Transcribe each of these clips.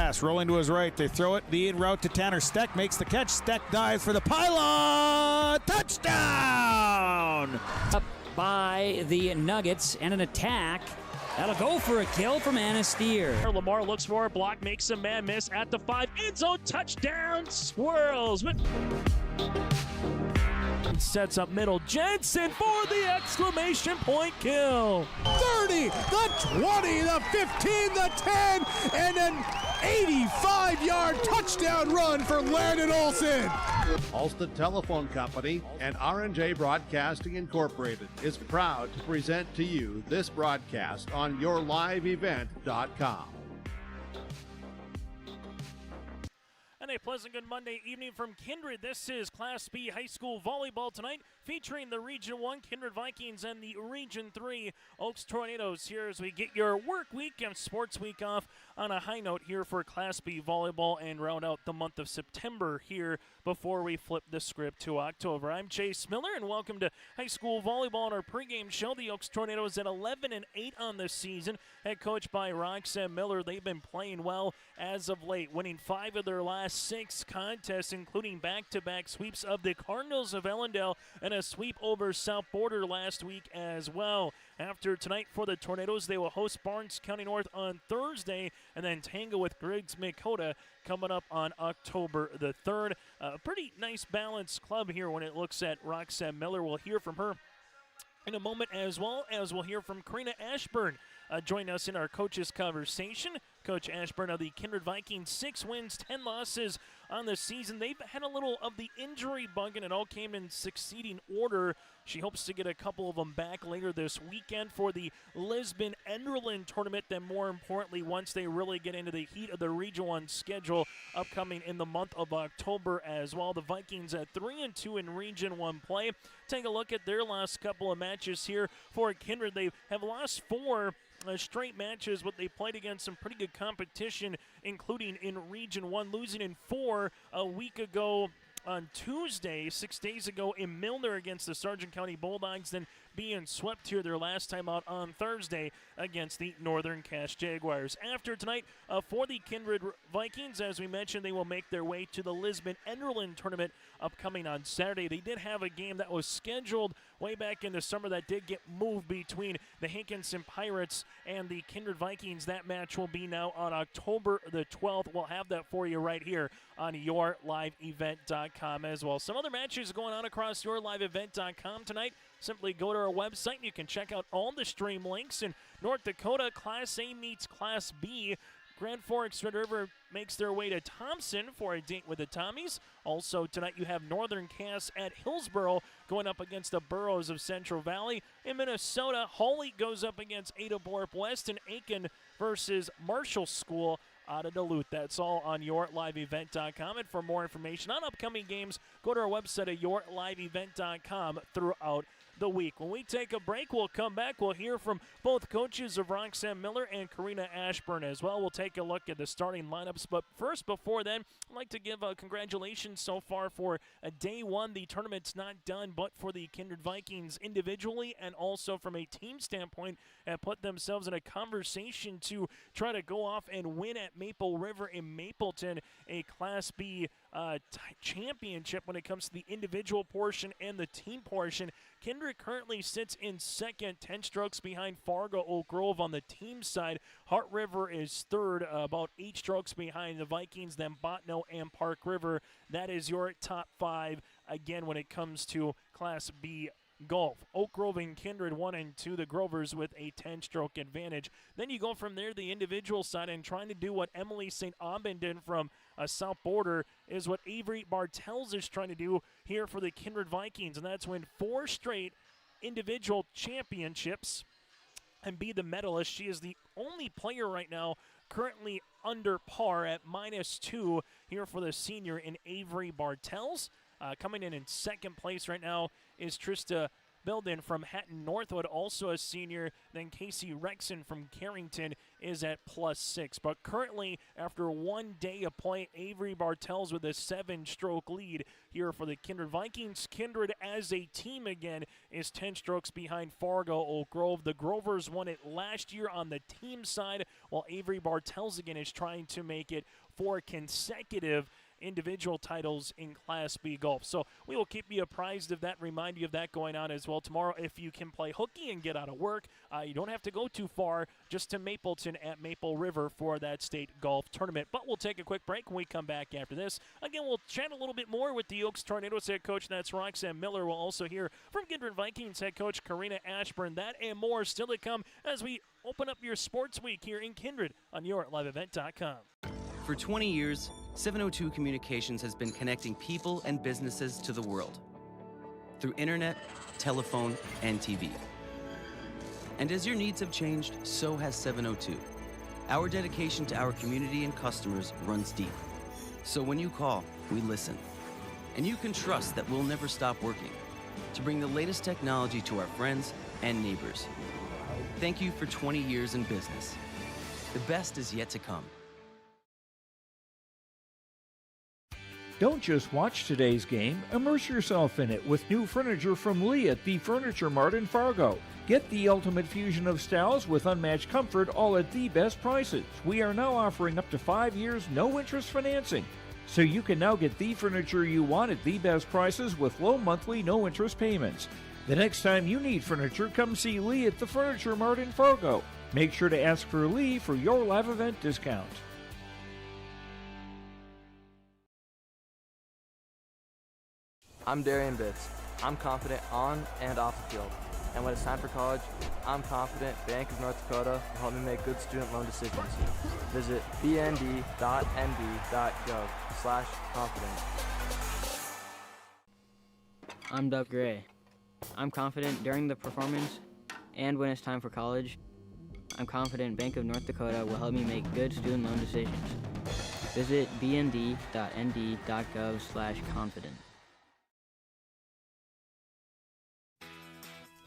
pass, rolling to his right. They throw it, the in route to Tanner Steck, makes the catch. Steck dives for the pylon. Touchdown! Up by the Nuggets, and an attack. That'll go for a kill from Anastier. Lamar looks for a block, makes a man miss at the 5. End zone touchdown, swirls. Sets up middle. Jensen for the exclamation point kill. 30, the 20, the 15, the 10, and an 85-yard touchdown run for Landon Olsen. Ulster Telephone Company and R&J Broadcasting Incorporated is proud to present to you this broadcast on yourliveevent.com. And a pleasant good Monday evening from Kindred. This is Class B High School Volleyball tonight, featuring the Region 1 Kindred Vikings and the Region 3 Oaks Tornadoes here as we get your work week and sports week off on a high note here for Class B Volleyball and round out the month of September here before we flip the script to October. I'm Chase Miller, and welcome to High School Volleyball on our pregame show. The Oaks Tornadoes at 11-8 on the season, head coached by Roxanne Miller. They've been playing well as of late, winning 5 of their last 6 contests, including back-to-back sweeps of the Cardinals of Ellendale and a sweep over South Border last week as well. After tonight for the Tornadoes, they will host Barnes County North on Thursday and then tangle with Griggs Dakota coming up on October the 3rd. A pretty nice balanced club here when it looks at Roxanne Miller. We'll hear from her in a moment, as well as we'll hear from Karina Ashburn. Join us in our coaches conversation. Coach Ashburn of the Kindred Vikings, 6 wins, 10 losses on the season. They've had a little of the injury bug, and it all came in succeeding order. She hopes to get a couple of them back later this weekend for the Lisbon Enderlin tournament. Then, more importantly, once they really get into the heat of the Region 1 schedule upcoming in the month of October as well. The Vikings at 3-2 in Region 1 play. Take a look at their last couple of matches here for Kindred. They have lost 4 straight matches, but they played against some pretty good competition, including in Region 1, losing in 4 a week ago on Tuesday, 6 days ago in Milner against the Sargent County Bulldogs, then being swept here their last time out on Thursday against the Northern Cache Jaguars. After tonight, for the Kindred Vikings, as we mentioned, they will make their way to the Lisbon Enderlin tournament upcoming on Saturday. They did have a game that was scheduled way back in the summer that did get moved between the Hankinson Pirates and the Kindred Vikings. That match will be now on October the 12th. We'll have that for you right here on yourliveevent.com as well. Some other matches going on across yourliveevent.com tonight. Simply go to our website and you can check out all the stream links. In North Dakota, Class A meets Class B. Grand Forks Red River makes their way to Thompson for a date with the Tommies. Also tonight you have Northern Cass at Hillsboro going up against the Burros of Central Valley. In Minnesota, Hawley goes up against Ada Borup West, and Aiken versus Marshall School out of Duluth. That's all on yourliveevent.com. And for more information on upcoming games, go to our website at yourliveevent.com throughout the week. When we take a break, we'll come back. We'll hear from both coaches of Roxanne Miller and Karina Ashburn as well. We'll take a look at the starting lineups. But first, before then, I'd like to give congratulations so far for day 1. The tournament's not done, but for the Kindred Vikings individually and also from a team standpoint, have put themselves in a conversation to try to go off and win at Maple River in Mapleton, a Class B championship when it comes to the individual portion and the team portion. Kindred currently sits in second, 10 strokes behind Fargo Oak Grove on the team side. Heart River is third, about 8 strokes behind the Vikings, then Botno and Park River. That is your top 5, again, when it comes to Class B golf. Oak Grove and Kindred 1 and 2, the Grovers with a 10-stroke advantage. Then you go from there, the individual side, and trying to do what Emily St. Aubin did from South Border is what Avery Bartels is trying to do here for the Kindred Vikings, and that's win 4 straight individual championships and be the medalist. She is the only player right now currently under par at -2 here for the senior in Avery Bartels. Coming in second place right now is Trista Bilden from Hatton Northwood, also a senior. Then Casey Rexon from Carrington is at +6. But currently, after 1 day of play, Avery Bartels with a 7-stroke lead here for the Kindred Vikings. Kindred as a team again is 10 strokes behind Fargo Oak Grove. The Grovers won it last year on the team side, while Avery Bartels again is trying to make it 4 consecutive individual titles in Class B golf. So we will keep you apprised of that, remind you of that going on as well tomorrow. If you can play hooky and get out of work, you don't have to go too far, just to Mapleton at Maple River for that state golf tournament. But we'll take a quick break when we come back after this. Again, we'll chat a little bit more with the Oaks Tornadoes head coach, that's Roxanne Miller. We'll also hear from Kindred Vikings head coach Karina Ashburn. That and more still to come as we open up your sports week here in Kindred on YourLiveEvent.com. For 20 years, 702 Communications has been connecting people and businesses to the world through internet, telephone, and TV. And as your needs have changed, so has 702. Our dedication to our community and customers runs deep. So when you call, we listen. And you can trust that we'll never stop working to bring the latest technology to our friends and neighbors. Thank you for 20 years in business. The best is yet to come. Don't just watch today's game, immerse yourself in it with new furniture from Lee at the Furniture Mart in Fargo. Get the ultimate fusion of styles with unmatched comfort, all at the best prices. We are now offering up to 5 years no-interest financing. So you can now get the furniture you want at the best prices with low monthly no-interest payments. The next time you need furniture, come see Lee at the Furniture Mart in Fargo. Make sure to ask for Lee for your live event discount. I'm Darian Bitts. I'm confident on and off the field. And when it's time for college, I'm confident Bank of North Dakota will help me make good student loan decisions. Visit bnd.nb.gov/confident. I'm Doug Gray. I'm confident during the performance and when it's time for college. I'm confident Bank of North Dakota will help me make good student loan decisions. Visit bnd.nd.gov/confident.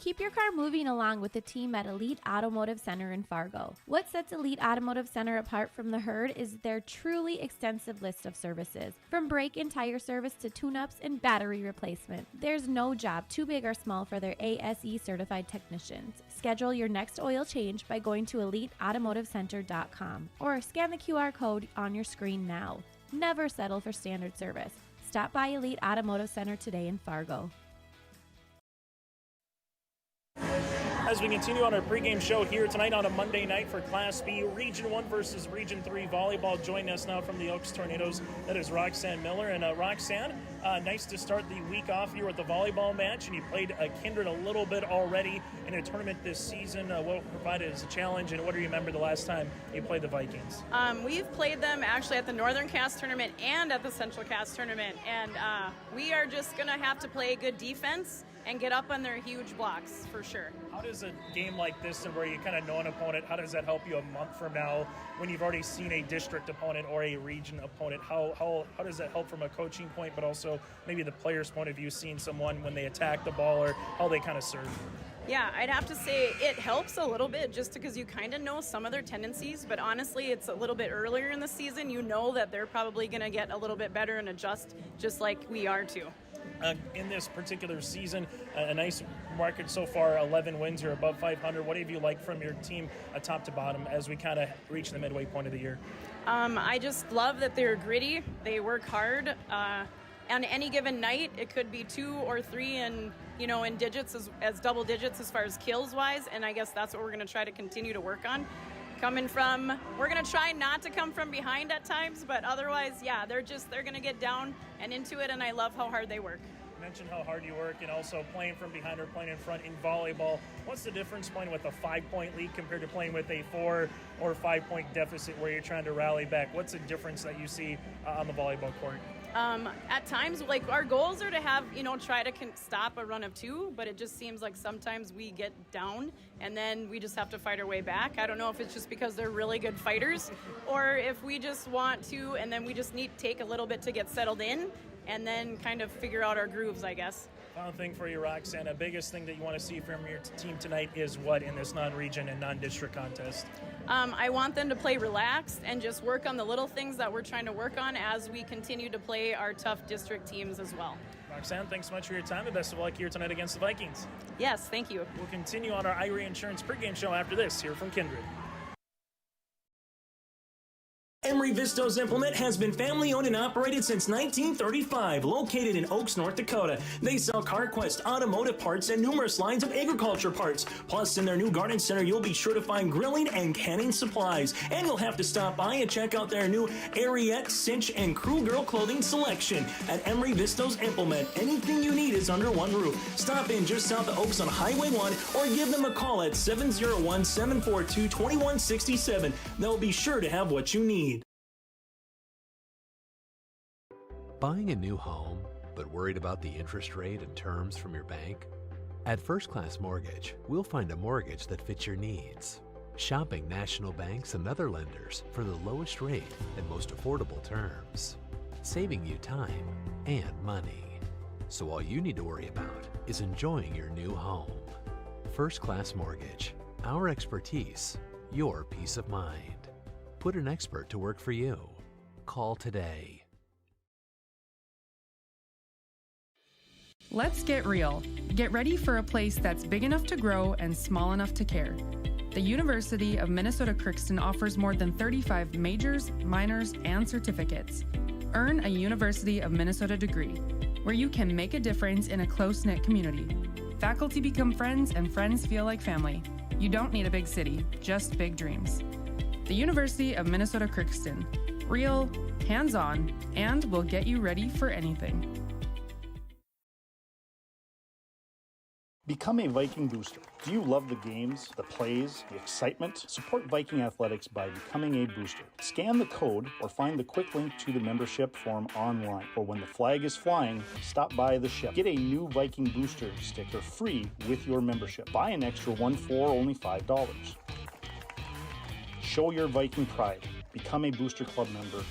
Keep your car moving along with the team at Elite Automotive Center in Fargo. What sets Elite Automotive Center apart from the herd is their truly extensive list of services. From brake and tire service to tune-ups and battery replacement, there's no job too big or small for their ASE certified technicians. Schedule your next oil change by going to EliteAutomotiveCenter.com or scan the QR code on your screen now. Never settle for standard service. Stop by Elite Automotive Center today in Fargo. As we continue on our pregame show here tonight on a Monday night for Class B, Region 1 versus Region 3 volleyball. Joining us now from the Oaks Tornadoes, that is Roxanne Miller. And Roxanne, nice to start the week off here with the volleyball match, and you played Kindred a little bit already in a tournament this season. What provided as a challenge, and what do you remember the last time you played the Vikings? We've played them actually at the Northern Cast Tournament and at the Central Cast Tournament, and we are just going to have to play good defense and get up on their huge blocks for sure. How does a game like this, and where you kind of know an opponent, how does that help you a month from now when you've already seen a district opponent or a region opponent? How does that help from a coaching point, but also maybe the player's point of view, seeing someone when they attack the ball or how they kind of serve? Yeah, I'd have to say it helps a little bit just because you kind of know some of their tendencies, but honestly, it's a little bit earlier in the season. You know that they're probably going to get a little bit better and adjust just like we are too. In this particular season, a nice record so far, 11 wins. You're above 500. What have you liked from your team top to bottom as we kind of reach the midway point of the year? I just love that they're gritty. They work hard. On any given night, it could be 2 or 3 in digits as double digits as far as kills wise, and I guess that's what we're going to try to continue to work on. We're going to try not to come from behind at times, but otherwise, yeah, they're going to get down and into it, and I love how hard they work. You mentioned how hard you work and also playing from behind or playing in front in volleyball. What's the difference playing with a 5-point lead compared to playing with a 4 or 5-point deficit where you're trying to rally back? What's the difference that you see on the volleyball court? At times, our goals are to have, try to stop a run of 2, but it just seems like sometimes we get down and then we just have to fight our way back. I don't know if it's just because they're really good fighters or if we just want to, and then we just need to take a little bit to get settled in and then kind of figure out our grooves, I guess. Final thing for you, Roxanne, the biggest thing that you want to see from your team tonight is what in this non-region and non-district contest? I want them to play relaxed and just work on the little things that we're trying to work on as we continue to play our tough district teams as well. Roxanne, thanks so much for your time, and best of luck here tonight against the Vikings. Yes, thank you. We'll continue on our Irie Insurance pregame show after this here from Kindred. Emery Vistos Implement has been family-owned and operated since 1935, located in Oaks, North Dakota. They sell CarQuest automotive parts and numerous lines of agriculture parts. Plus, in their new garden center, you'll be sure to find grilling and canning supplies. And you'll have to stop by and check out their new Ariete, Cinch, and Crew Girl clothing selection. At Emery Vistos Implement, anything you need is under one roof. Stop in just south of Oaks on Highway 1 or give them a call at 701-742-2167. They'll be sure to have what you need. Buying a new home, but worried about the interest rate and terms from your bank? At First Class Mortgage, we'll find a mortgage that fits your needs. Shopping national banks and other lenders for the lowest rate and most affordable terms. Saving you time and money. So all you need to worry about is enjoying your new home. First Class Mortgage. Our expertise, your peace of mind. Put an expert to work for you. Call today. Let's get real. Get ready for a place that's big enough to grow and small enough to care. The University of Minnesota Crookston offers more than 35 majors, minors, and certificates. Earn a University of Minnesota degree, where you can make a difference in a close-knit community. Faculty become friends and friends feel like family. You don't need a big city, just big dreams. The University of Minnesota Crookston. Real, hands-on, and will get you ready for anything. Become a Viking booster. Do you love the games, the plays, the excitement? Support Viking athletics by becoming a booster. Scan the code or find the quick link to the membership form online. Or when the flag is flying, stop by the ship. Get a new Viking booster sticker free with your membership. Buy an extra one for only $5. Show your Viking pride. Become a Booster Club member.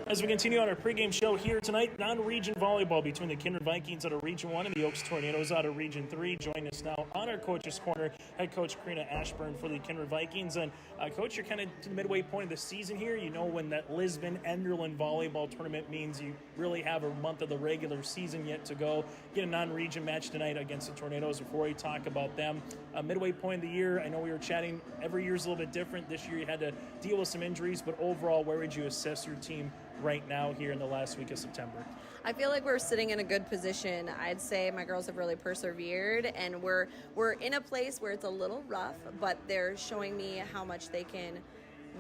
As we continue on our pregame show here tonight, non-region volleyball between the Kindred Vikings out of Region 1 and the Oaks Tornadoes out of Region 3. Joining us now on our Coach's Corner, head coach Karina Ashburn for the Kindred Vikings. And Coach, you're kind of to the midway point of the season here. You know when that Lisbon-Enderlin volleyball tournament means you really have a month of the regular season yet to go. Get a non-region match tonight against the Tornadoes. Before we talk about them, midway point of the year, I know we were chatting, every year's a little bit different. This year you had to deal with some injuries, but overall, where would you assess your team right now here in the last week of September? I feel like we're sitting in a good position. I'd say my girls have really persevered, and we're in a place where it's a little rough, but they're showing me how much they can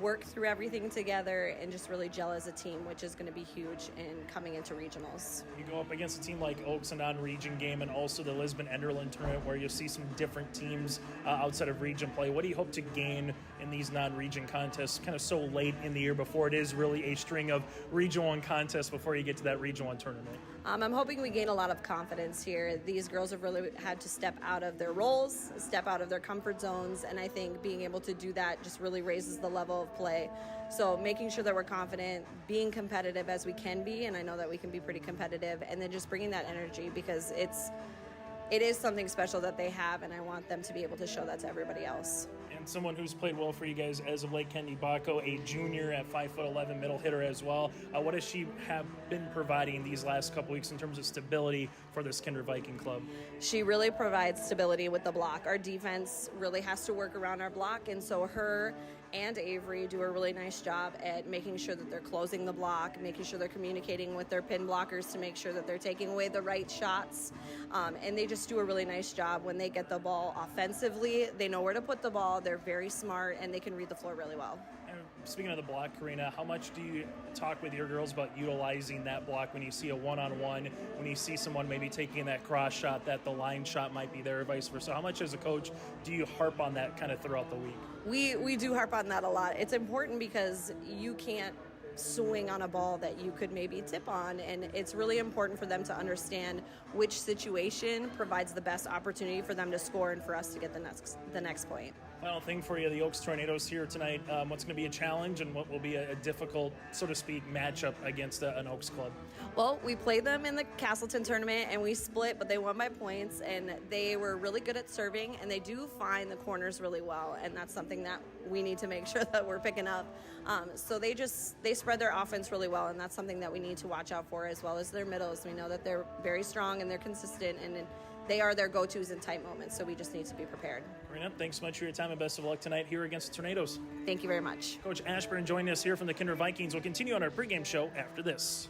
work through everything together and just really gel as a team, which is going to be huge in coming into regionals. You go up against a team like Oaks, a non-region game, and also the Lisbon-Enderlin tournament where you'll see some different teams outside of region play. What do you hope to gain in these non-region contests kind of so late in the year before it is really a string of Region 1 contests before you get to that Region 1 tournament? I'm hoping we gain a lot of confidence here. These girls have really had to step out of their roles, step out of their comfort zones, and I think being able to do that just really raises the level of play. So making sure that we're confident, being competitive as we can be, and I know that we can be pretty competitive, and then just bringing that energy because it is something special that they have, and I want them to be able to show that to everybody else. And someone who's played well for you guys as of late, Kendi Bacco, a junior at 5'11", middle hitter as well. What does she have been providing these last couple weeks in terms of stability for this Kindred Viking club? She really provides stability with the block. Our defense really has to work around our block, and so her and Avery do a really nice job at making sure that they're closing the block, making sure they're communicating with their pin blockers to make sure that they're taking away the right shots. And they just do a really nice job when they get the ball offensively. They know where to put the ball. They're very smart, and they can read the floor really well. And speaking of the block, Karina, how much do you talk with your girls about utilizing that block when you see a one-on-one, when you see someone maybe taking that cross shot, that the line shot might be there, or vice versa? How much as a coach do you harp on that kind of throughout the week? We do harp on that a lot. It's important because you can't swing on a ball that you could maybe tip on, and it's really important for them to understand which situation provides the best opportunity for them to score and for us to get the next point. Final thing for you, the Oaks Tornadoes here tonight. What's going to be a challenge and what will be a difficult, so to speak, matchup against an Oaks club? Well, we played them in the Castleton tournament and we split, but they won by points, and they were really good at serving, and they do find the corners really well, and that's something that we need to make sure that we're picking up. So they spread their offense really well, and that's something that we need to watch out for, as well as their middles. We know that they're very strong and they're consistent, and they are their go-tos in tight moments, so we just need to be prepared. Marina, thanks so much for your time and best of luck tonight here against the Tornadoes. Thank you very much. Coach Ashburn joining us here from the Kindred Vikings. We'll continue on our pregame show after this.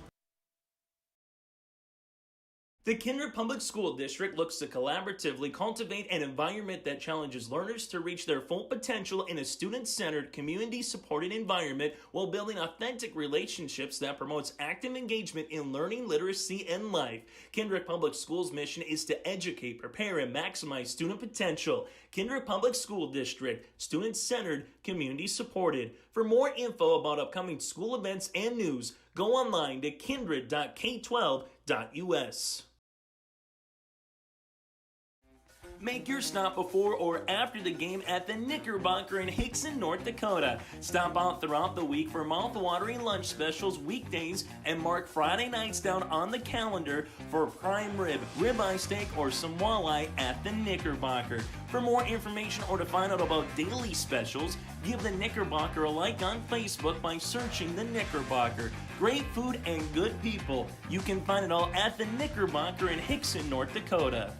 The Kindred Public School District looks to collaboratively cultivate an environment that challenges learners to reach their full potential in a student-centered, community-supported environment while building authentic relationships that promotes active engagement in learning, literacy, and life. Kindred Public Schools' mission is to educate, prepare, and maximize student potential. Kindred Public School District, student-centered, community-supported. For more info about upcoming school events and news, go online to kindred.k12.us. Make your stop before or after the game at the Knickerbocker in Hickson, North Dakota. Stop out throughout the week for mouth-watering lunch specials weekdays and mark Friday nights down on the calendar for prime rib, ribeye steak, or some walleye at the Knickerbocker. For more information or to find out about daily specials, give the Knickerbocker a like on Facebook by searching the Knickerbocker. Great food and good people. You can find it all at the Knickerbocker in Hickson, North Dakota.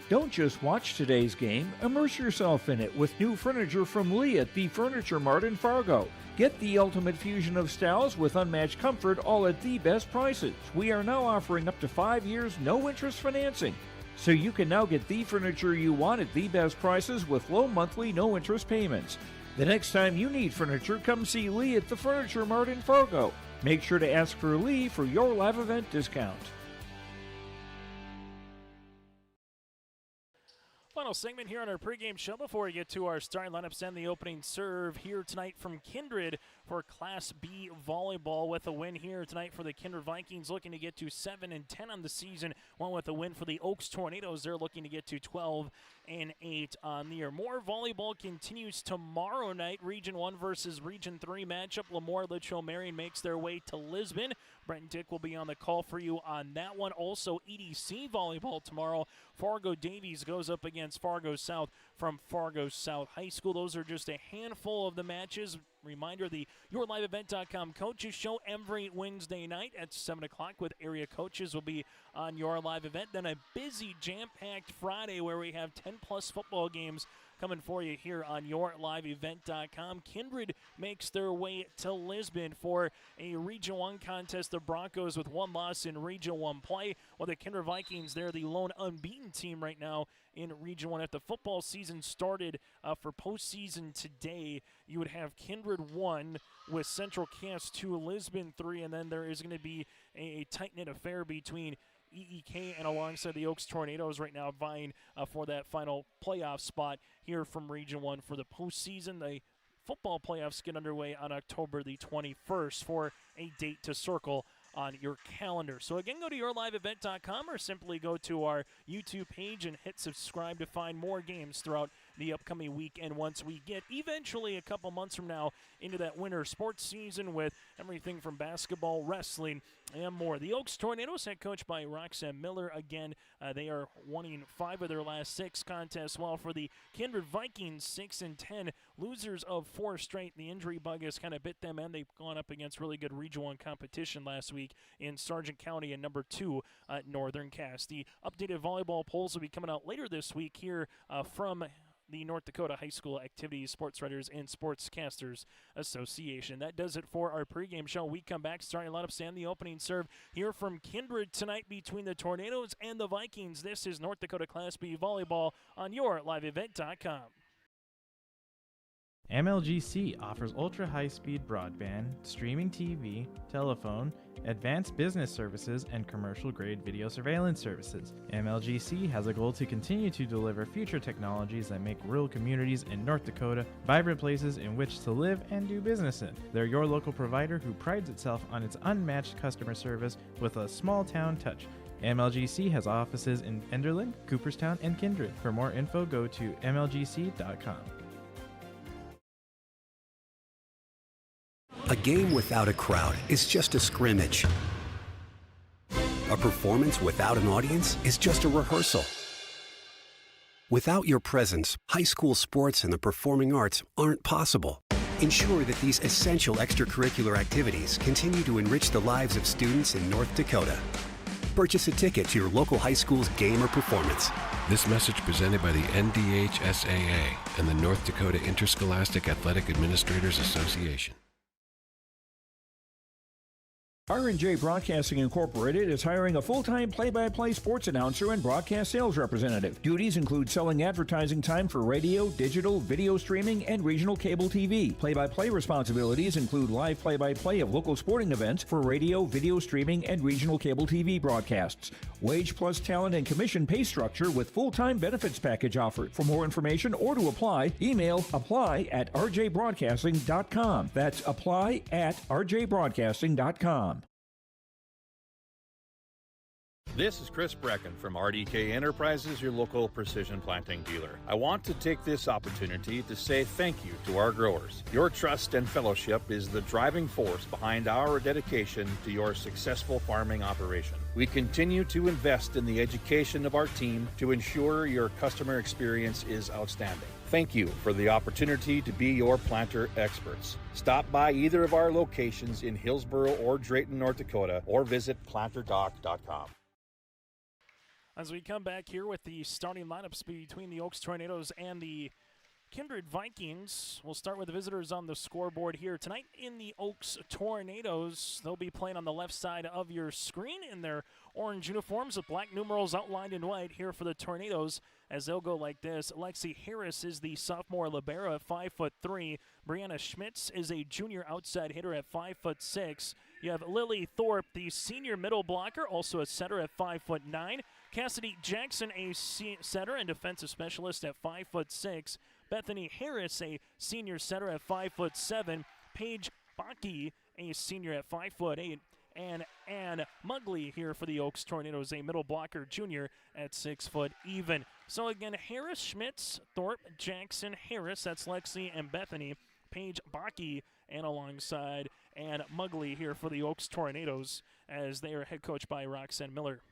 Don't just watch today's game, immerse yourself in it with new furniture from Lee at the Furniture Mart in Fargo. Get the ultimate fusion of styles with unmatched comfort, all at the best prices. We are now offering up to 5 years no-interest financing. So you can now get the furniture you want at the best prices with low monthly no-interest payments. The next time you need furniture, come see Lee at the Furniture Mart in Fargo. Make sure to ask for Lee for your live event discount. Final segment here on our pregame show before we get to our starting lineups and the opening serve here tonight from Kindred for Class B volleyball with a win here tonight for the Kindred Vikings, looking to get to 7-10 on the season. One with a win for the Oaks Tornadoes. They're looking to get to 12-8 on the year. More volleyball continues tomorrow night. Region 1 versus Region 3 matchup. Lemoore Litchfield Marion makes their way to Lisbon. Brent Dick will be on the call for you on that one. Also, EDC volleyball tomorrow. Fargo Davies goes up against Fargo South from Fargo South High School. Those are just a handful of the matches. Reminder, the YourLiveEvent.com coaches show every Wednesday night at 7 o'clock with area coaches will be on Your Live Event. Then a busy, jam-packed Friday where we have 10-plus football games coming for you here on YourLiveEvent.com. Kindred makes their way to Lisbon for a Region 1 contest. The Broncos with one loss in Region 1 play, while the Kindred Vikings, they're the lone unbeaten team right now in Region 1. If the football season started for postseason today, you would have Kindred 1 with Central Cass 2, Lisbon 3, and then there is going to be a tight-knit affair between EEK and alongside the Oaks Tornadoes right now vying for that final playoff spot here from Region 1 for the postseason. The football playoffs get underway on October the 21st for a date to circle on your calendar. So again, go to YourLiveEvent.com or simply go to our YouTube page and hit subscribe to find more games throughout the upcoming week. And once we get eventually a couple months from now into that winter sports season with everything from basketball, wrestling, and more. The Oaks Tornadoes, head coached by Roxanne Miller. Again, they are winning 5 of their last 6 contests, while for the Kindred Vikings, 6-10, losers of 4 straight. The injury bug has kind of bit them, and they've gone up against really good Region 1 competition last week in Sargent County and number 2 at Northern Cass. The updated volleyball polls will be coming out later this week here from the North Dakota High School Activities, Sports Writers, and Sportscasters Association. That does it for our pregame show. We come back, starting lineups and the opening serve here from Kindred tonight between the Tornadoes and the Vikings. This is North Dakota Class B Volleyball on YourLiveEvent.com. MLGC offers ultra-high-speed broadband, streaming TV, telephone, advanced business services, and commercial-grade video surveillance services. MLGC has a goal to continue to deliver future technologies that make rural communities in North Dakota vibrant places in which to live and do business in. They're your local provider who prides itself on its unmatched customer service with a small-town touch. MLGC has offices in Enderlin, Cooperstown, and Kindred. For more info, go to mlgc.com. A game without a crowd is just a scrimmage. A performance without an audience is just a rehearsal. Without your presence, high school sports and the performing arts aren't possible. Ensure that these essential extracurricular activities continue to enrich the lives of students in North Dakota. Purchase a ticket to your local high school's game or performance. This message presented by the NDHSAA and the North Dakota Interscholastic Athletic Administrators Association. R&J Broadcasting Incorporated is hiring a full-time play-by-play sports announcer and broadcast sales representative. Duties include selling advertising time for radio, digital, video streaming, and regional cable TV. Play-by-play responsibilities include live play-by-play of local sporting events for radio, video streaming, and regional cable TV broadcasts. Wage plus talent and commission pay structure with full-time benefits package offered. For more information or to apply, email apply@rjbroadcasting.com. That's apply@rjbroadcasting.com. This is Chris Brecken from RDK Enterprises, your local precision planting dealer. I want to take this opportunity to say thank you to our growers. Your trust and fellowship is the driving force behind our dedication to your successful farming operation. We continue to invest in the education of our team to ensure your customer experience is outstanding. Thank you for the opportunity to be your planter experts. Stop by either of our locations in Hillsboro or Drayton, North Dakota, or visit planterdoc.com. As we come back here with the starting lineups between the Oaks Tornadoes and the Kindred Vikings, we'll start with the visitors on the scoreboard here. Tonight in the Oaks Tornadoes, they'll be playing on the left side of your screen in their orange uniforms with black numerals outlined in white here for the Tornadoes, as they'll go like this. Lexi Harris is the sophomore libero at 5'3". Brianna Schmitz is a junior outside hitter at 5'6". You have Lily Thorpe, the senior middle blocker, also a setter at 5'9". Cassidy Jackson, a setter and defensive specialist at 5'6". Bethany Harris, a senior setter at 5'7". Paige Baki, a senior at 5'8". And Ann Mugley here for the Oaks Tornadoes, a middle blocker junior at 6 foot even. So again, Harris, Schmitz, Thorpe, Jackson, Harris, that's Lexi and Bethany. Paige Baki, and alongside Ann Mugley here for the Oaks Tornadoes, as they are head coached by Roxanne Miller.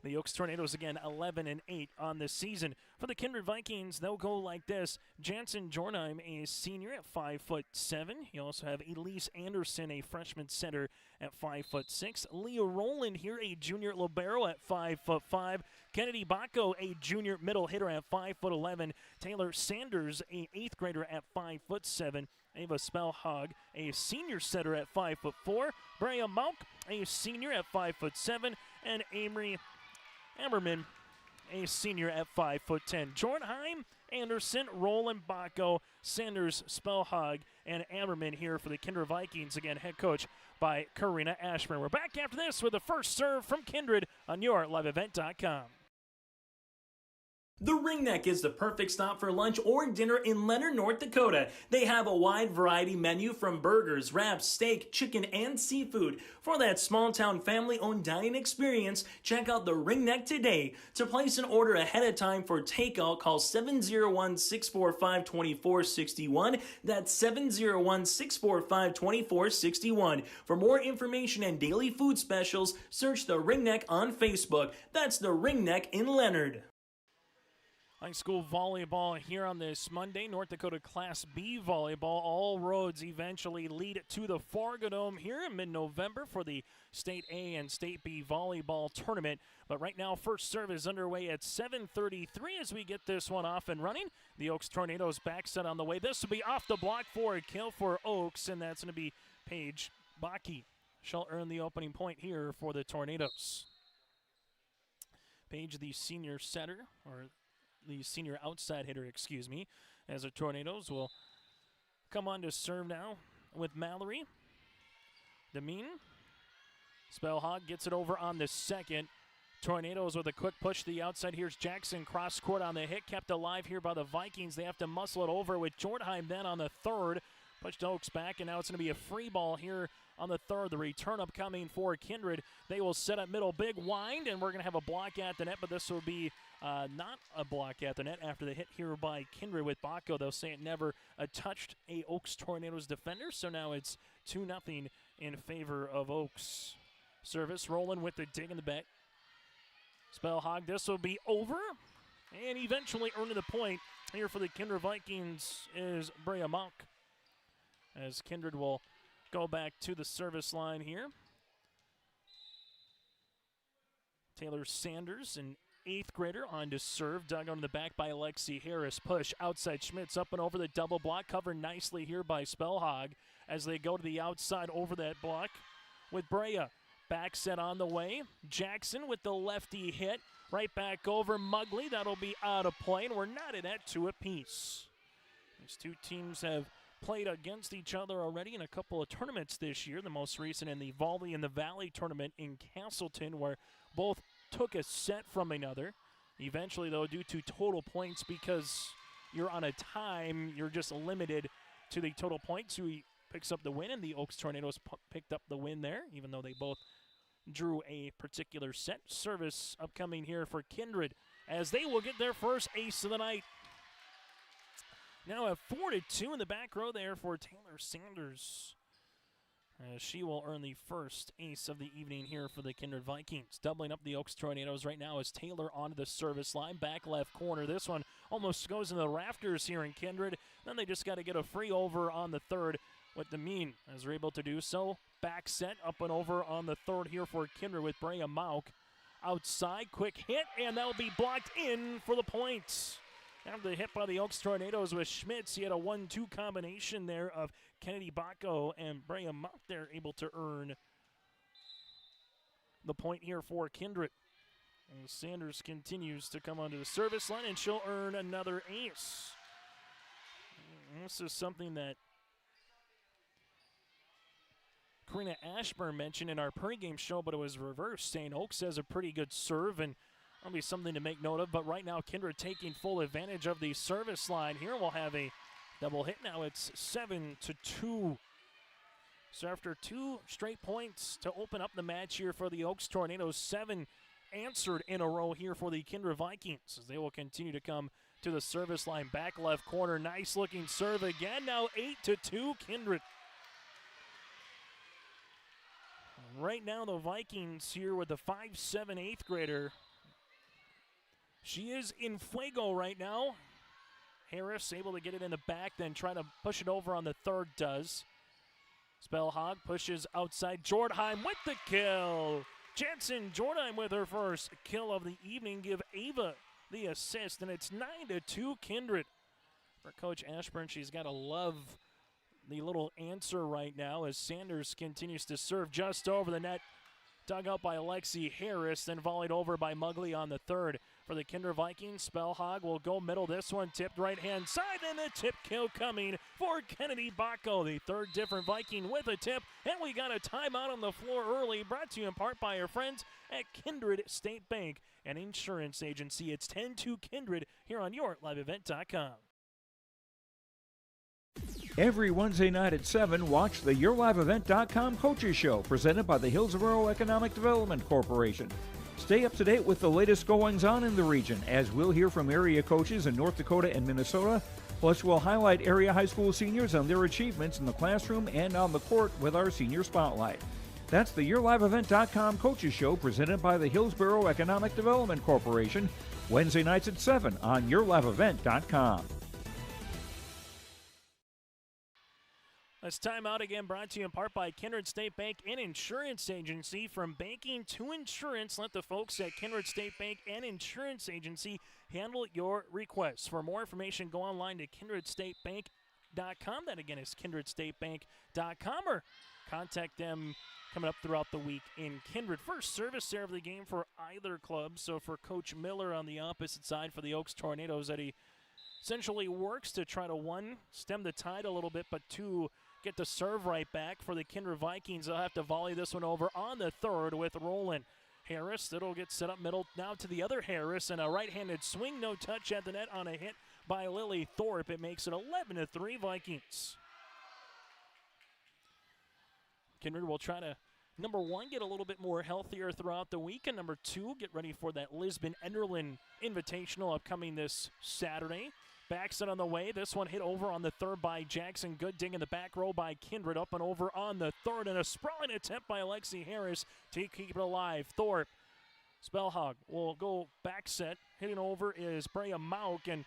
The Oaks Tornadoes, again, 11-8 on this season. For the Kindred Vikings, they'll go like this. Jansen Jornheim, a senior at 5'7". You also have Elise Anderson, a freshman center at 5'6". Leah Rowland here, a junior libero at 5'5". Kennedy Bacco, a junior middle hitter at 5'11". Taylor Sanders, a 8th grader at 5'7". Ava Spellhog, a senior setter at 5'4". Brea Mauk, a senior at 5'7". And Amory Ammerman, a senior at 5'10". Jornheim, Anderson, Roland Bacco, Sanders, Spellhog, and Ammerman here for the Kindred Vikings. Again, head coach by Karina Ashburn. We're back after this with the first serve from Kindred on your liveevent.com. The Ringneck is the perfect stop for lunch or dinner in Leonard, North Dakota. They have a wide variety menu from burgers, wraps, steak, chicken, and seafood. For that small-town family-owned dining experience, check out the Ringneck today. To place an order ahead of time for takeout, call 701-645-2461. That's 701-645-2461. For more information and daily food specials, search the Ringneck on Facebook. That's the Ringneck in Leonard. High school volleyball here on this Monday. North Dakota Class B volleyball. All roads eventually lead to the Fargo Dome here in mid-November for the State A and State B volleyball tournament. But right now, first serve is underway at 7:33 as we get this one off and running. The Oaks Tornadoes back set on the way. This will be off the block for a kill for Oaks, and that's going to be Paige Baki. She'll earn the opening point here for the Tornadoes. Paige, the senior setter, or the senior outside hitter, excuse me, as the Tornadoes will come on to serve now with Mallory. Demeen. Spellhog gets it over on the second. Tornadoes with a quick push to the outside. Here's Jackson, cross court on the hit, kept alive here by the Vikings. They have to muscle it over with Jornheim then on the third. Pushed Oaks back, and now it's going to be a free ball here on the third. The return upcoming for Kindred. They will set up middle, big wind, and we're going to have a block at the net, but this will be not a block at the net after the hit here by Kindred with Baco. They'll say it never touched a Oaks Tornadoes defender, so now it's 2-0 in favor of Oaks. Service rolling with the dig in the back. Spellhog, this will be over, and eventually earning the point here for the Kindred Vikings is Brea Monk, as Kindred will go back to the service line here. Taylor Sanders, an 8th grader, on to serve. Dug on the back by Alexi Harris. Push outside Schmitz up and over the double block. Covered nicely here by Spellhog as they go to the outside over that block with Brea. Back set on the way. Jackson with the lefty hit. Right back over Mugley. That'll be out of play, and we're knotted at 2 apiece. These two teams have played against each other already in a couple of tournaments this year. The most recent in the Volley in the Valley tournament in Castleton, where both took a set from another. Eventually, though, due to total points, because you're on a time, you're just limited to the total points. Who picks up the win, and the Oaks Tornadoes picked up the win there, even though they both drew a particular set. Service upcoming here for Kindred, as they will get their first ace of the night. Now a 4-2 in the back row there for Taylor Sanders, as she will earn the first ace of the evening here for the Kindred Vikings. Doubling up the Oaks Tornadoes right now is Taylor onto the service line, back left corner. This one almost goes into the rafters here in Kindred. Then they just got to get a free over on the third with the mean, as they're able to do so. Back set up and over on the third here for Kindred with Brea Mauk. Outside, quick hit, and that will be blocked in for the points. After the hit by the Oaks Tornadoes with Schmitz, he had a 1-2 combination there of Kennedy Baco and Brea Mauk. They're able to earn the point here for Kindred. And Sanders continues to come onto the service line, and she'll earn another ace. And this is something that Karina Ashburn mentioned in our pregame show, but it was reversed, saying Oaks has a pretty good serve, and that'll be something to make note of. But right now, Kindred taking full advantage of the service line here. We'll have a double hit now. It's 7-2. So after 2 straight points to open up the match here for the Oaks Tornadoes, 7 answered in a row here for the Kindred Vikings, as they will continue to come to the service line. Back left corner, nice looking serve again. Now 8-2 Kindred. Right now, the Vikings here with the 5'7" 8th grader. She is in fuego right now. Harris able to get it in the back, then try to push it over on the third does. Spellhog pushes outside. Jordheim with the kill. Jensen Jordheim with her first kill of the evening. Give Ava the assist, and it's 9-2 Kindred. For Coach Ashburn, she's got to love the little answer right now as Sanders continues to serve just over the net. Dug out by Alexi Harris, then volleyed over by Mugley on the third. For the Kindred Vikings, Spellhog will go middle. This one tipped right-hand side, and the tip kill coming for Kennedy Baco, the third different Viking with a tip. And we got a timeout on the floor early, brought to you in part by our friends at Kindred State Bank, an insurance agency. It's 10-2 Kindred here on YourLiveEvent.com. Every Wednesday night at 7, watch the YourLiveEvent.com Coaches Show, presented by the Hillsborough Economic Development Corporation. Stay up to date with the latest goings-on in the region, as we'll hear from area coaches in North Dakota and Minnesota. Plus, we'll highlight area high school seniors and their achievements in the classroom and on the court with our Senior Spotlight. That's the YourLiveEvent.com Coaches Show, presented by the Hillsborough Economic Development Corporation, Wednesday nights at 7 on YourLiveEvent.com. This timeout again brought to you in part by Kindred State Bank and Insurance Agency. From banking to insurance, let the folks at Kindred State Bank and Insurance Agency handle your requests. For more information, go online to kindredstatebank.com. That again is kindredstatebank.com, or contact them coming up throughout the week in Kindred. First service there of the game for either club. So for Coach Miller on the opposite side for the Oaks Tornadoes, that he essentially works to try to, 1, stem the tide a little bit, but 2, get the serve right back. For the Kindred Vikings, they'll have to volley this one over on the third with Roland Harris. It'll get set up middle now to the other Harris, and a right-handed swing, no touch at the net on a hit by Lily Thorpe. It makes it 11-3 Vikings. Kindred will try to, number one, get a little bit more healthier throughout the week, and number two, get ready for that Lisbon Enderlin Invitational upcoming this Saturday. Backset on the way. This one hit over on the third by Jackson. Good ding in the back row by Kindred. Up and over on the third, and a sprawling attempt by Alexi Harris to keep it alive. Thorpe. Spellhog will go back set. Hitting over is Brea Mauk, and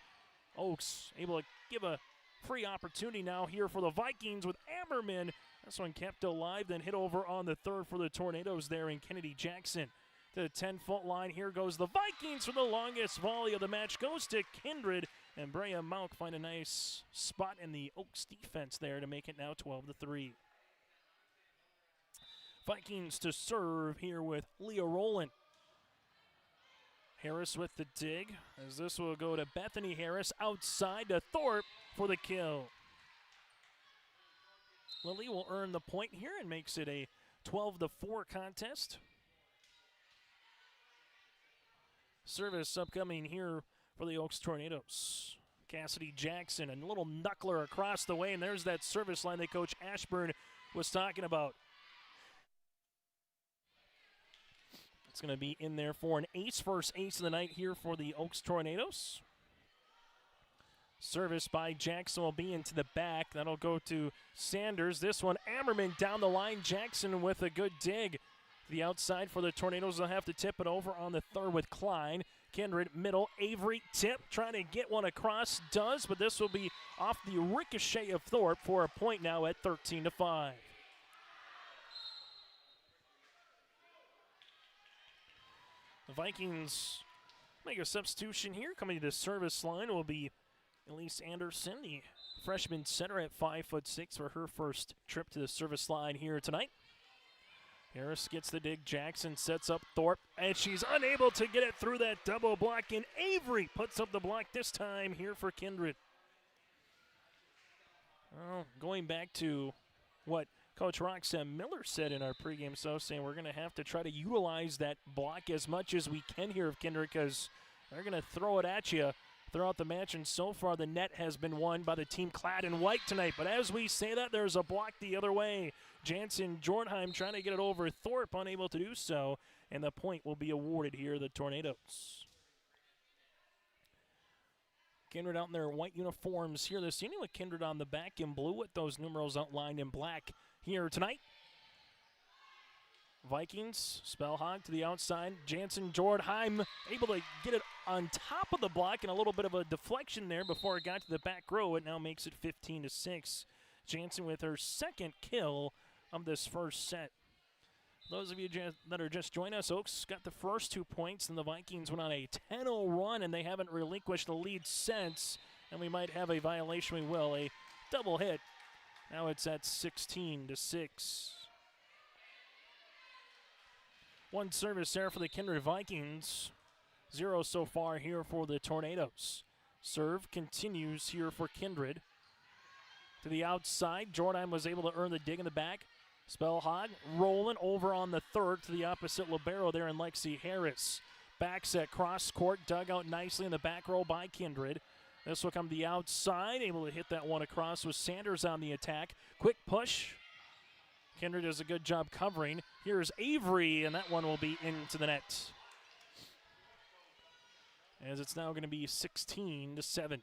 Oaks able to give a free opportunity now here for the Vikings with Ammerman. This one kept alive, then hit over on the third for the Tornadoes there in Kennedy Jackson. To the 10-foot line, here goes the Vikings for the longest volley of the match. Goes to Kindred, and Brea Mauk find a nice spot in the Oaks defense there to make it now 12-3. Vikings to serve here with Leah Rowland. Harris with the dig, as this will go to Bethany Harris outside to Thorpe for the kill. Lily will earn the point here and makes it a 12-4 contest. Service upcoming here for the Oaks Tornadoes. Cassidy Jackson, a little knuckler across the way, and there's that service line that Coach Ashburn was talking about. It's going to be in there for an ace, first ace of the night here for the Oaks Tornadoes. Service by Jackson will be into the back. That'll go to Sanders. This one, Ammerman down the line. Jackson with a good dig. The outside for the Tornadoes. They'll have to tip it over on the third with Klein. Kindred middle. Avery tip, trying to get one across. Does, but this will be off the ricochet of Thorpe for a point now at 13-5. The Vikings make a substitution here. Coming to the service line will be Elise Anderson, the freshman center at 5'6" for her first trip to the service line here tonight. Harris gets the dig. Jackson sets up Thorpe, and she's unable to get it through that double block, and Avery puts up the block this time here for Kindred. Well, going back to what Coach Roxanne Miller said in our pregame show, saying we're going to have to try to utilize that block as much as we can here of Kindred, because they're going to throw it at you throughout the match, and so far the net has been won by the team clad in white tonight. But as we say that, there's a block the other way. Jansen Jornheim trying to get it over Thorpe, unable to do so, and the point will be awarded here, the Tornadoes. Kindred out in their white uniforms here this evening, with Kindred on the back in blue with those numerals outlined in black here tonight. Vikings, Spellhog to the outside. Jansen Jordheim able to get it on top of the block, and a little bit of a deflection there before it got to the back row. It now makes it 15-6. Jansen with her second kill of this first set. Those of you that are just joining us, Oaks got the first 2 points, and the Vikings went on a 10-0 run, and they haven't relinquished the lead since. And we might have a violation. We will. A double hit. Now it's at 16-6. One service there for the Kindred Vikings. 0 so far here for the Tornadoes. Serve continues here for Kindred. To the outside, Jordan was able to earn the dig in the back. Spellhog rolling over on the third to the opposite libero there in Lexi Harris. Back set, cross court, dug out nicely in the back row by Kindred. This will come to the outside, able to hit that one across with Sanders on the attack. Quick push. Kindred does a good job covering. Here's Avery, and that one will be into the net. As it's now going to be 16-7.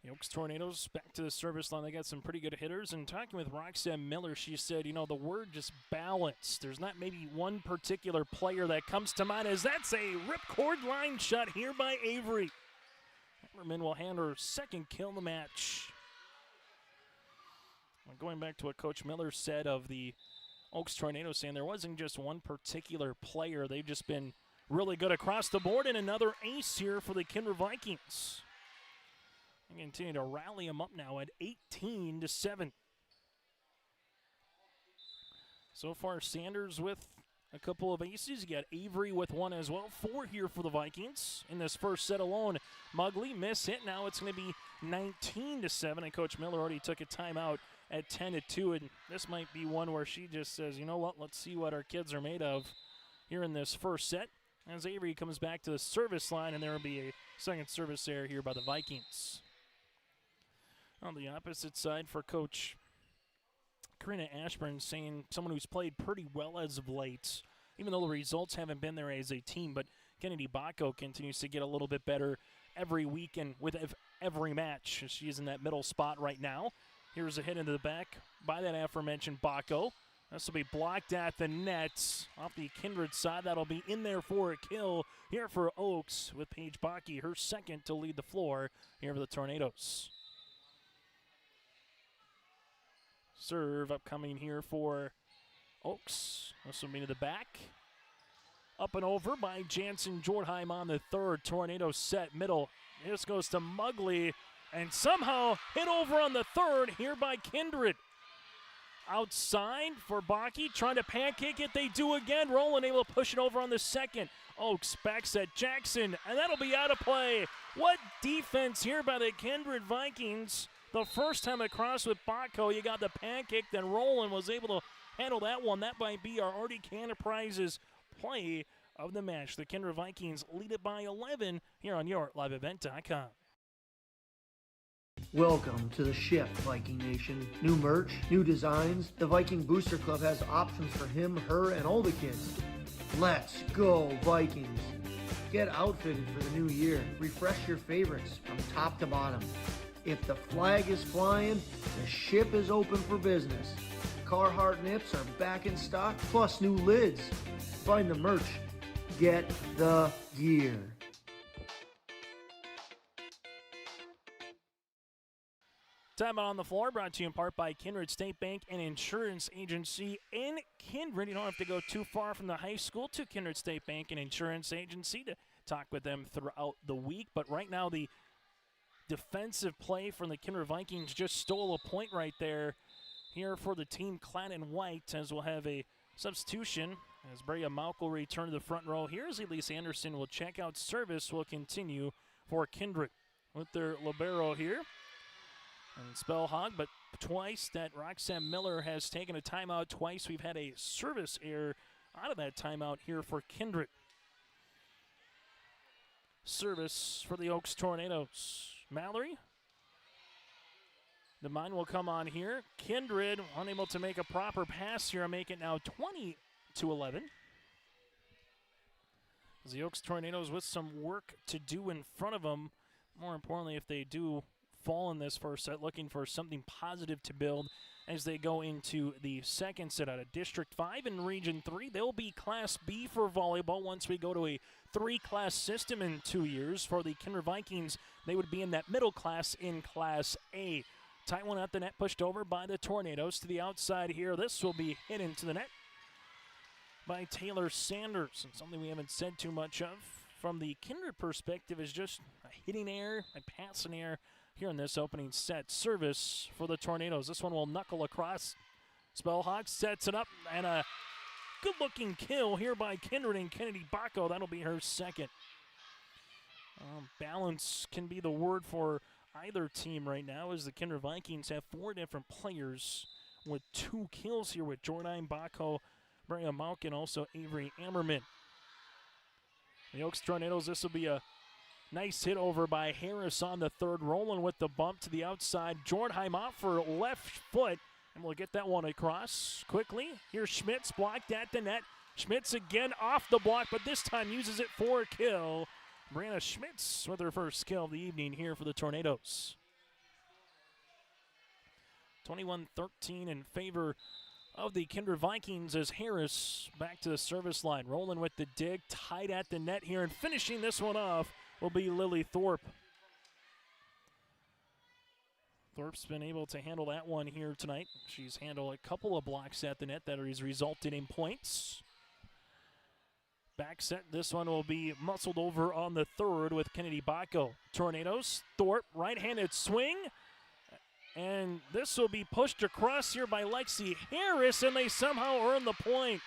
The Oaks Tornadoes back to the service line. They got some pretty good hitters. And talking with Roxanne Miller, she said, you know, the word just balance. There's not maybe one particular player that comes to mind, as that's a ripcord line shot here by Avery. Hammerman will hand her second kill in the match. Going back to what Coach Miller said of the Oaks Tornadoes, saying there wasn't just one particular player. They've just been really good across the board, and another ace here for the Kindred Vikings. They continue to rally them up now at 18-7. So far, Sanders with a couple of aces. You got Avery with one as well. 4 here for the Vikings in this first set alone. Mugley miss hit. Now it's going to be 19-7, and Coach Miller already took a timeout at 10-2, and this might be one where she just says, you know what, let's see what our kids are made of here in this first set. As Avery comes back to the service line, and there will be a second service error here by the Vikings. On the opposite side for Coach Karina Ashburn, saying someone who's played pretty well as of late, even though the results haven't been there as a team. But Kennedy Bacco continues to get a little bit better every week and with every match. She is in that middle spot right now. Here's a hit into the back by that aforementioned Bacco. This will be blocked at the net off the Kindred side. That'll be in there for a kill here for Oaks with Paige Baki, her second to lead the floor here for the Tornadoes. Serve upcoming here for Oaks. This will be to the back. Up and over by Jansen Jordheim on the third. Tornado set middle. This goes to Mugley and somehow hit over on the third here by Kindred. Outside for Baki, trying to pancake it. They do again. Rowland able to push it over on the second. Oaks backs at Jackson, and that'll be out of play. What defense here by the Kindred Vikings. The first time across with Bacco, you got the pancake, then Rowland was able to handle that one. That might be our RDK Enterprises play of the match. The Kindred Vikings lead it by 11 here on your liveevent.com. Welcome to the Shift, Viking Nation. New merch, new designs. The Viking Booster Club has options for him, her, and all the kids. Let's go, Vikings. Get outfitted for the new year. Refresh your favorites from top to bottom. If the flag is flying, the ship is open for business. Carhartt nips are back in stock, plus new lids. Find the merch. Get the gear. Time out on the floor, brought to you in part by Kindred State Bank and Insurance Agency in Kindred. You don't have to go too far from the high school to Kindred State Bank and Insurance Agency to talk with them throughout the week. But right now, the defensive play from the Kindred Vikings just stole a point right there here for the team clad in white, as we'll have a substitution as Brea Mauk will return to the front row. Here's Elise Anderson will check out. Service will continue for Kindred with their libero here. And Spellhog, but twice that Roxanne Miller has taken a timeout. Twice we've had a service error out of that timeout here for Kindred. Service for the Oaks Tornadoes. Mallory. The mine will come on here. Kindred unable to make a proper pass here and make it now 20-11. As the Oaks Tornadoes with some work to do in front of them. More importantly, if they do fall in this first set, looking for something positive to build as they go into the second set out of District 5 and Region 3. They'll be Class B for volleyball once we go to a 3-class system in 2 years. For the Kindred Vikings, they would be in that middle class in Class A. Tight one at the net, pushed over by the Tornadoes to the outside here. This will be hit into the net by Taylor Sanders. And something we haven't said too much of from the Kindred perspective is just a hitting error, a passing error here in this opening set. Service for the Tornadoes. This one will knuckle across. Spellhawk sets it up, and a good-looking kill here by Kindred and Kennedy Bacco. That'll be her second. Balance can be the word for either team right now, as the Kindred Vikings have 4 different players with 2 kills here with Jordan Bacco, Brea Mauk, and also Avery Ammerman. The Oaks Tornadoes, this will be a nice hit over by Harris on the third. Rowland with the bump to the outside. Jordheim off for left foot, and we'll get that one across quickly. Here's Schmitz blocked at the net. Schmitz again off the block, but this time uses it for a kill. Brianna Schmitz with her first kill of the evening here for the Tornadoes. 21-13 in favor of the Kindred Vikings as Harris back to the service line. Rowland with the dig, tied at the net here, and finishing this one off will be Lily Thorpe. Thorpe's been able to handle that one here tonight. She's handled a couple of blocks at the net that has resulted in points. Back set, this one will be muscled over on the third with Kennedy Bacco. Tornadoes, Thorpe, right-handed swing. And this will be pushed across here by Lexi Harris, and they somehow earn the point.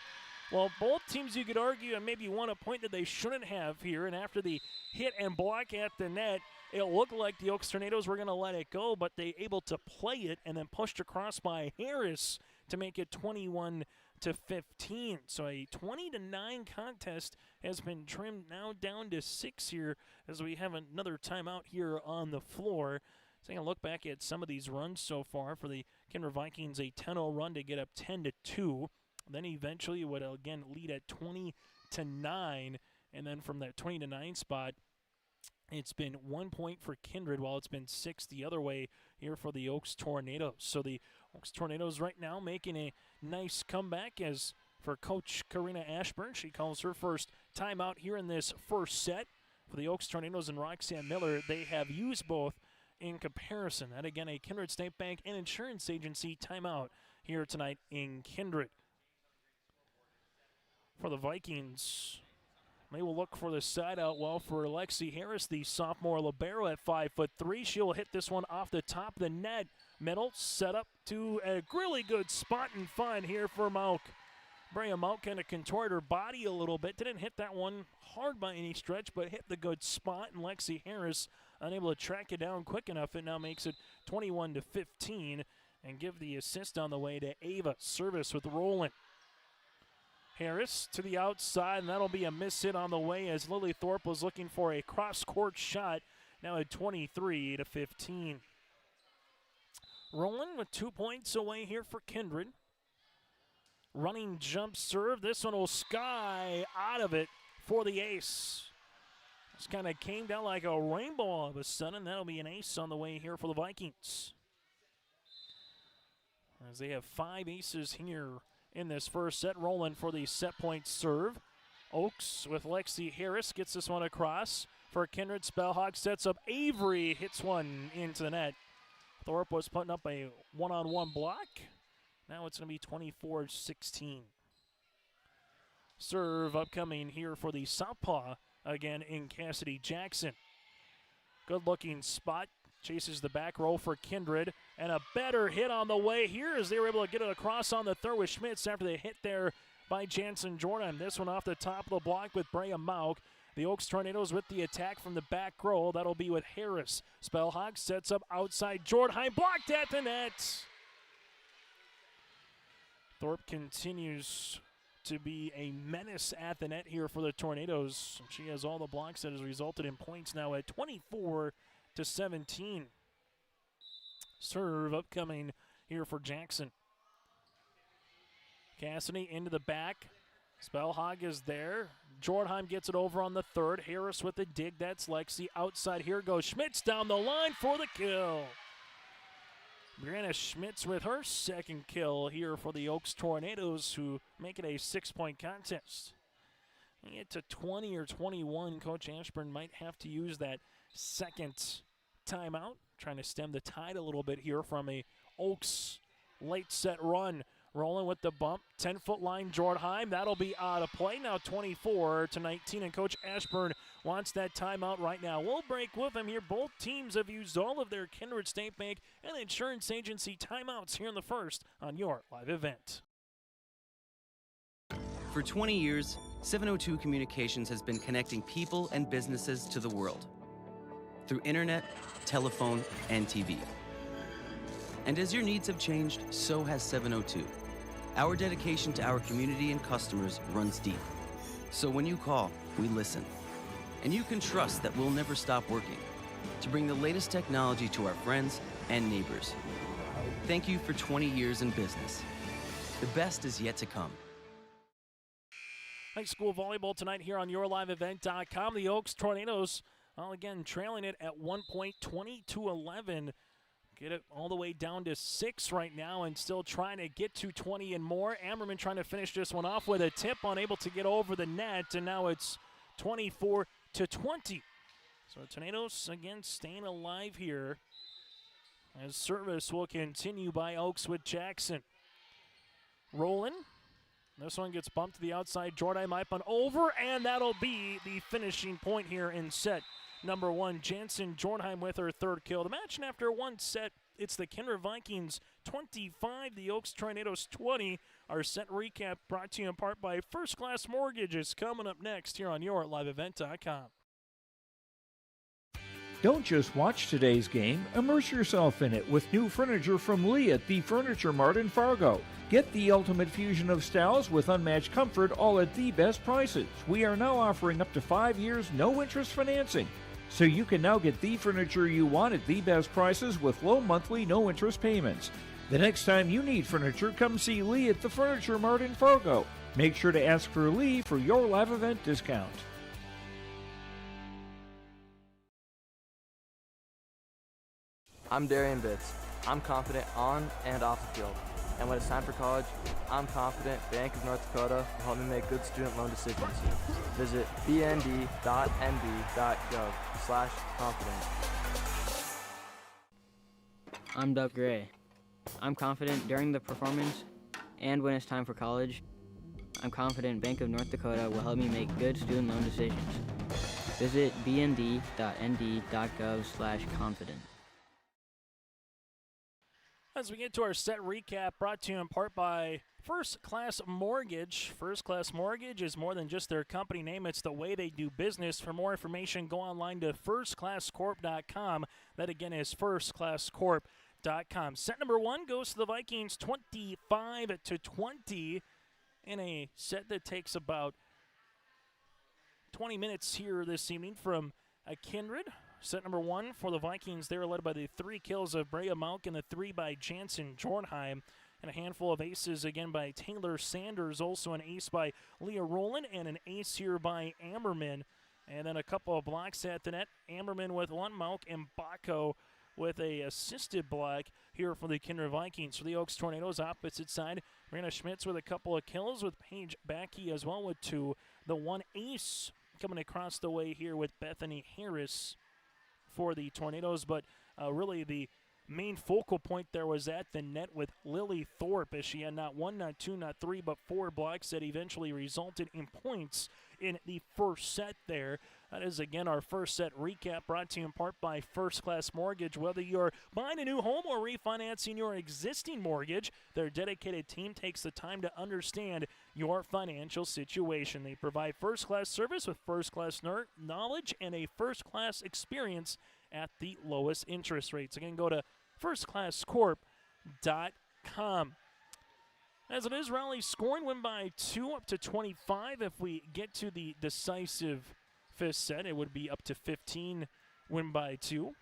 Well, both teams, you could argue, and maybe won a point that they shouldn't have here. And after the hit and block at the net, it looked like the Oaks Tornadoes were going to let it go, but they able to play it and then pushed across by Harris to make it 21-15. So a 20-9 contest has been trimmed now down to 6 here as we have another timeout here on the floor. Taking a look back at some of these runs so far for the Kindred Vikings, a 10-0 run to get up 10-2. Then eventually would again lead at 20-9, and then from that 20-9 spot, it's been 1 point for Kindred, while it's been 6 the other way here for the Oaks Tornadoes. So the Oaks Tornadoes right now making a nice comeback. As for Coach Karina Ashburn, she calls her first timeout here in this first set. For the Oaks Tornadoes and Roxanne Miller, they have used both in comparison. And again, a Kindred State Bank and Insurance Agency timeout here tonight in Kindred. For the Vikings, they will look for the side out well for Lexi Harris, the sophomore libero at 5'3". She'll hit this one off the top of the net. Middle set up to a really good spot and find here for Mauk. Brea Mauk kind of contorted her body a little bit. Didn't hit that one hard by any stretch, but hit the good spot. And Lexi Harris unable to track it down quick enough. It now makes it 21-15 and give the assist on the way to Ava. Service with Roland. Harris to the outside, and that'll be a miss hit on the way as Lily Thorpe was looking for a cross-court shot. Now at 23-15. Roland with 2 points away here for Kindred. Running jump serve. This one will sky out of it for the ace. This kind of came down like a rainbow all of a sudden. That'll be an ace on the way here for the Vikings, as they have 5 aces here in this first set. Roland for the set point serve. Oaks with Lexi Harris gets this one across for Kindred. Spellhawk sets up Avery, hits one into the net. Thorpe was putting up a one-on-one block. Now it's going to be 24-16. Serve upcoming here for the southpaw again in Cassidy Jackson. Good-looking spot. Chases the back row for Kindred. And a better hit on the way here as they were able to get it across on the third with Schmitz after the hit there by Jansen Jordan. This one off the top of the block with Brea Mauk. The Oaks Tornadoes with the attack from the back row. That'll be with Harris. Spellhawk sets up outside. Jordheim blocked at the net. Thorpe continues to be a menace at the net here for the Tornadoes. She has all the blocks that has resulted in points now at 24-17. Serve upcoming here for Jackson. Cassidy into the back. Spellhog is there. Jordheim gets it over on the third. Harris with the dig. That's Lexi. Outside here goes Schmitz down the line for the kill. Brianna Schmitz with her second kill here for the Oaks Tornadoes, who make it a 6-point contest. When you get to 20 or 21, Coach Ashburn might have to use that second timeout, trying to stem the tide a little bit here from a Oaks late set run. Rolling with the bump, 10-foot line, Jordheim. That'll be out of play. Now 24-19, and Coach Ashburn wants that timeout right now. We'll break with him here. Both teams have used all of their Kindred State Bank and Insurance Agency timeouts here in the first on your live event. For 20 years, 702 Communications has been connecting people and businesses to the world through internet, telephone, and TV. And as your needs have changed, so has 702. Our dedication to our community and customers runs deep. So when you call, we listen. And you can trust that we'll never stop working to bring the latest technology to our friends and neighbors. Thank you for 20 years in business. The best is yet to come. High school volleyball tonight here on YourLiveEvent.com. The Oaks Tornadoes, again, trailing it at 1 point, 20-11. Get it all the way down to 6 right now and still trying to get to 20 and more. Ammerman trying to finish this one off with a tip, unable to get over the net, and now it's 24-20. So Tornadoes, again, staying alive here as service will continue by Oaks with Jackson. Rolling. This one gets bumped to the outside. Jordan Mipon over, and that'll be the finishing point here in set number 1. Jansen Jornheim with her third kill. The match, and after one set, it's the Kindred Vikings 25, the Oaks Tornadoes 20. Our set recap brought to you in part by First Class Mortgages, coming up next here on YourLiveEvent.com. Don't just watch today's game, immerse yourself in it with new furniture from Lee at the Furniture Mart in Fargo. Get the ultimate fusion of styles with unmatched comfort, all at the best prices. We are now offering up to 5 years no-interest financing. So you can now get the furniture you want at the best prices with low monthly, no interest payments. The next time you need furniture, come see Lee at the Furniture Mart in Fargo. Make sure to ask for Lee for your live event discount. I'm Darian Bitts. I'm confident on and off the field. And when it's time for college, I'm confident Bank of North Dakota will help me make good student loan decisions. Visit bnd.nd.gov/confident. I'm Doug Gray. I'm confident during the performance and when it's time for college. I'm confident Bank of North Dakota will help me make good student loan decisions. Visit bnd.nd.gov/confident. As we get to our set recap, brought to you in part by First Class Mortgage. First Class Mortgage is more than just their company name, it's the way they do business. For more information, go online to firstclasscorp.com. That again is firstclasscorp.com. Set number one goes to the Vikings 25-20 in a set that takes about 20 minutes here this evening from Kindred. Set number one for the Vikings, they were led by the 3 kills of Brea Malk and the 3 by Jansen Jornheim. And a handful of aces again by Taylor Sanders, also an ace by Leah Rowland, and an ace here by Ammerman. And then a couple of blocks at the net. Ammerman with 1, Malk, and Bacco with a assisted block here for the Kindred Vikings. For the Oaks Tornadoes, opposite side, Marina Schmitz with a couple of kills, with Paige Backey as well with 2. The 1 ace coming across the way here with Bethany Harris for the Tornadoes, but really the main focal point there was at the net with Lily Thorpe, as she had not 1, not 2, not 3, but 4 blocks that eventually resulted in points in the first set there. That is, again, our first set recap, brought to you in part by First Class Mortgage. Whether you're buying a new home or refinancing your existing mortgage, their dedicated team takes the time to understand your financial situation. They provide first-class service with first-class knowledge and a first-class experience at the lowest interest rates. Again, go to firstclasscorp.com. As it is, Raleigh scoring, win by 2 up to 25. If we get to the decisive 5th set, it would be up to 15, win by 2.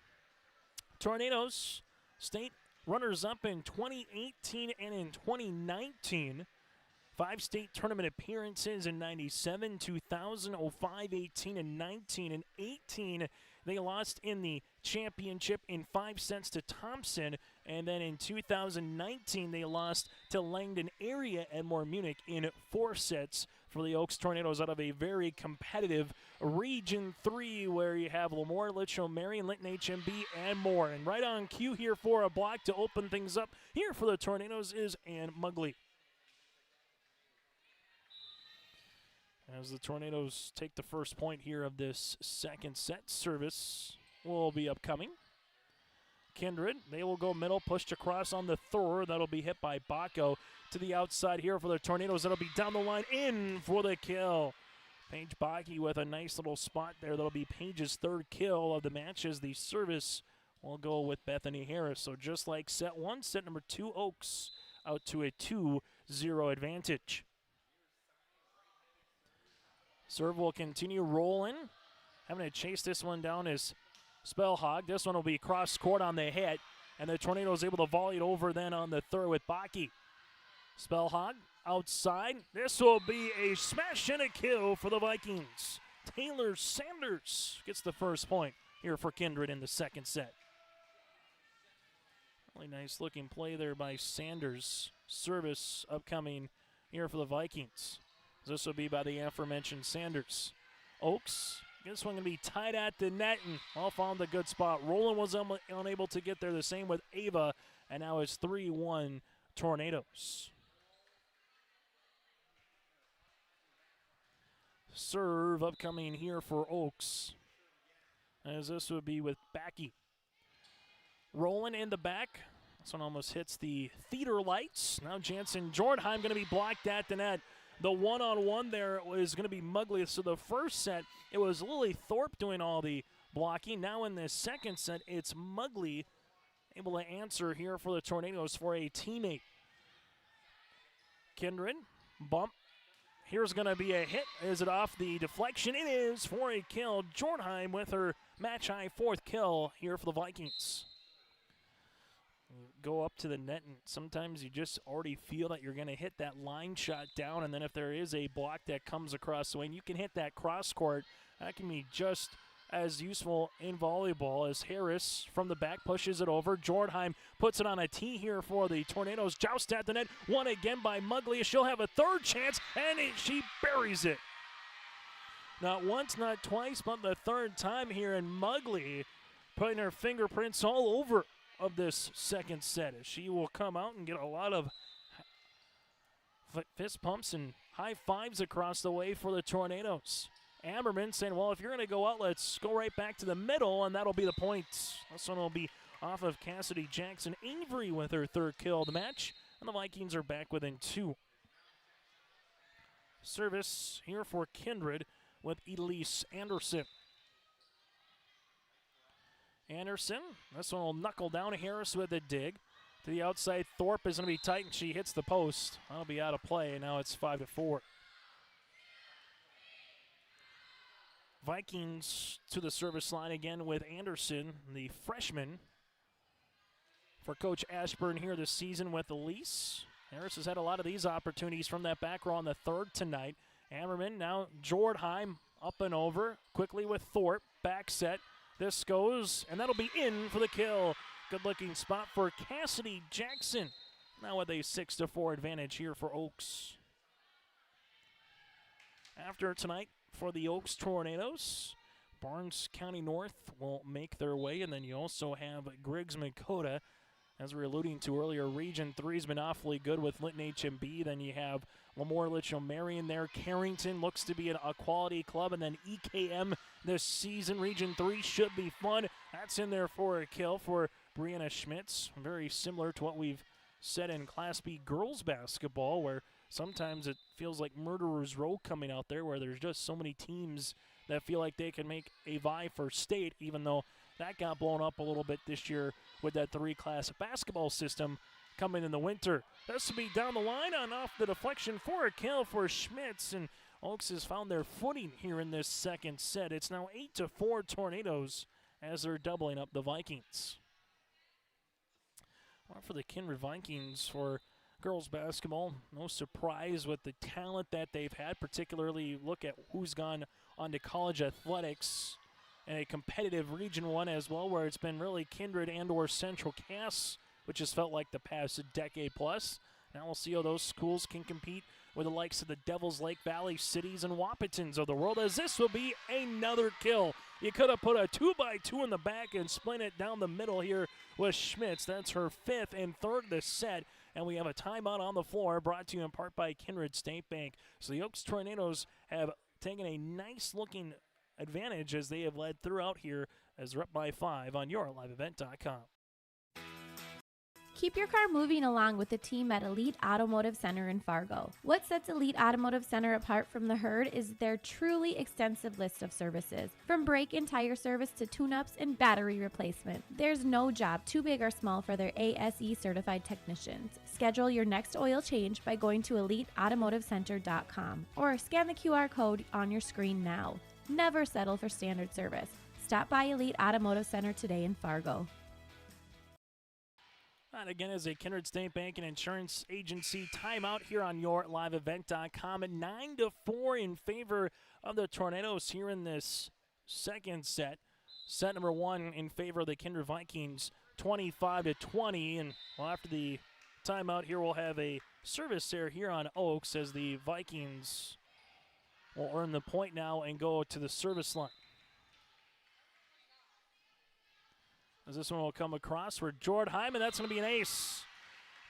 Tornadoes, state runners-up in 2018 and in 2019. 5 state tournament appearances in 97, 2000, 05, 18, and 19. And 18, they lost in the championship in 5 sets to Thompson. And then in 2019, they lost to Langdon Area at Moore Munich in 4 sets for the Oaks Tornadoes out of a very competitive Region 3 where you have Lemoore, Litchfield, Marion, Linton, HMB, and more. And right on cue here for a block to open things up here for the Tornadoes is Ann Mugley. As the Tornadoes take the first point here of this second set, service will be upcoming. Kindred, they will go middle, pushed across on the thrower. That'll be hit by Bacco to the outside here for the Tornadoes. That'll be down the line, in for the kill. Paige Backey with a nice little spot there. That'll be Paige's 3rd kill of the match as the service will go with Bethany Harris. So just like set 1, set number 2, Oaks out to a 2-0 advantage. Serve will continue rolling. Having to chase this one down is Spellhog. This one will be cross court on the hit, and the Tornadoes able to volley it over then on the third with Backey. Spellhog outside. This will be a smash and a kill for the Vikings. Taylor Sanders gets the first point here for Kindred in the second set. Really nice looking play there by Sanders. Service upcoming here for the Vikings. This will be by the aforementioned Sanders. Oaks, this one going to be tied at the net and all found the good spot. Roland was unable to get there. The same with Ava, and now it's 3-1 Tornadoes. Serve upcoming here for Oaks, as this would be with Backey. Roland in the back. This one almost hits the theater lights. Now Jansen Jornheim going to be blocked at the net. The one-on-one there is going to be Mugley. So the first set, it was Lily Thorpe doing all the blocking. Now in this second set, it's Mugley able to answer here for the Tornadoes for a teammate. Kindred, bump. Here's going to be a hit. Is it off the deflection? It is for a kill. Jornheim with her match-high 4th kill here for the Vikings. You go up to the net, and sometimes you just already feel that you're going to hit that line shot down, and then if there is a block that comes across the way, and you can hit that cross court, that can be just as useful in volleyball as Harris from the back pushes it over. Jordheim puts it on a tee here for the Tornadoes. Joust at the net, won again by Muglia. She'll have a third chance, and she buries it. Not once, not twice, but the third time here, and Muglia putting her fingerprints all over of this second set, as she will come out and get a lot of fist pumps and high fives across the way for the Tornadoes. Amberman saying, well, if you're going to go out, let's go right back to the middle, and that'll be the points. This one will be off of Cassidy Jackson. Avery with her third kill of the match, and the Vikings are back within 2. Service here for Kindred with Elise Anderson. Anderson, this one will knuckle down. Harris with a dig. To the outside, Thorpe is going to be tight, and she hits the post. That'll be out of play, and now it's 5-4. Vikings to the service line again with Anderson, the freshman, for Coach Ashburn here this season with Elise. Harris has had a lot of these opportunities from that back row on the third tonight. Ammerman, now Jordheim up and over, quickly with Thorpe, back set. This goes, and that'll be in for the kill. Good-looking spot for Cassidy Jackson. Now with a 6-4 advantage here for Oaks. After tonight for the Oaks Tornadoes, Barnes County North will make their way, and then you also have Griggs Dakota. As we were alluding to earlier, Region 3 has been awfully good with Linton HMB. Then you have Lemoore Litchfield Marion there. Carrington looks to be a quality club. And then EKM this season. Region 3 should be fun. That's in there for a kill for Brianna Schmitz. Very similar to what we've said in Class B girls basketball, where sometimes it feels like Murderer's Row coming out there, where there's just so many teams that feel like they can make a vie for state, even though that got blown up a little bit this year with that 3-class basketball system coming in the winter. This will be down the line on off the deflection for a kill for Schmitz, and Oaks has found their footing here in this second set. It's now 8-4 Tornadoes as they're doubling up the Vikings. Well, for the Kindred Vikings for girls basketball, no surprise with the talent that they've had, particularly look at who's gone on to college athletics and a competitive Region 1 as well, where it's been really Kindred and or Central Cass, which has felt like the past decade plus. Now we'll see how those schools can compete with the likes of the Devils Lake Valley Cities and Wahpetons of the world, as this will be another kill. You could have put a 2x2 in the back and split it down the middle here with Schmitz. That's her 5th and 3rd this set, and we have a timeout on the floor brought to you in part by Kindred State Bank. So the Oaks Tornadoes have taken a nice-looking advantage as they have led throughout here as they're up by 5 on yourliveevent.com. Keep your car moving along with the team at Elite Automotive Center in Fargo. What sets Elite Automotive Center apart from the herd is their truly extensive list of services. From brake and tire service to tune-ups and battery replacement, there's no job too big or small for their ASE certified technicians. Schedule your next oil change by going to EliteAutomotiveCenter.com or scan the QR code on your screen now. Never settle for standard service. Stop by Elite Automotive Center today in Fargo. And again, as a Kindred State Bank and Insurance Agency timeout here on yourliveevent.com at 9-4 in favor of the Tornadoes here in this second set. Set number 1 in favor of the Kindred Vikings, 25-20. And well, after the timeout here, we'll have a service error here on Oaks as the Vikings will earn the point now and go to the service line. As this one will come across for Jordheim, and that's going to be an ace.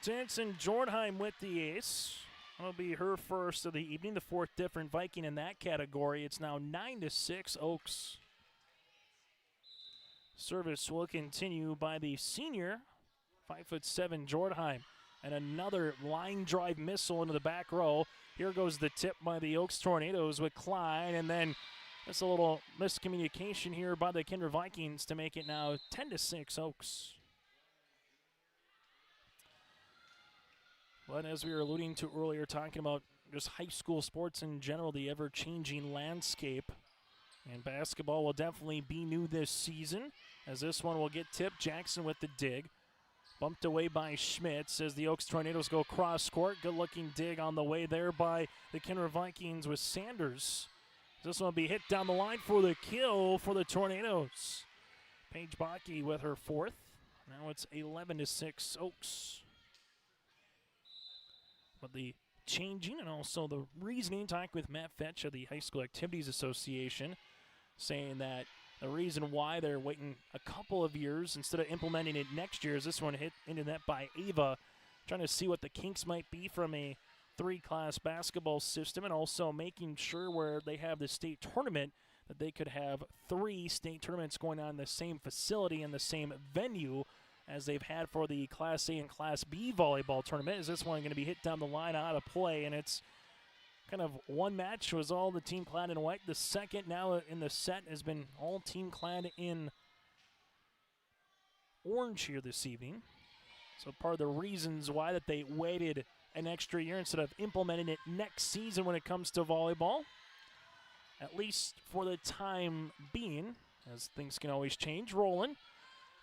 Jansen Jordheim with the ace. That'll be her first of the evening, the 4th different Viking in that category. It's now 9-6 Oaks. Service will continue by the senior, 5'7" Jordheim. And another line drive missile into the back row. Here goes the tip by the Oaks Tornadoes with Klein, and then just a little miscommunication here by the Kindred Vikings to make it now 10-6 Oaks. But as we were alluding to earlier, talking about just high school sports in general, the ever-changing landscape, And basketball will definitely be new this season, as this one will get tipped. Jackson with the dig. Bumped away by Schmitz as the Oaks Tornadoes go cross court. Good looking dig on the way there by the Kindred Vikings with Sanders. This one will be hit down the line for the kill for the Tornadoes. Paige Bakke with her fourth. Now it's 11-6 Oaks. But the changing and also the reasoning, talk with Matt Fetch of the High School Activities Association, saying that the reason why they're waiting a couple of years instead of implementing it next year is this one hit into net by Ava, trying to see what the kinks might be from a three-class basketball system, and also making sure where they have the state tournament that they could have 3 state tournaments going on in the same facility in the same venue as they've had for the Class A and Class B volleyball tournament. Is this one going to be hit down the line out of play? And it's kind of one match was all the team clad in white. The second now in the set has been all team clad in orange here this evening. So part of the reasons why that they waited an extra year instead of implementing it next season when it comes to volleyball, at least for the time being, as things can always change. Roland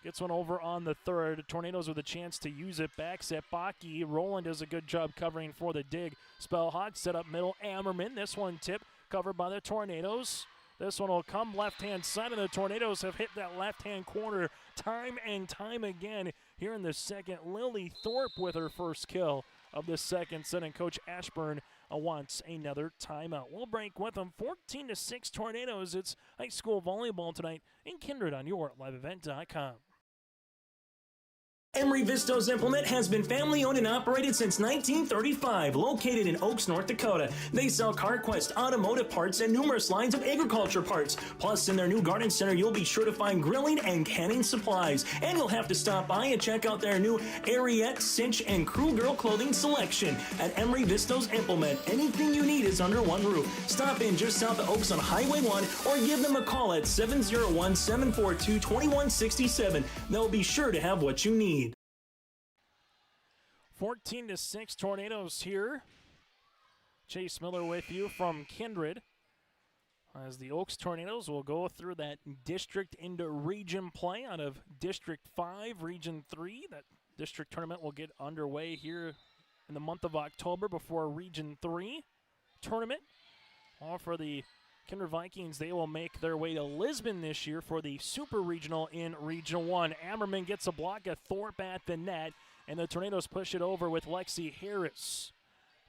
gets one over on the third. Tornadoes with a chance to use it. Backs at Bakke. Roland does a good job covering for the dig. Spellhawk set up middle. Ammerman. This one tip covered by the Tornadoes. This one will come left-hand side, and the Tornadoes have hit that left-hand corner time and time again here in the second. Lily Thorpe with her first kill of the second set, and Coach Ashburn wants another timeout. We'll break with them. 14-6 Tornadoes. It's high school volleyball tonight in Kindred on your liveevent.com. Emery Vistos Implement has been family-owned and operated since 1935, located in Oaks, North Dakota. They sell CarQuest automotive parts and numerous lines of agriculture parts. Plus, in their new garden center, you'll be sure to find grilling and canning supplies. And you'll have to stop by and check out their new Ariette, Cinch, and Crew Girl clothing selection. At Emery Vistos Implement, anything you need is under one roof. Stop in just south of Oaks on Highway 1 or give them a call at 701-742-2167. They'll be sure to have what you need. 14-6 Tornadoes here. Chase Miller with you from Kindred, as the Oaks Tornadoes will go through that district into region play out of District 5, Region 3. That district tournament will get underway here in the month of October before Region 3 tournament. All for the Kindred Vikings, they will make their way to Lisbon this year for the Super Regional in Region 1. Ammerman gets a block at Thorpe at the net, and the Tornadoes push it over with Lexi Harris.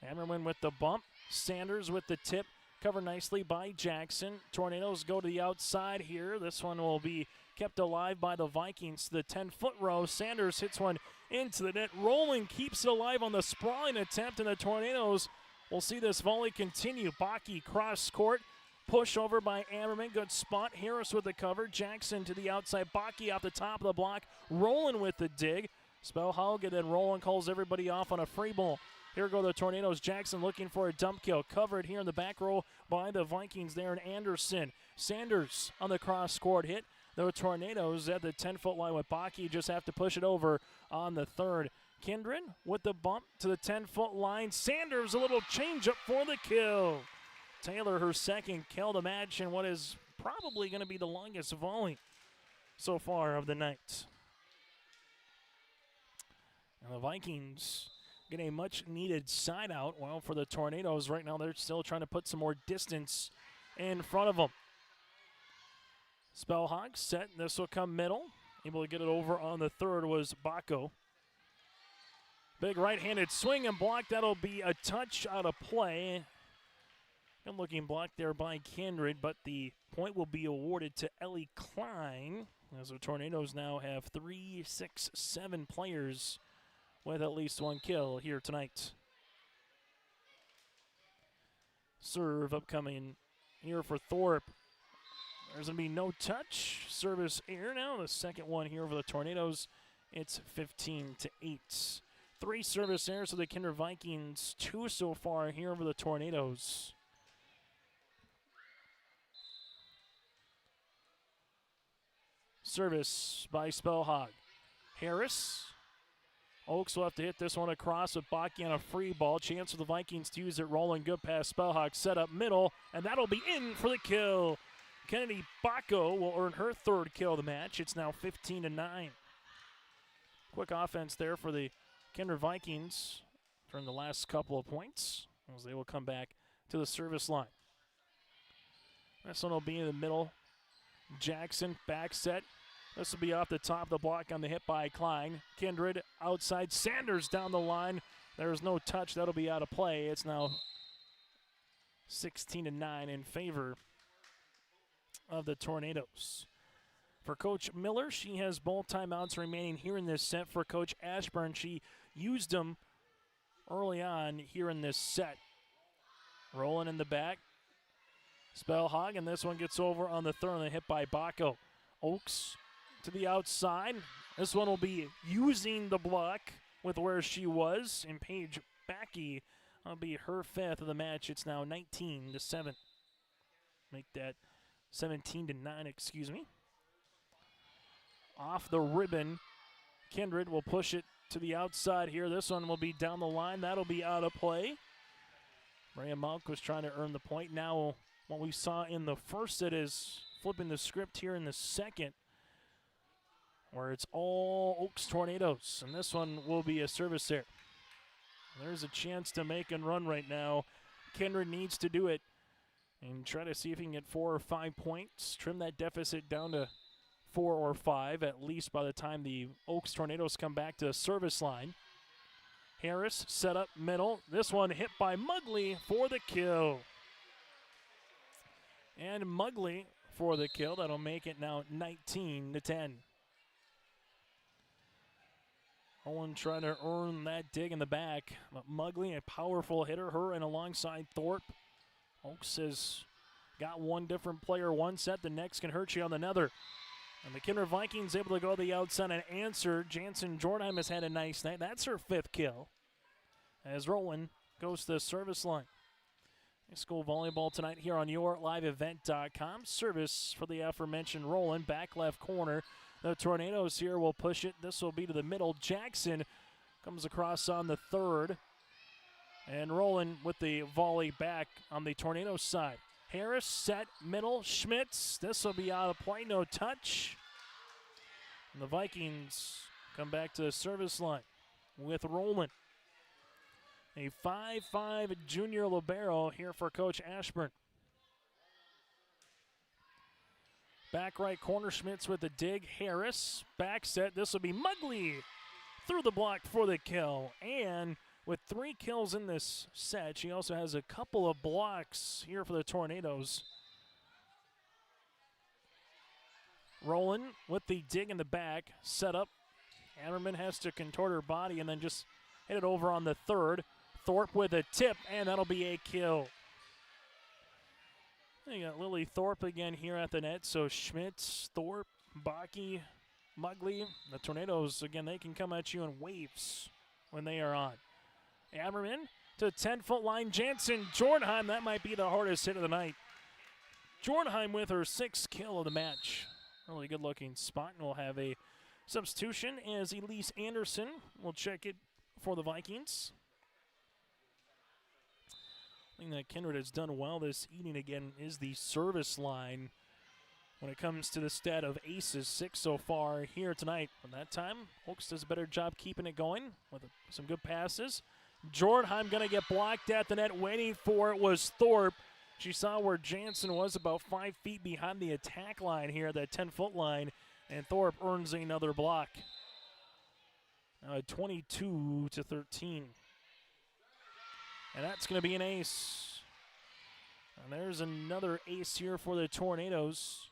Ammerman with the bump. Sanders with the tip. Covered nicely by Jackson. Tornadoes go to the outside here. This one will be kept alive by the Vikings to the 10-foot row. Sanders hits one into the net. Rowland keeps it alive on the sprawling attempt, and the Tornadoes will see this volley continue. Bakke cross court. Push over by Ammerman. Good spot. Harris with the cover. Jackson to the outside. Bakke off the top of the block. Rowland with the dig. Spellhog, and then Roland calls everybody off on a free ball. Here go the Tornadoes. Jackson looking for a dump kill. Covered here in the back row by the Vikings there in Anderson. Sanders on the cross-court hit. The Tornadoes at the 10-foot line with Bakke just have to push it over on the third. Kindred with the bump to the 10-foot line. Sanders, a little change-up for the kill. Taylor, her second kill to match, and what is probably going to be the longest volley so far of the night. And the Vikings get a much-needed side out. Well, for the Tornadoes right now, they're still trying to put some more distance in front of them. Spellhawk set. This will come middle. Able to get it over on the third was Bakke. Big right-handed swing and block. That'll be a touch out of play. Good looking block there by Kindred, but the point will be awarded to Ellie Klein, as the Tornadoes now have 3, 6, 7 players with at least one kill here tonight. Serve upcoming here for Thorpe. There's going to be no touch. Service air now. The second one here over the Tornadoes. It's 15-8. 3 service errors for the Kindred Vikings. 2 so far here over the Tornadoes. Service by Spellhog. Harris. Oaks will have to hit this one across with Bakke on a free ball. Chance for the Vikings to use it. Rolling good pass. Spellhawk set up middle, and that'll be in for the kill. Kennedy Baco will earn her third kill of the match. It's now 15-9. Quick offense there for the Kindred Vikings from the last couple of points as they will come back to the service line. This one will be in the middle. Jackson back set. This will be off the top of the block on the hit by Klein. Kindred outside. Sanders down the line. There's no touch. That'll be out of play. It's now 16-9 in favor of the Tornadoes. For Coach Miller, she has both timeouts remaining here in this set. For Coach Ashburn, she used them early on here in this set. Rolling in the back. Spellhog, and this one gets over on the third, and the hit by Baco. Oaks to the outside. This one will be using the block with where she was, and Paige Backey will be her fifth of the match. It's now 19-7. Make that 17-9, excuse me. Off the ribbon, Kindred will push it to the outside here. This one will be down the line. That'll be out of play. Rhea Monk was trying to earn the point. Now what we saw in the first set is flipping the script here in the second, where it's all Oaks Tornadoes. And this one will be a service error. There's a chance to make and run right now. Kindred needs to do it and try to see if he can get 4 or 5 points, trim that deficit down to 4 or 5, at least by the time the Oaks Tornadoes come back to the service line. Harris set up middle. This one hit by Mugley for the kill. And Mugley for the kill. That'll make it now 19-10. Owen trying to earn that dig in the back. But Mugley, a powerful hitter, her and alongside Thorpe. Oaks has got one different player one set. The next can hurt you on another. And the Kindred Vikings able to go to the outside and answer. Jansen Jornheim has had a nice night. That's her fifth kill. As Roland goes to the service line. High school volleyball tonight here on YourLiveEvent.com. Service for the aforementioned Roland. Back left corner. The Tornadoes here will push it. This will be to the middle. Jackson comes across on the third. And Roland with the volley back on the Tornadoes side. Harris set middle. Schmitz. This will be out of play. No touch. And the Vikings come back to the service line with Roland. A 5'5" junior libero here for Coach Ashburn. Back right corner, Schmitz with the dig. Harris, back set. This will be Mugley through the block for the kill. And with 3 kills in this set, she also has a couple of blocks here for the Tornadoes. Roland with the dig in the back, set up. Ammerman has to contort her body and then just hit it over on the third. Thorpe with a tip, and that'll be a kill. You got Lily Thorpe again here at the net. So Schmitz, Thorpe, Backey, Mugley. The Tornadoes, again, they can come at you in waves when they are on. Ammerman to 10-foot line. Jansen Jornheim, that might be the hardest hit of the night. Jornheim with her 6th kill of the match. Really good looking spot, and we'll have a substitution as Elise Anderson will check it for the Vikings. Thing that Kindred has done well this evening again is the service line when it comes to the stat of aces. 6 so far here tonight. But that time, Oaks does a better job keeping it going with some good passes. Jornheim going to get blocked at the net. Waiting for it was Thorpe. She saw where Jansen was about 5 feet behind the attack line here, that 10-foot line, and Thorpe earns another block. 22-13. And that's going to be an ace. And there's another ace here for the Tornadoes.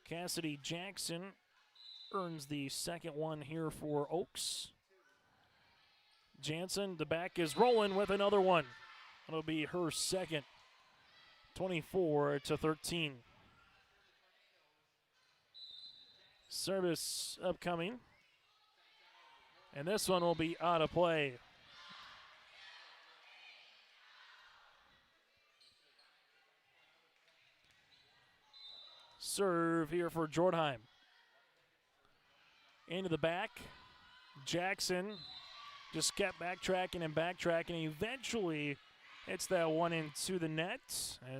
Cassidy Jackson earns the second one here for Oaks. Jansen, the back is rolling with another one. That'll be her second. 24-13. Service upcoming. And this one will be out of play. Serve here for Jornheim. Into the back. Jackson just kept backtracking and backtracking. Eventually hits that one into the net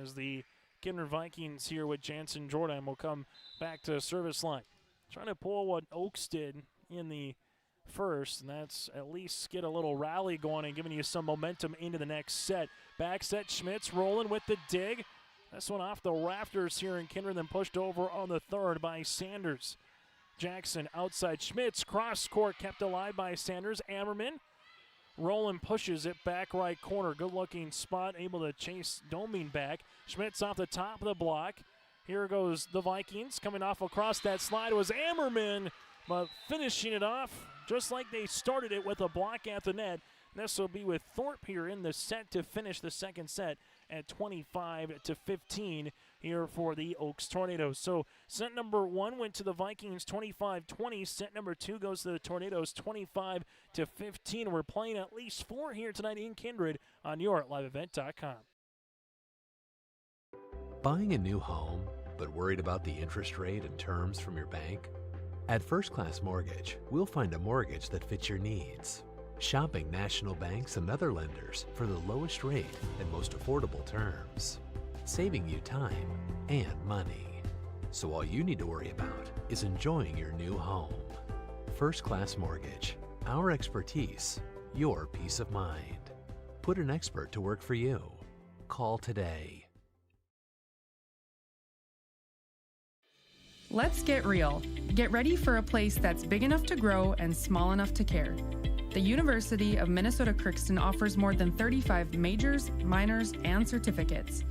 as the Kindred Vikings here with Jansen Jordan will come back to service line. Trying to pull what Oaks did in the first, and that's at least get a little rally going and giving you some momentum into the next set. Back set, Schmitz rolling with the dig. This one off the rafters here in Kindred, then pushed over on the third by Sanders. Jackson outside Schmitz, cross court kept alive by Sanders. Ammerman, Roland pushes it back right corner. Good looking spot, able to chase Doming back. Schmitz off the top of the block. Here goes the Vikings. Coming off across that slide was Ammerman, but finishing it off just like they started it with a block at the net. This will be with Thorpe here in the set to finish the second set at 25-15 here for the Oaks Tornadoes. So set number one went to the Vikings 25-20. Set number two goes to the Tornadoes 25-15. We're playing at least four here tonight in Kindred on your liveevent.com. Buying a new home, but worried about the interest rate and terms from your bank? At First Class Mortgage, we'll find a mortgage that fits your needs. Shopping national banks and other lenders for the lowest rate and most affordable terms, saving you time and money. So all you need to worry about is enjoying your new home. First Class Mortgage, our expertise, your peace of mind. Put an expert to work for you. Call today. Let's get real. Get ready for a place that's big enough to grow and small enough to care. The University of Minnesota Crookston offers more than 35 majors, minors, and certificates.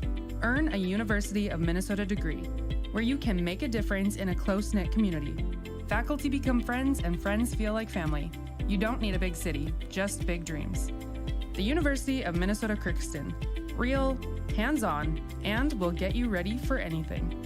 Earn a University of Minnesota degree, where you can make a difference in a close-knit community. Faculty become friends, and friends feel like family. You don't need a big city, just big dreams. The University of Minnesota Crookston. Real, hands-on, and will get you ready for anything.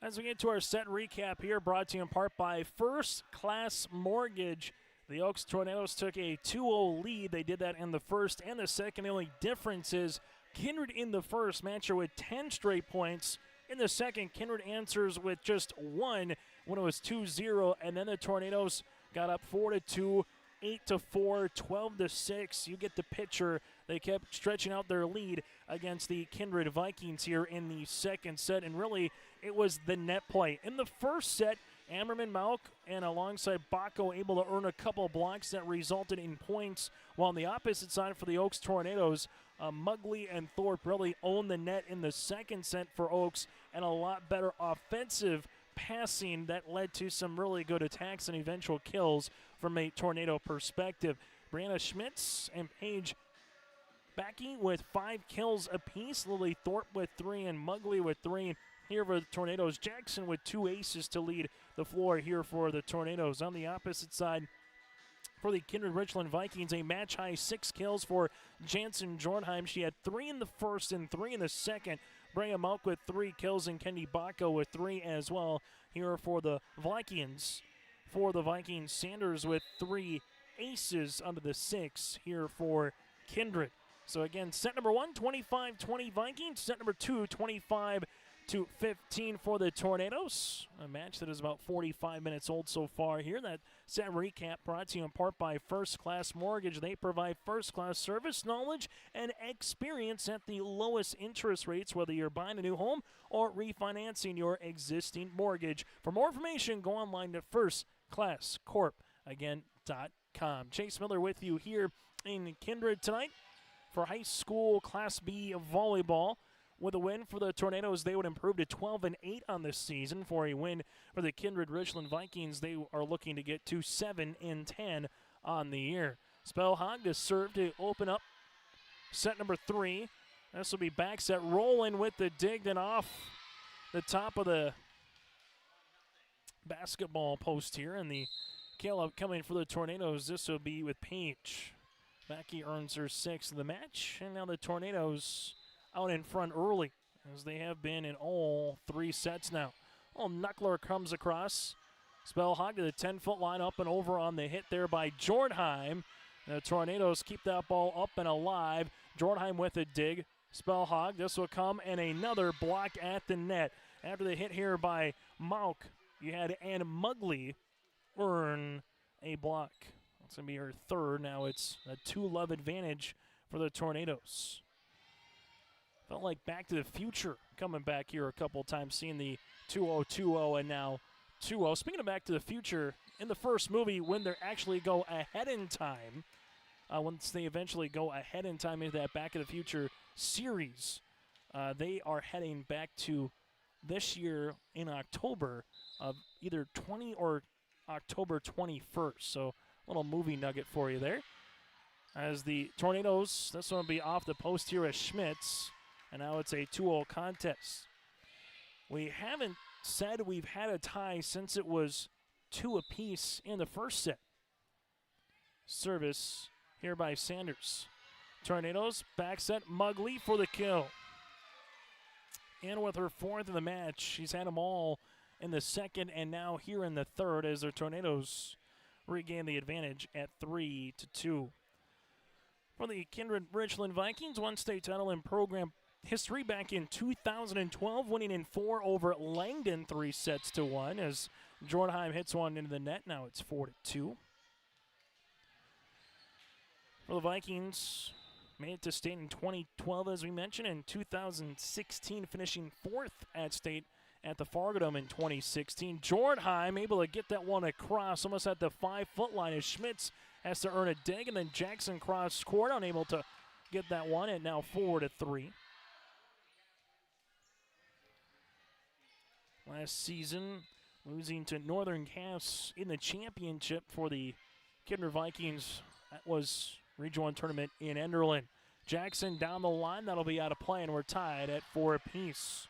As we get to our set recap here, brought to you in part by First Class Mortgage. The Oaks Tornadoes took a 2-0 lead. They did that in the first and the second. The only difference is Kindred in the first matched her with 10 straight points. In the second, Kindred answers with just one when it was 2-0, and then the Tornadoes got up 4-2, 8-4, 12-6. You get the picture. They kept stretching out their lead against the Kindred Vikings here in the second set, and really it was the net play. In the first set, Ammerman, Malk, and alongside Bacco able to earn a couple blocks that resulted in points, while on the opposite side for the Oaks Tornadoes, Mugley and Thorpe really owned the net in the second set for Oaks, and a lot better offensive passing that led to some really good attacks and eventual kills from a Tornado perspective. Brianna Schmitz and Paige Backey with 5 kills apiece. Lily Thorpe with 3 and Mugley with 3. Here for the Tornadoes, Jackson with 2 aces to lead the floor here for the Tornadoes. On the opposite side, for the Kindred Richland Vikings, a match-high 6 kills for Jansen Jornheim. She had 3 in the first and 3 in the second. Brea Malk with 3 kills and Kendi Bacco with 3 as well. Here for the Vikings. For the Vikings, Sanders with 3 aces under the 6 here for Kindred. So again, set number 1, 25-20 Vikings. Set number 2, 25-15 for the Tornadoes. A match that is about 45 minutes old so far here. That set recap brought to you in part by First Class Mortgage. They provide first-class service, knowledge, and experience at the lowest interest rates, whether you're buying a new home or refinancing your existing mortgage. For more information, go online to firstclasscorp.com. Chase Miller with you here in Kindred tonight for high school Class B volleyball. With a win for the Tornadoes, they would improve to 12-8 on this season. For a win for the Kindred Richland Vikings, they are looking to get to 7-10 on the year. Spellhog to serve to open up set number 3. This will be back set rolling with the dig, then off the top of the basketball post here. And the kill up coming for the Tornadoes, this will be with Paige. Backey earns her 6th of the match, and now the Tornadoes out in front early, as they have been in all 3 sets now. Knuckler comes across. Spellhog to the 10-foot line, up and over on the hit there by Jornheim. The Tornadoes keep that ball up and alive. Jornheim with a dig. Spellhog, this will come, and another block at the net. After the hit here by Mauk, you had Ann Mugley earn a block. That's going to be her 3rd. Now it's a 2-love advantage for the Tornadoes. Felt like Back to the Future coming back here a couple times, seeing the 2-0, 2-0, and now 2-0. Speaking of Back to the Future, in the first movie, when they actually go ahead in time, once they eventually go ahead in time into that Back to the Future series, they are heading back to this year in October of either 20 or October 21st. So a little movie nugget for you there. As the Tornadoes, this one will be off the post here as Schmitz, and now it's a 2-0 contest. We haven't said we've had a tie since it was 2 apiece in the first set. Service here by Sanders. Tornadoes, back set, Mugley for the kill. And with her 4th of the match, she's had them all in the second and now here in the third as their Tornadoes regain the advantage at 3-2. For the Kindred Richland Vikings, one state title in program history back in 2012, winning in 4 over Langdon 3-1 as Jornheim hits one into the net. Now it's 4-2. For the Vikings, made it to state in 2012, as we mentioned, in 2016, finishing 4th at state at the Fargo Dome in 2016. Jornheim able to get that one across, almost at the 5-foot line, as Schmitz has to earn a dig, and then Jackson cross court, unable to get that one, and now 4-3. Last season, losing to Northern Cass in the championship for the Kindred Vikings. That was Region 1 tournament in Enderlin. Jackson down the line, that'll be out of play, and we're tied at 4 apiece.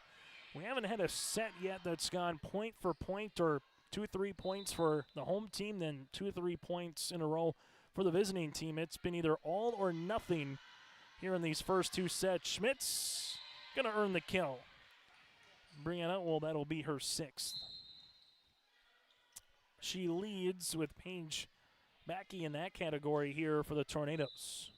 We haven't had a set yet that's gone point for point, or 2-3 points for the home team, then 2-3 points in a row for the visiting team. It's been either all or nothing here in these first 2 sets. Schmitz gonna earn the kill. Brianna, well, that'll be her 6th. She leads with Paige Mackey in that category here for the Tornadoes.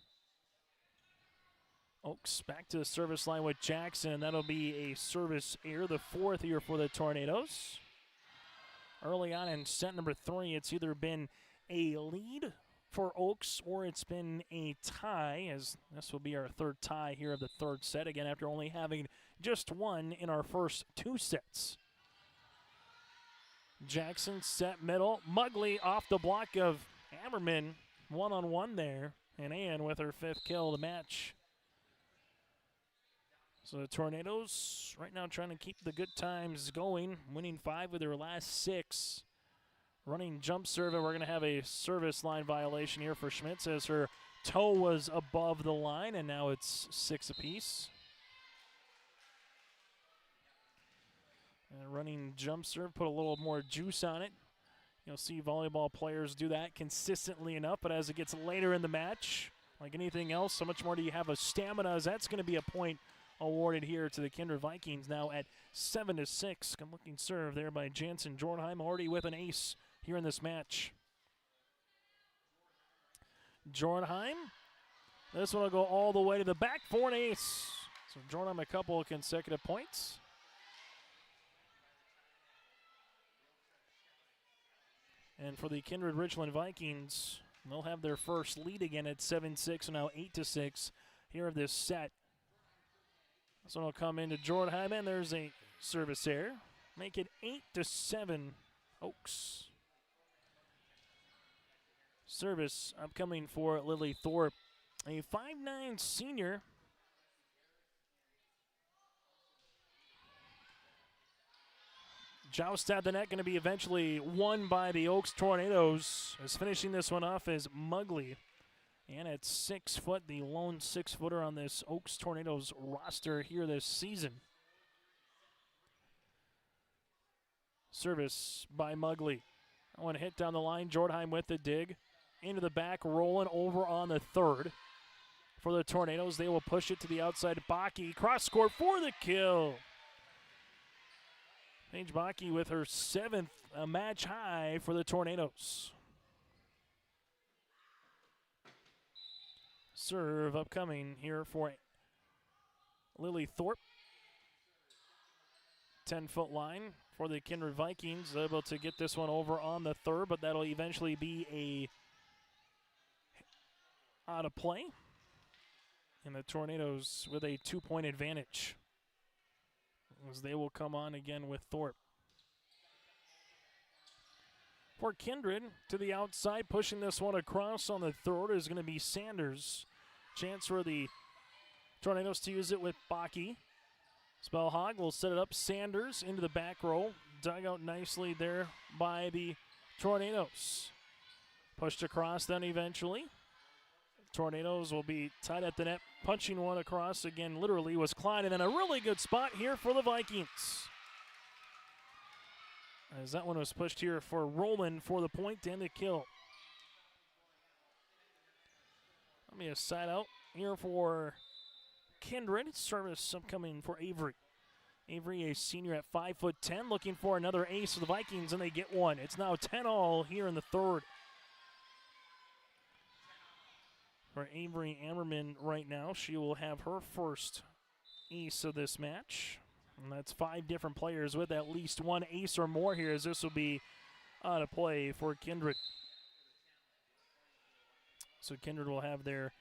Oaks back to the service line with Jackson. That'll be a service error, the 4th here for the Tornadoes. Early on in set number 3, it's either been a lead for Oaks or it's been a tie, as this will be our 3rd tie here of the 3rd set, again after only having just one in our first 2 sets. Jackson set middle. Mugley off the block of Ammerman, 1-on-1 there, and Ann with her 5th kill of the match. So the Tornadoes right now trying to keep the good times going, winning 5 of their last 6. Running jump serve, and we're going to have a service line violation here for Schmitz as her toe was above the line, and now it's 6 apiece. And running jump serve, put a little more juice on it. You'll see volleyball players do that consistently enough, but as it gets later in the match, like anything else, how much more do you have of stamina? As that's going to be a point awarded here to the Kindred Vikings now at 7-6. Good looking serve there by Jansen Jornheim, already with an ace here in this match. Jornheim, this one will go all the way to the back for an ace. So Jornheim a couple of consecutive points. And for the Kindred Richland Vikings, they'll have their first lead again at 7-6, and now 8-6 here of this set. This one will come into Jornheim, and there's a service error. Make it 8-7 Oaks. Service upcoming for Lily Thorpe, a 5'9" senior. Joust at the net, going to be eventually won by the Oaks Tornadoes. As finishing this one off is Mugley. And at 6 foot, the lone 6-footer on this Oaks Tornadoes roster here this season. Service by Mugley. That one hit down the line. Jornheim with the dig. Into the back, rolling over on the 3rd. For the Tornadoes, they will push it to the outside. Baki, cross court for the kill. Paige Baki with her 7th match high for the Tornadoes. Serve upcoming here for Lily Thorpe. 10-foot line for the Kindred Vikings. Able to get this one over on the 3rd, but that'll eventually be a out of play. And the Tornadoes with a 2-point advantage, as they will come on again with Thorpe. For Kindred, to the outside, pushing this one across on the third is going to be Sanders. Chance for the Tornadoes to use it with Baki. Spellhog will set it up. Sanders into the back row. Dug out nicely there by the Tornadoes. Pushed across then eventually. Tornadoes will be tight at the net. Punching one across again literally was Klein. And then a really good spot here for the Vikings, as that one was pushed here for Roland for the point and the kill. Let me a side out here for Kindred. Service upcoming for Avery. Avery, a senior at 5'10", looking for another ace for the Vikings, and they get one. It's now 10-all here in the third. For Avery Ammerman right now, she will have her first ace of this match. And that's 5 different players with at least one ace or more here, as this will be out of play for Kindred. So Kindred will have their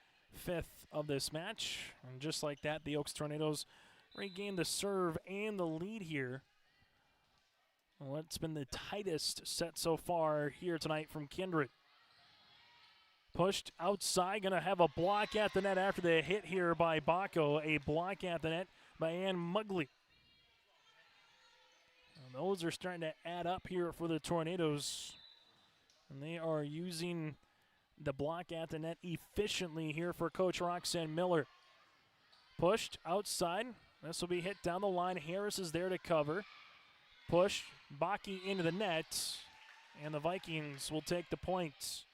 5th of this match. And just like that, the Oaks Tornadoes regain the serve and the lead here. Well, it's been the tightest set so far here tonight from Kindred. Pushed outside, going to have a block at the net after the hit here by Baco. A block at the net by Ann Mugley. And those are starting to add up here for the Tornadoes. And they are using the block at the net efficiently here for Coach Roxanne Miller. Pushed outside. This will be hit down the line. Harris is there to cover. Push. Baki into the net. And the Vikings will take the point.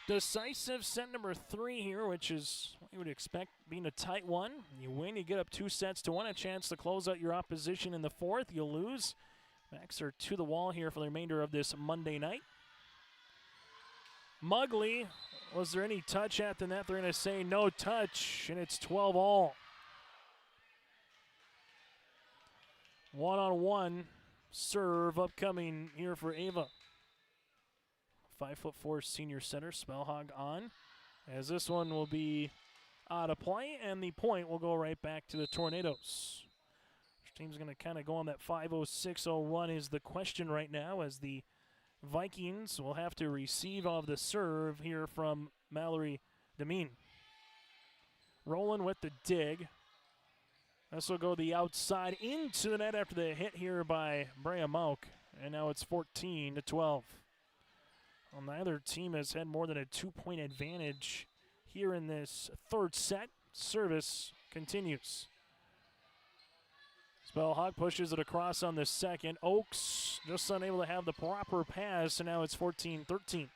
Decisive set number 3 here, which is what you would expect being a tight one. You win, you get up 2-1, a chance to close out your opposition in the 4th. You lose. Backs are to the wall here for the remainder of this Monday night. Mugley, was there any touch at the net? They're going to say no touch, and it's 12-all. 1-on-1 serve upcoming here for Ava. 5'4" senior center, Spellhog on, as this one will be out of play, and the point will go right back to the Tornadoes. Which team's going to kind of go on that 5-0-6-0 run is the question right now, as the Vikings will have to receive off the serve here from Mallory Demeen. Rolling with the dig. This will go the outside into the net after the hit here by Brea Mauk, and now it's 14-12. Well, neither team has had more than a 2-point advantage here in this 3rd set. Service continues. Spellhawk pushes it across on the 2nd. Oaks just unable to have the proper pass, and now it's 14-13.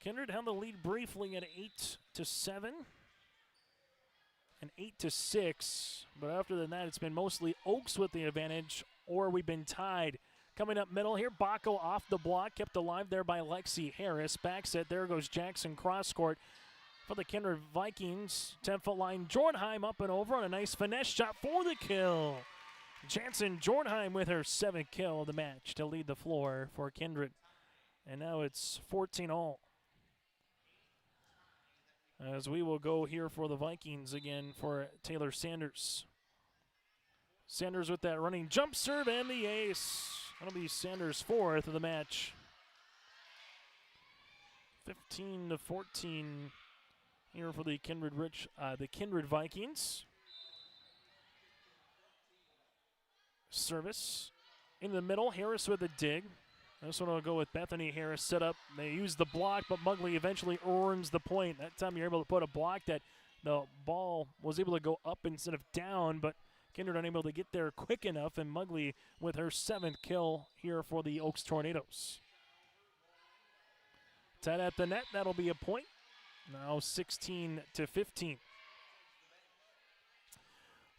Kindred held the lead briefly at 8-7 and 8-6, but after that it's been mostly Oaks with the advantage, or we've been tied. Coming up middle here, Baco off the block, kept alive there by Lexi Harris. Back set, there goes Jackson cross court for the Kindred Vikings. 10-foot line, Jornheim up and over on a nice finesse shot for the kill. Jansen Jornheim with her 7th kill of the match to lead the floor for Kindred. And now it's 14-all. As we will go here for the Vikings again for Taylor Sanders. Sanders with that running jump serve and the ace. That'll be Sanders' 4th of the match. 15-14 here for the Kindred Vikings. Service in the middle. Harris with a dig. This one will go with Bethany Harris set up. They use the block, but Mugley eventually earns the point. That time you're able to put a block that the ball was able to go up instead of down, but Kindred unable to get there quick enough, and Mugley with her 7th kill here for the Oaks Tornadoes. Tied at the net, that'll be a point. Now 16-15.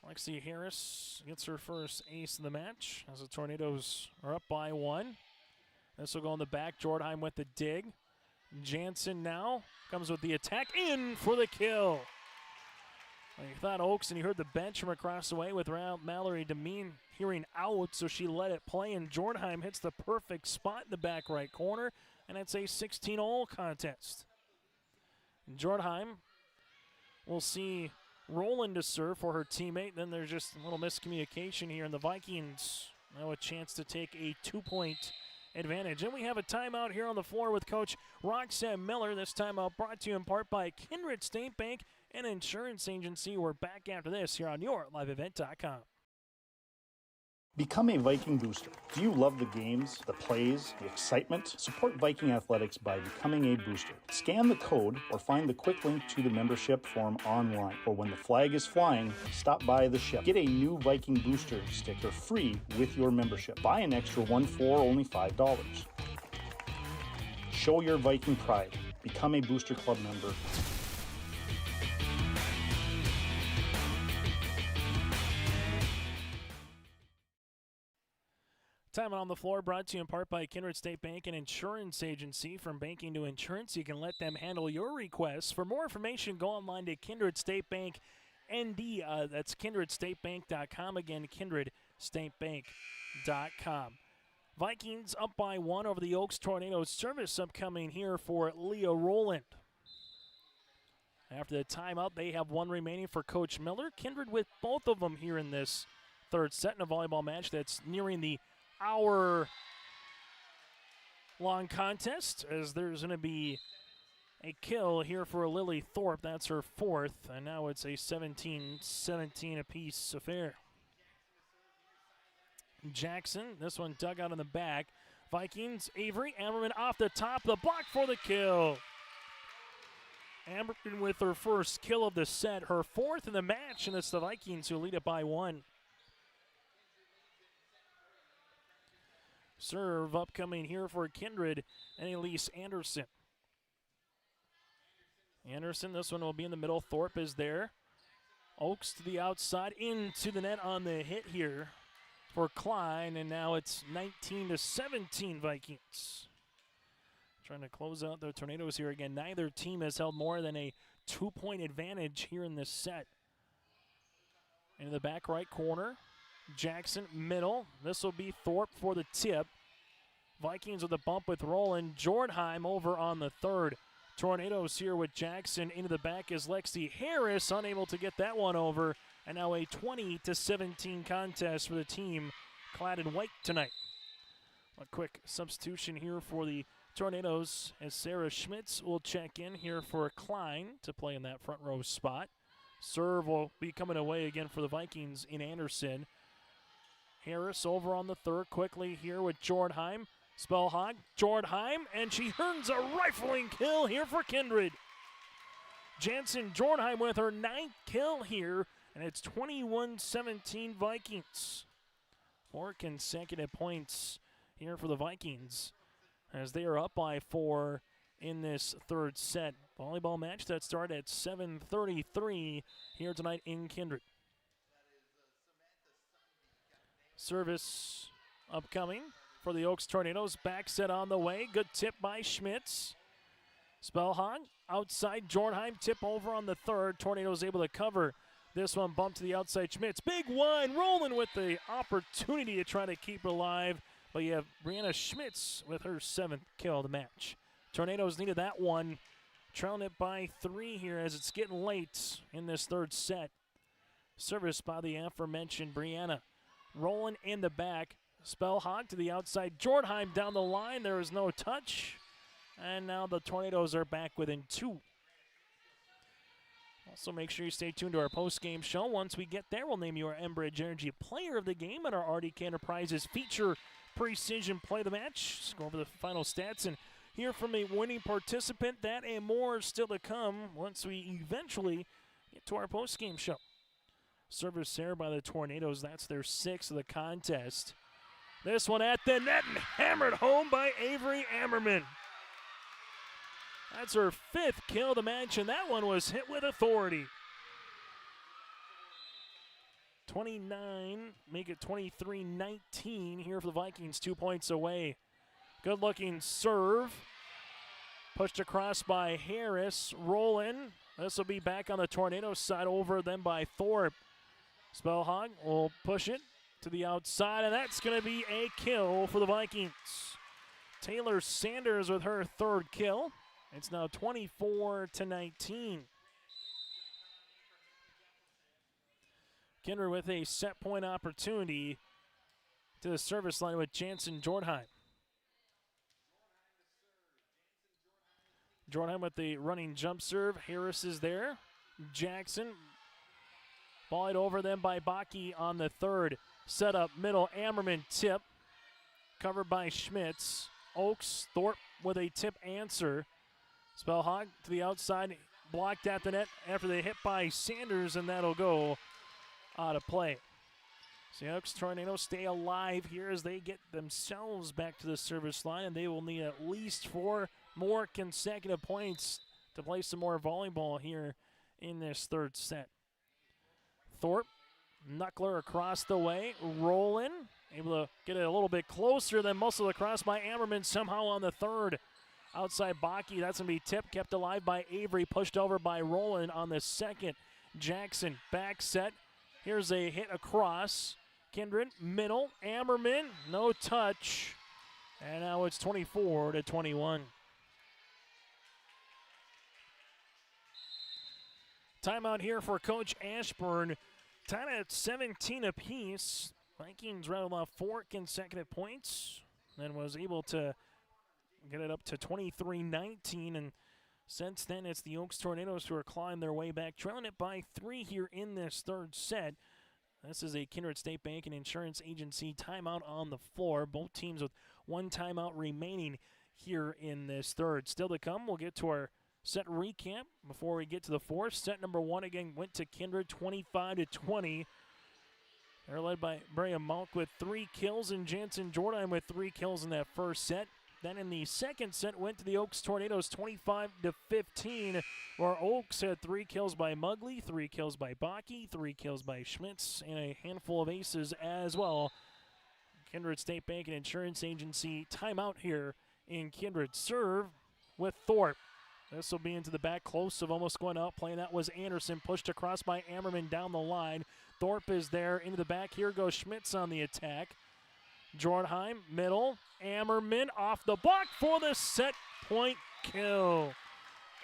Lexi Harris gets her first ace of the match as the Tornadoes are up by 1. This will go on the back. Jornheim with the dig. Jansen now comes with the attack in for the kill. Well, you thought Oaks, and you heard the bench from across the way with Mallory Demeen hearing out, so she let it play, and Jornheim hits the perfect spot in the back right corner, and it's a 16-all contest. Jordheim will see Roland to serve for her teammate. Then there's just a little miscommunication here, and the Vikings now a chance to take a 2-point advantage. And we have a timeout here on the floor with Coach Roxanne Miller. This timeout brought to you in part by Kindred State Bank and Insurance Agency. We're back after this here on YourLiveEvent.com. Become a Viking booster. Do you love the games, the plays, the excitement? Support Viking athletics by becoming a booster. Scan the code or find the quick link to the membership form online. Or when the flag is flying, stop by the ship. Get a new Viking booster sticker free with your membership. Buy an extra one for only $5. Show your Viking pride. Become a Booster Club member. Time on the floor brought to you in part by Kindred State Bank and Insurance Agency. From banking to insurance, you can let them handle your requests. For more information, go online to Kindred State Bank ND. That's kindredstatebank.com. Again, kindredstatebank.com. Vikings up by 1 over the Oaks Tornadoes. Service upcoming here for Leah Rowland. After the timeout, they have 1 remaining for Coach Miller. Kindred with both of them here in this third set in a volleyball match that's nearing the hour-long contest, as there's going to be a kill here for Lily Thorpe. That's her 4th, and now it's a 17-17 apiece affair. Jackson, this one dug out in the back. Vikings, Avery Ammerman off the top, the block for the kill. Ammerman with her first kill of the set, her 4th in the match, and it's the Vikings who lead it by 1. Serve upcoming here for Kindred and Elise Anderson. Anderson, this one will be in the middle. Thorpe is there. Oaks to the outside, into the net on the hit here for Klein, and now it's 19-17 Vikings. Trying to close out the Tornadoes here again. Neither team has held more than a 2-point advantage here in this set. Into the back right corner. Jackson, middle. This will be Thorpe for the tip. Vikings with a bump with Roland. Jordheim over on the third. Tornadoes here with Jackson. Into the back is Lexi Harris, unable to get that one over. And now a 20-17 contest for the team clad in white tonight. A quick substitution here for the Tornadoes as Sarah Schmitz will check in here for Klein to play in that front row spot. Serve will be coming away again for the Vikings in Anderson. Harris over on the third quickly here with Jordheim. Spellhog, Jordheim, and she earns a rifling kill here for Kindred. Jansen Jordheim with her 9th kill here, and it's 21-17 Vikings. 4 consecutive points here for the Vikings as they are up by 4 in this third set. Volleyball match that started at 7:33 here tonight in Kindred. Service upcoming for the Oaks Tornadoes. Back set on the way. Good tip by Schmitz. Spellhog outside. Jordheim tip over on the third. Tornadoes able to cover. This one bumped to the outside. Schmitz. Big one. Rolling with the opportunity to try to keep it alive. But you have Brianna Schmitz with her 7th kill of the match. Tornadoes needed that one. Trailing it by 3 here as it's getting late in this third set. Service by the aforementioned Brianna. Rolling in the back. Spellhog to the outside. Jordheim down the line. There is no touch. And now the Tornadoes are back within 2. Also, make sure you stay tuned to our post-game show. Once we get there, we'll name you our Enbridge Energy Player of the Game and our RDK Enterprises feature precision play of the match. Let's go over the final stats and hear from a winning participant. That and more still to come once we eventually get to our post-game show. Service there by the Tornadoes. That's their 6th of the contest. This one at the net and hammered home by Avery Ammerman. That's her 5th kill of the match, and that one was hit with authority. 29, make it 23-19 here for the Vikings, 2 points away. Good-looking serve. Pushed across by Harris. Rolling. This will be back on the Tornado side over then by Thorpe. Spellhog will push it to the outside, and that's going to be a kill for the Vikings. Taylor Sanders with her 3rd kill. It's now 24-19. Kindred with a set point opportunity to the service line with Jansen Jortheim. Jortheim with the running jump serve. Harris is there. Jackson. Volleyed over them by Baki on the third. Set up middle. Ammerman tip. Covered by Schmitz. Oaks. Thorpe with a tip answer. Spellhog to the outside. Blocked at the net after they hit by Sanders, and that'll go out of play. So the Oaks Tornadoes stay alive here as they get themselves back to the service line, and they will need at least 4 more consecutive points to play some more volleyball here in this third set. Thorpe, knuckler across the way, rolling, able to get it a little bit closer, then muscled across by Ammerman somehow on the third. Outside Baki, that's going to be tipped, kept alive by Avery, pushed over by Roland on the second. Jackson, back set. Here's a hit across. Kindred, middle, Ammerman, no touch. And now it's 24-21. Timeout here for Coach Ashburn. Tied at 17 apiece. Vikings rattled off 4 consecutive points. Then was able to get it up to 23-19. And since then, it's the Oaks Tornadoes who are clawing their way back, trailing it by 3 here in this third set. This is a Kindred State Bank and Insurance Agency timeout on the floor. Both teams with 1 timeout remaining here in this third. Still to come, we'll get to our set recap before we get to the fourth. Set number 1 again went to Kindred 25-20. They're led by Brea Malk with 3 kills and Jansen Jordan with 3 kills in that first set. Then in the second set went to the Oaks Tornadoes 25-15, where Oaks had 3 kills by Mugley, 3 kills by Baki, 3 kills by Schmitz, and a handful of aces as well. Kindred State Bank and Insurance Agency timeout here in Kindred. Serve with Thorpe. This will be into the back close of almost going out. Playing that was Anderson, pushed across by Ammerman down the line. Thorpe is there into the back. Here goes Schmitz on the attack. Jortheim, middle. Ammerman off the block for the set point kill.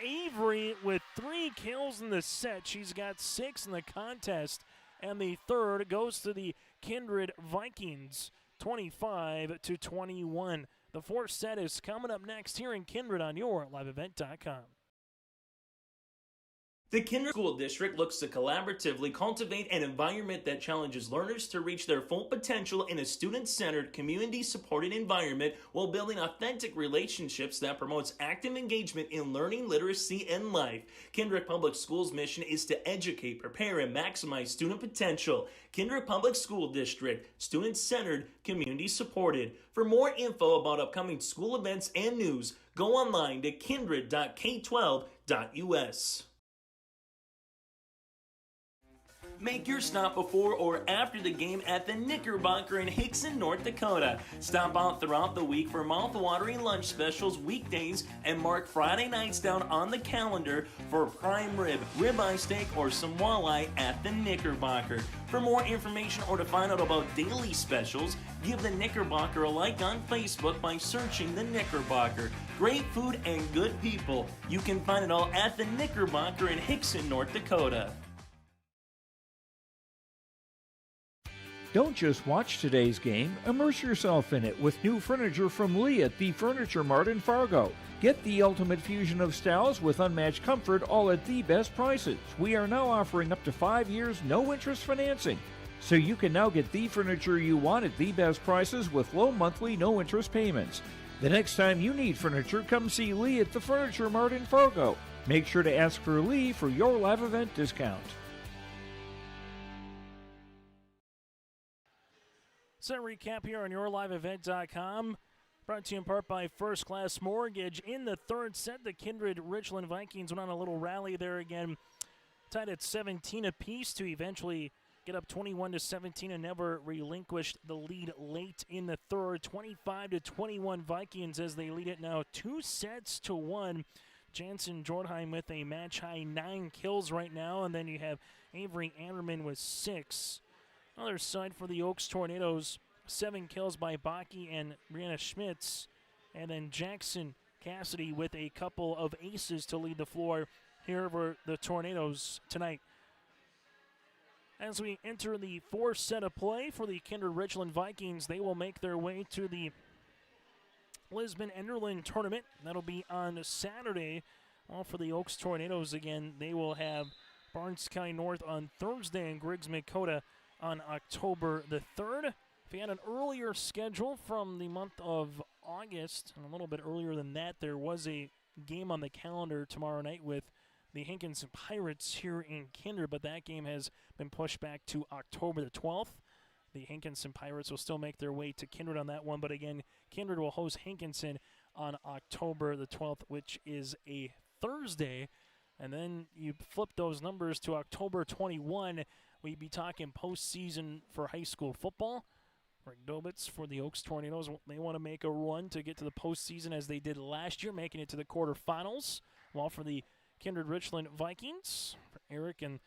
Avery with 3 kills in the set. She's got 6 in the contest. And the third goes to the Kindred Vikings, 25-21. The fourth set is coming up next here in Kindred on your liveevent.com. The Kindred School District looks to collaboratively cultivate an environment that challenges learners to reach their full potential in a student-centered, community-supported environment while building authentic relationships that promotes active engagement in learning, literacy, and life. Kindred Public Schools' mission is to educate, prepare, and maximize student potential. Kindred Public School District, student-centered, community-supported. For more info about upcoming school events and news, go online to kindred.k12.us. Make your stop before or after the game at the Knickerbocker in Hickson, North Dakota. Stop out throughout the week for mouth-watering lunch specials weekdays and mark Friday nights down on the calendar for prime rib, ribeye steak, or some walleye at the Knickerbocker. For more information or to find out about daily specials, give the Knickerbocker a like on Facebook by searching the Knickerbocker. Great food and good people. You can find it all at the Knickerbocker in Hickson, North Dakota. Don't just watch today's game, immerse yourself in it with new furniture from Lee at the Furniture Mart in Fargo. Get the ultimate fusion of styles with unmatched comfort, all at the best prices. We are now offering up to 5 years no-interest financing. So you can now get the furniture you want at the best prices with low monthly no-interest payments. The next time you need furniture, come see Lee at the Furniture Mart in Fargo. Make sure to ask for Lee for your live event discount. Set recap here on yourliveevent.com. Brought to you in part by First Class Mortgage. In the third set, the Kindred Richland Vikings went on a little rally there again. Tied at 17 apiece to eventually get up 21-17 and never relinquished the lead late in the third. 25-21 Vikings as they lead it now 2-1. Jansen Jortheim with a match-high 9 kills right now. And then you have Avery Anderman with 6. Other side for the Oaks Tornadoes, 7 kills by Baki and Brianna Schmitz. And then Jackson Cassidy with a couple of aces to lead the floor here for the Tornadoes tonight. As we enter the fourth set of play for the Kindred Richland Vikings, they will make their way to the Lisbon Enderlin tournament. That'll be on Saturday. Well, for the Oaks Tornadoes again, they will have Barnes County North on Thursday and Griggs Dakota on October the 3rd. If you had an earlier schedule from the month of August, and a little bit earlier than that, there was a game on the calendar tomorrow night with the Hankinson Pirates here in Kindred, but that game has been pushed back to October the 12th. The Hankinson Pirates will still make their way to Kindred on that one, but again, Kindred will host Hankinson on October the 12th, which is a Thursday. And then you flip those numbers to October 21, we'd be talking postseason for high school football. Rick Dobitz for the Oaks Tornadoes, they want to make a run to get to the postseason as they did last year, making it to the quarterfinals. While for the Kindred Richland Vikings, for Eric and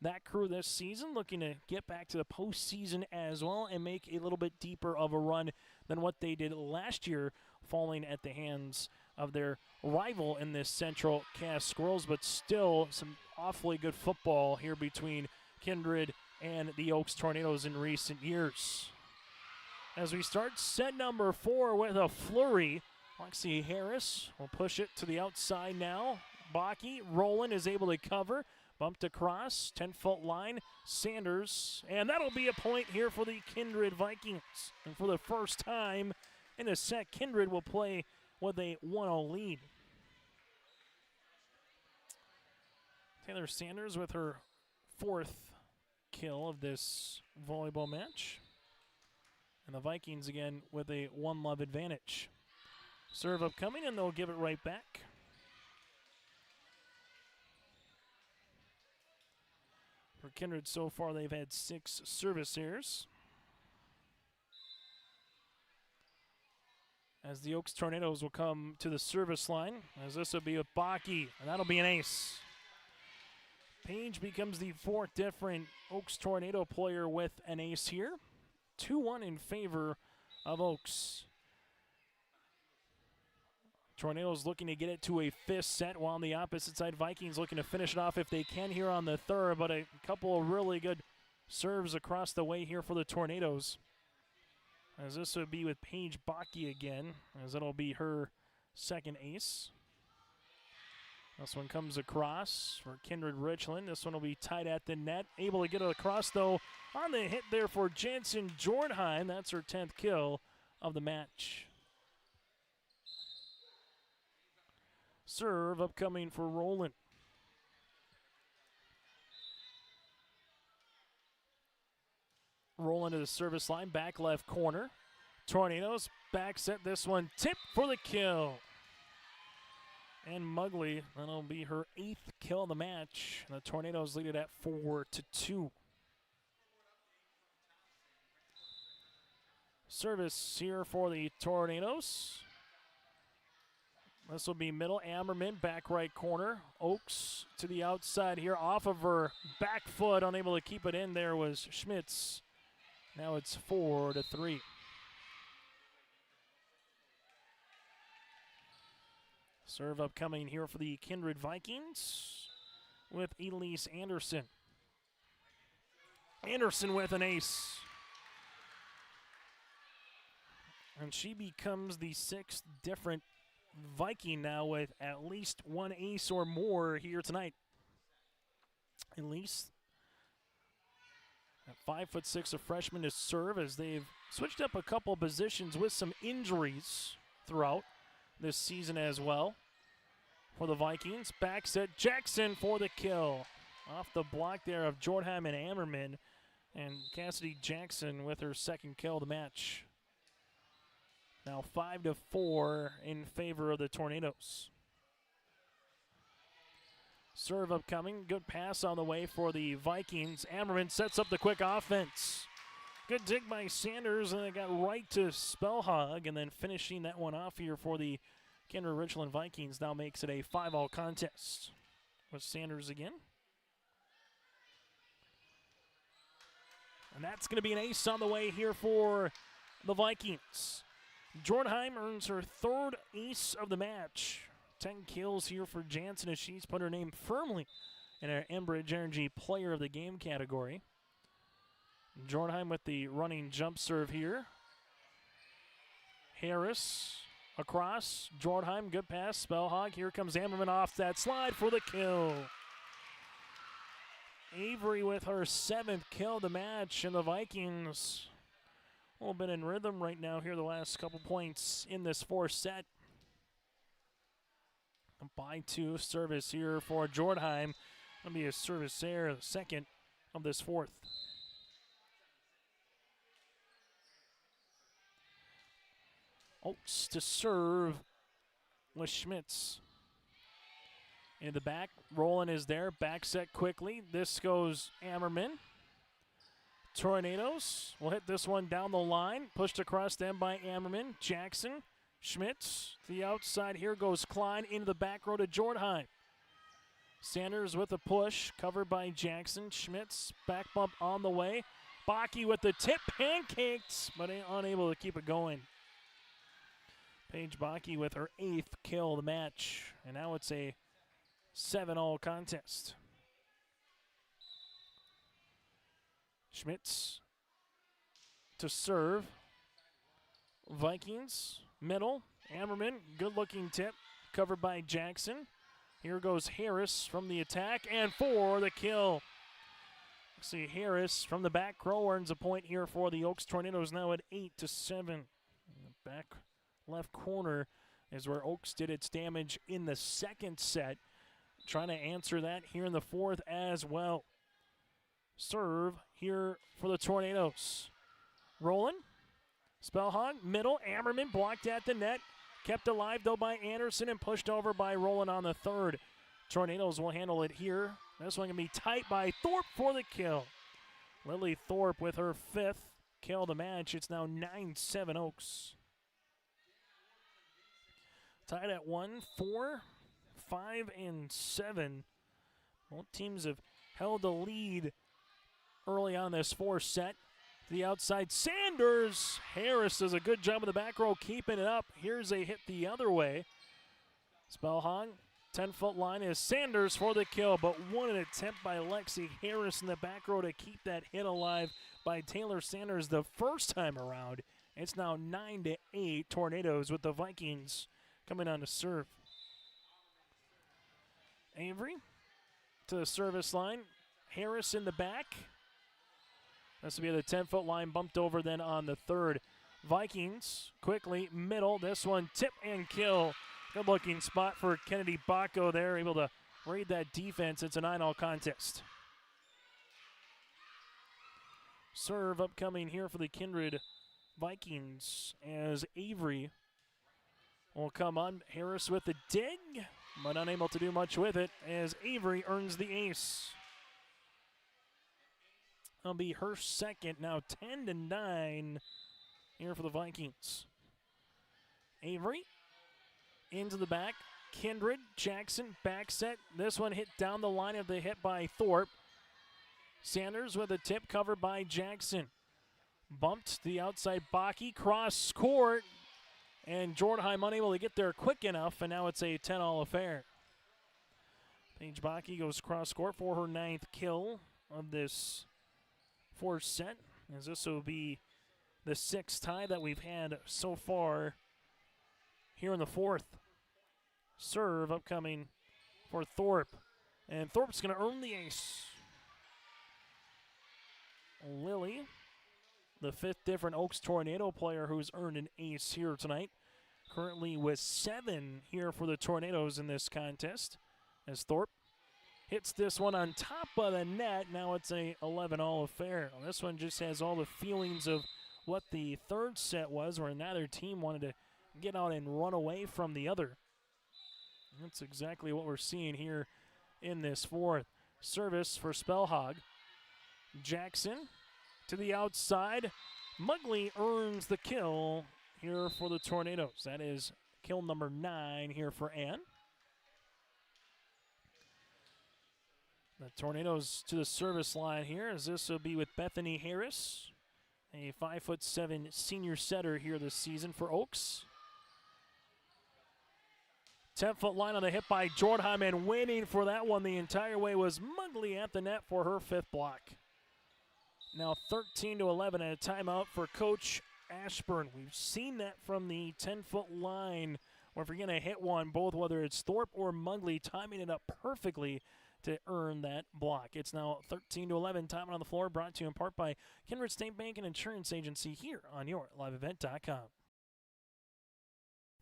that crew this season, looking to get back to the postseason as well and make a little bit deeper of a run than what they did last year, falling at the hands of their rival in this Central Cass Squirrels, but still some awfully good football here between Kindred and the Oaks Tornadoes in recent years. As we start set number 4 with a flurry, Lexi Harris will push it to the outside now. Baki, Roland is able to cover. Bumped across, 10-foot line, Sanders. And that'll be a point here for the Kindred Vikings. And for the first time in a set, Kindred will play with a 1-0 lead. Taylor Sanders with her 4th kill of this volleyball match. And the Vikings again with a 1-love advantage. Serve upcoming, and they'll give it right back. For Kindred so far, they've had 6 service errors. As the Oaks Tornadoes will come to the service line, as this will be with Baki, and that'll be an ace. Page becomes the 4th different Oaks Tornado player with an ace here. 2-1 in favor of Oaks. Tornadoes looking to get it to a 5th set, while on the opposite side, Vikings looking to finish it off if they can here on the 3rd, but a couple of really good serves across the way here for the Tornadoes. As this would be with Paige Baki again, as it'll be her 2nd ace. This one comes across for Kindred Richland. This one will be tied at the net. Able to get it across, though, on the hit there for Jansen Jordheim. That's her 10th kill of the match. Serve upcoming for Roland. Roland to the service line, back left corner. Tornadoes back set this one, tip for the kill. And Mugley, that'll be her 8th kill of the match. And the Tornadoes lead it at 4-2. Service here for the Tornadoes. This will be middle. Ammerman, back right corner. Oaks to the outside here, off of her back foot. Unable to keep it in there was Schmitz. Now it's 4-3. Serve upcoming here for the Kindred Vikings with Elise Anderson. Anderson with an ace. And she becomes the 6th different Viking now with at least 1 ace or more here tonight. Elise, at 5'6", a freshman to serve, as they've switched up a couple positions with some injuries throughout this season as well. For the Vikings, back set Jackson for the kill. Off the block there of Jordheim and Ammerman, and Cassidy Jackson with her 2nd kill of the match. Now 5-4 in favor of the Tornadoes. Serve upcoming. Good pass on the way for the Vikings. Ammerman sets up the quick offense. Good dig by Sanders, and it got right to Spellhog, and then finishing that one off here for the Kindred Richland Vikings now makes it a 5-all contest. With Sanders again. And that's going to be an ace on the way here for the Vikings. Jornheim earns her third ace of the match. 10 kills here for Jansen as she's put her name firmly in our Enbridge Energy Player of the Game category. Jornheim with the running jump serve here. Harris across. Jornheim, good pass. Spellhog. Here comes Ammerman off that slide for the kill. Avery with her 7th kill of the match, and the Vikings a little bit in rhythm right now here the last couple points in this fourth set. A by-2 service here for Jornheim. That'll be a service there, the second of this fourth. Oates to serve with Schmitz. In the back, Roland is there. Back set quickly. This goes Ammerman. Tornadoes will hit this one down the line. Pushed across them by Ammerman. Jackson, Schmitz. To the outside here goes Klein into the back row to Jornheim. Sanders with a push. Covered by Jackson. Schmitz, back bump on the way. Baki with the tip. Pancaked, but unable to keep it going. Paige Baki with her 8th kill of the match. And now it's a 7-all contest. Schmitz to serve. Vikings, middle. Ammerman, good-looking tip. Covered by Jackson. Here goes Harris from the attack. And for the kill. See Harris from the back row earns a point here for the Oaks Tornadoes, now at 8-7. Back left corner is where Oaks did its damage in the second set. Trying to answer that here in the fourth as well. Serve here for the Tornadoes. Roland. Spellhog, middle. Ammerman blocked at the net. Kept alive, though, by Anderson and pushed over by Roland on the third. Tornadoes will handle it here. This one can be tight by Thorpe for the kill. Lily Thorpe with her 5th kill of the match. It's now 9-7 Oaks. Tied at 1, 4, 5, and 7. Both teams have held the lead early on this fourth set. To the outside, Sanders. Harris does a good job in the back row keeping it up. Here's a hit the other way. Spellhog, 10-foot line is Sanders for the kill, but one attempt by Lexi Harris in the back row to keep that hit alive by Taylor Sanders the first time around. It's now 9-8 Tornadoes with the Vikings coming on to serve. Avery to the service line. Harris in the back. This will be the 10-foot line bumped over then on the third. Vikings quickly middle. This one tip and kill. Good looking spot for Kennedy Bacco there. Able to raid that defense. It's a 9-all contest. Serve upcoming here for the Kindred Vikings as Avery will come on. Harris with the dig, but unable to do much with it as Avery earns the ace. That'll be her second, now 10-9 here for the Vikings. Avery into the back. Kindred, Jackson, back set. This one hit down the line of the hit by Thorpe. Sanders with a tip covered by Jackson. Bumped to the outside, Baki, cross court. And Jornheim unable to get there quick enough, and now it's a 10-all affair. Paige Baki goes cross court for her 9th kill of this fourth set, as this will be the 6th tie that we've had so far here in the fourth. Serve upcoming for Thorpe, and Thorpe's going to earn the ace. Lily, the 5th different Oaks Tornado player who's earned an ace here tonight, currently with 7 here for the Tornadoes in this contest, as Thorpe hits this one on top of the net. Now it's a 11-all affair. Well, this one just has all the feelings of what the third set was, where neither team wanted to get out and run away from the other. That's exactly what we're seeing here in this fourth. Service for Spellhog. Jackson to the outside. Mugley earns the kill here for the Tornadoes. That is kill number 9 here for Ann. The Tornadoes to the service line here, as this will be with Bethany Harris. a 5'7" senior setter here this season for Oaks. 10-foot line on the hit by Jordheim, and waiting for that one the entire way was Mugley at the net for her 5th block. Now 13-11 and a timeout for Coach Ashburn. We've seen that from the 10-foot line, where if you're going to hit one, both whether it's Thorpe or Mugley, timing it up perfectly to earn that block. It's now 13-11, timeout on the floor, brought to you in part by Kindred State Bank and Insurance Agency here on YourLiveEvent.com.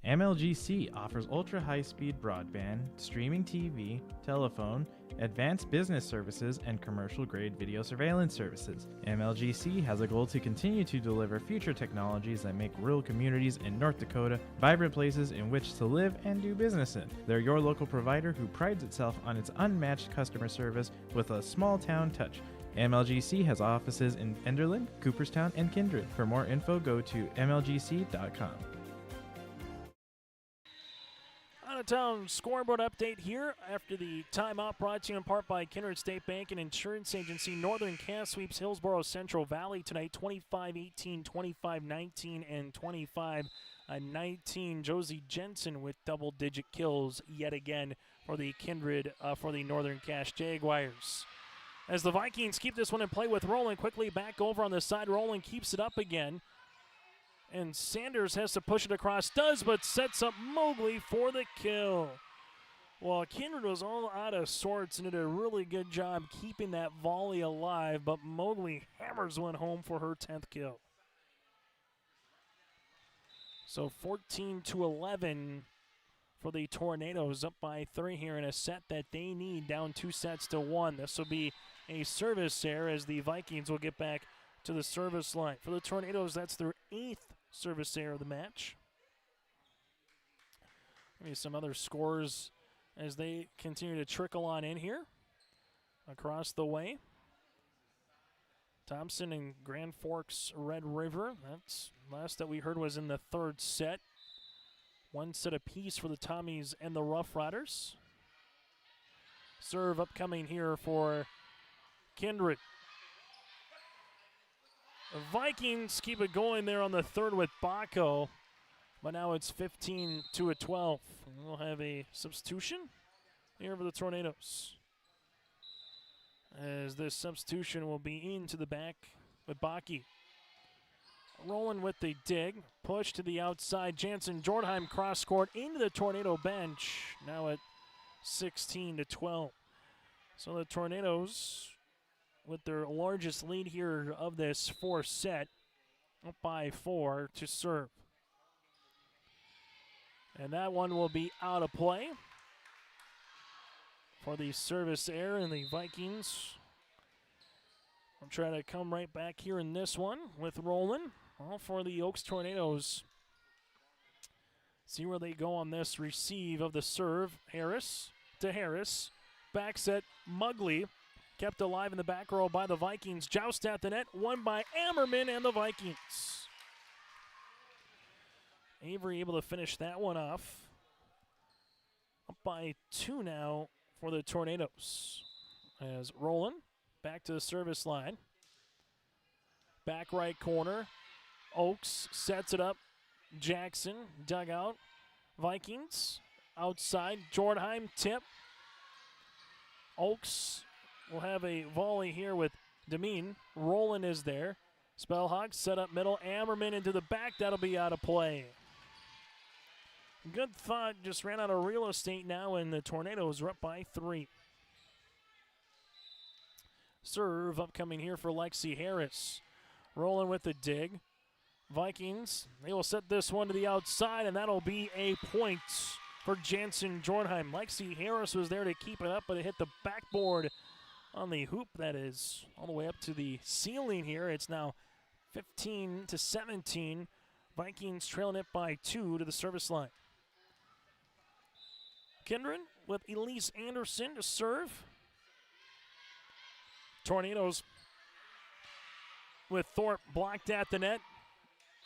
MLGC offers ultra-high-speed broadband, streaming TV, telephone, advanced business services, and commercial-grade video surveillance services. MLGC has a goal to continue to deliver future technologies that make rural communities in North Dakota vibrant places in which to live and do business in. They're your local provider who prides itself on its unmatched customer service with a small-town touch. MLGC has offices in Enderlin, Cooperstown, and Kindred. For more info, go to mlgc.com. Out-of-town scoreboard update here after the timeout, brought to you in part by Kindred State Bank and Insurance Agency. Northern Cass sweeps Hillsboro Central Valley tonight, 25-18, 25-19, and 25-19. Josie Jensen with double-digit kills yet again for the Kindred, for the Northern Cass Jaguars. As the Vikings keep this one in play with Rowland quickly back over on the side. Rowland keeps it up again. And Sanders has to push it across, does, but sets up Mowgli for the kill. Well, Kindred was all out of sorts and did a really good job keeping that volley alive, but Mowgli hammers one home for her 10th kill. So 14-11 for the Tornadoes, up by 3 here in a set that they need, down 2-1. This will be a service error as the Vikings will get back to the service line. For the Tornadoes, that's their 8th service error of the match. Maybe some other scores as they continue to trickle on in here across the way. Thompson and Grand Forks Red River. That's last that we heard was in the 3rd set. 1 set apiece for the Tommies and the Rough Riders. Serve upcoming here for Kindred. The Vikings keep it going there on the 3rd with Baco, but now it's 15-12. We'll have a substitution here for the Tornadoes, as this substitution will be into the back with Baki. Rolling with the dig, push to the outside. Jansen Jordheim cross court into the Tornado bench, now at 16-12. So the Tornadoes, with their largest lead here of this 4th set, up by 4 to serve. And that one will be out of play for the service error, and the Vikings will try to come right back here in this one with Roland. All for the Oaks Tornadoes. See where they go on this receive of the serve. Harris to Harris. Back set, Mugley. Kept alive in the back row by the Vikings. Joust at the net, won by Ammerman and the Vikings. Avery able to finish that one off. Up by 2 now for the Tornadoes. As Roland back to the service line. Back right corner. Oaks sets it up. Jackson dug out. Vikings outside. Jordheim tip. Oaks will have a volley here with Demeen. Roland is there. Spellhawk set up middle. Ammerman into the back. That'll be out of play. Good thought. Just ran out of real estate now, and the Tornadoes are up by 3. Serve upcoming here for Lexi Harris. Rolling with the dig. Vikings, they will set this one to the outside, and that'll be a point for Jansen Jordheim. Lexi Harris was there to keep it up, but it hit the backboard on the hoop. That is all the way up to the ceiling here. It's now 15-17. Vikings trailing it by 2 to the service line. Kindred with Elise Anderson to serve. Tornadoes with Thorpe blocked at the net.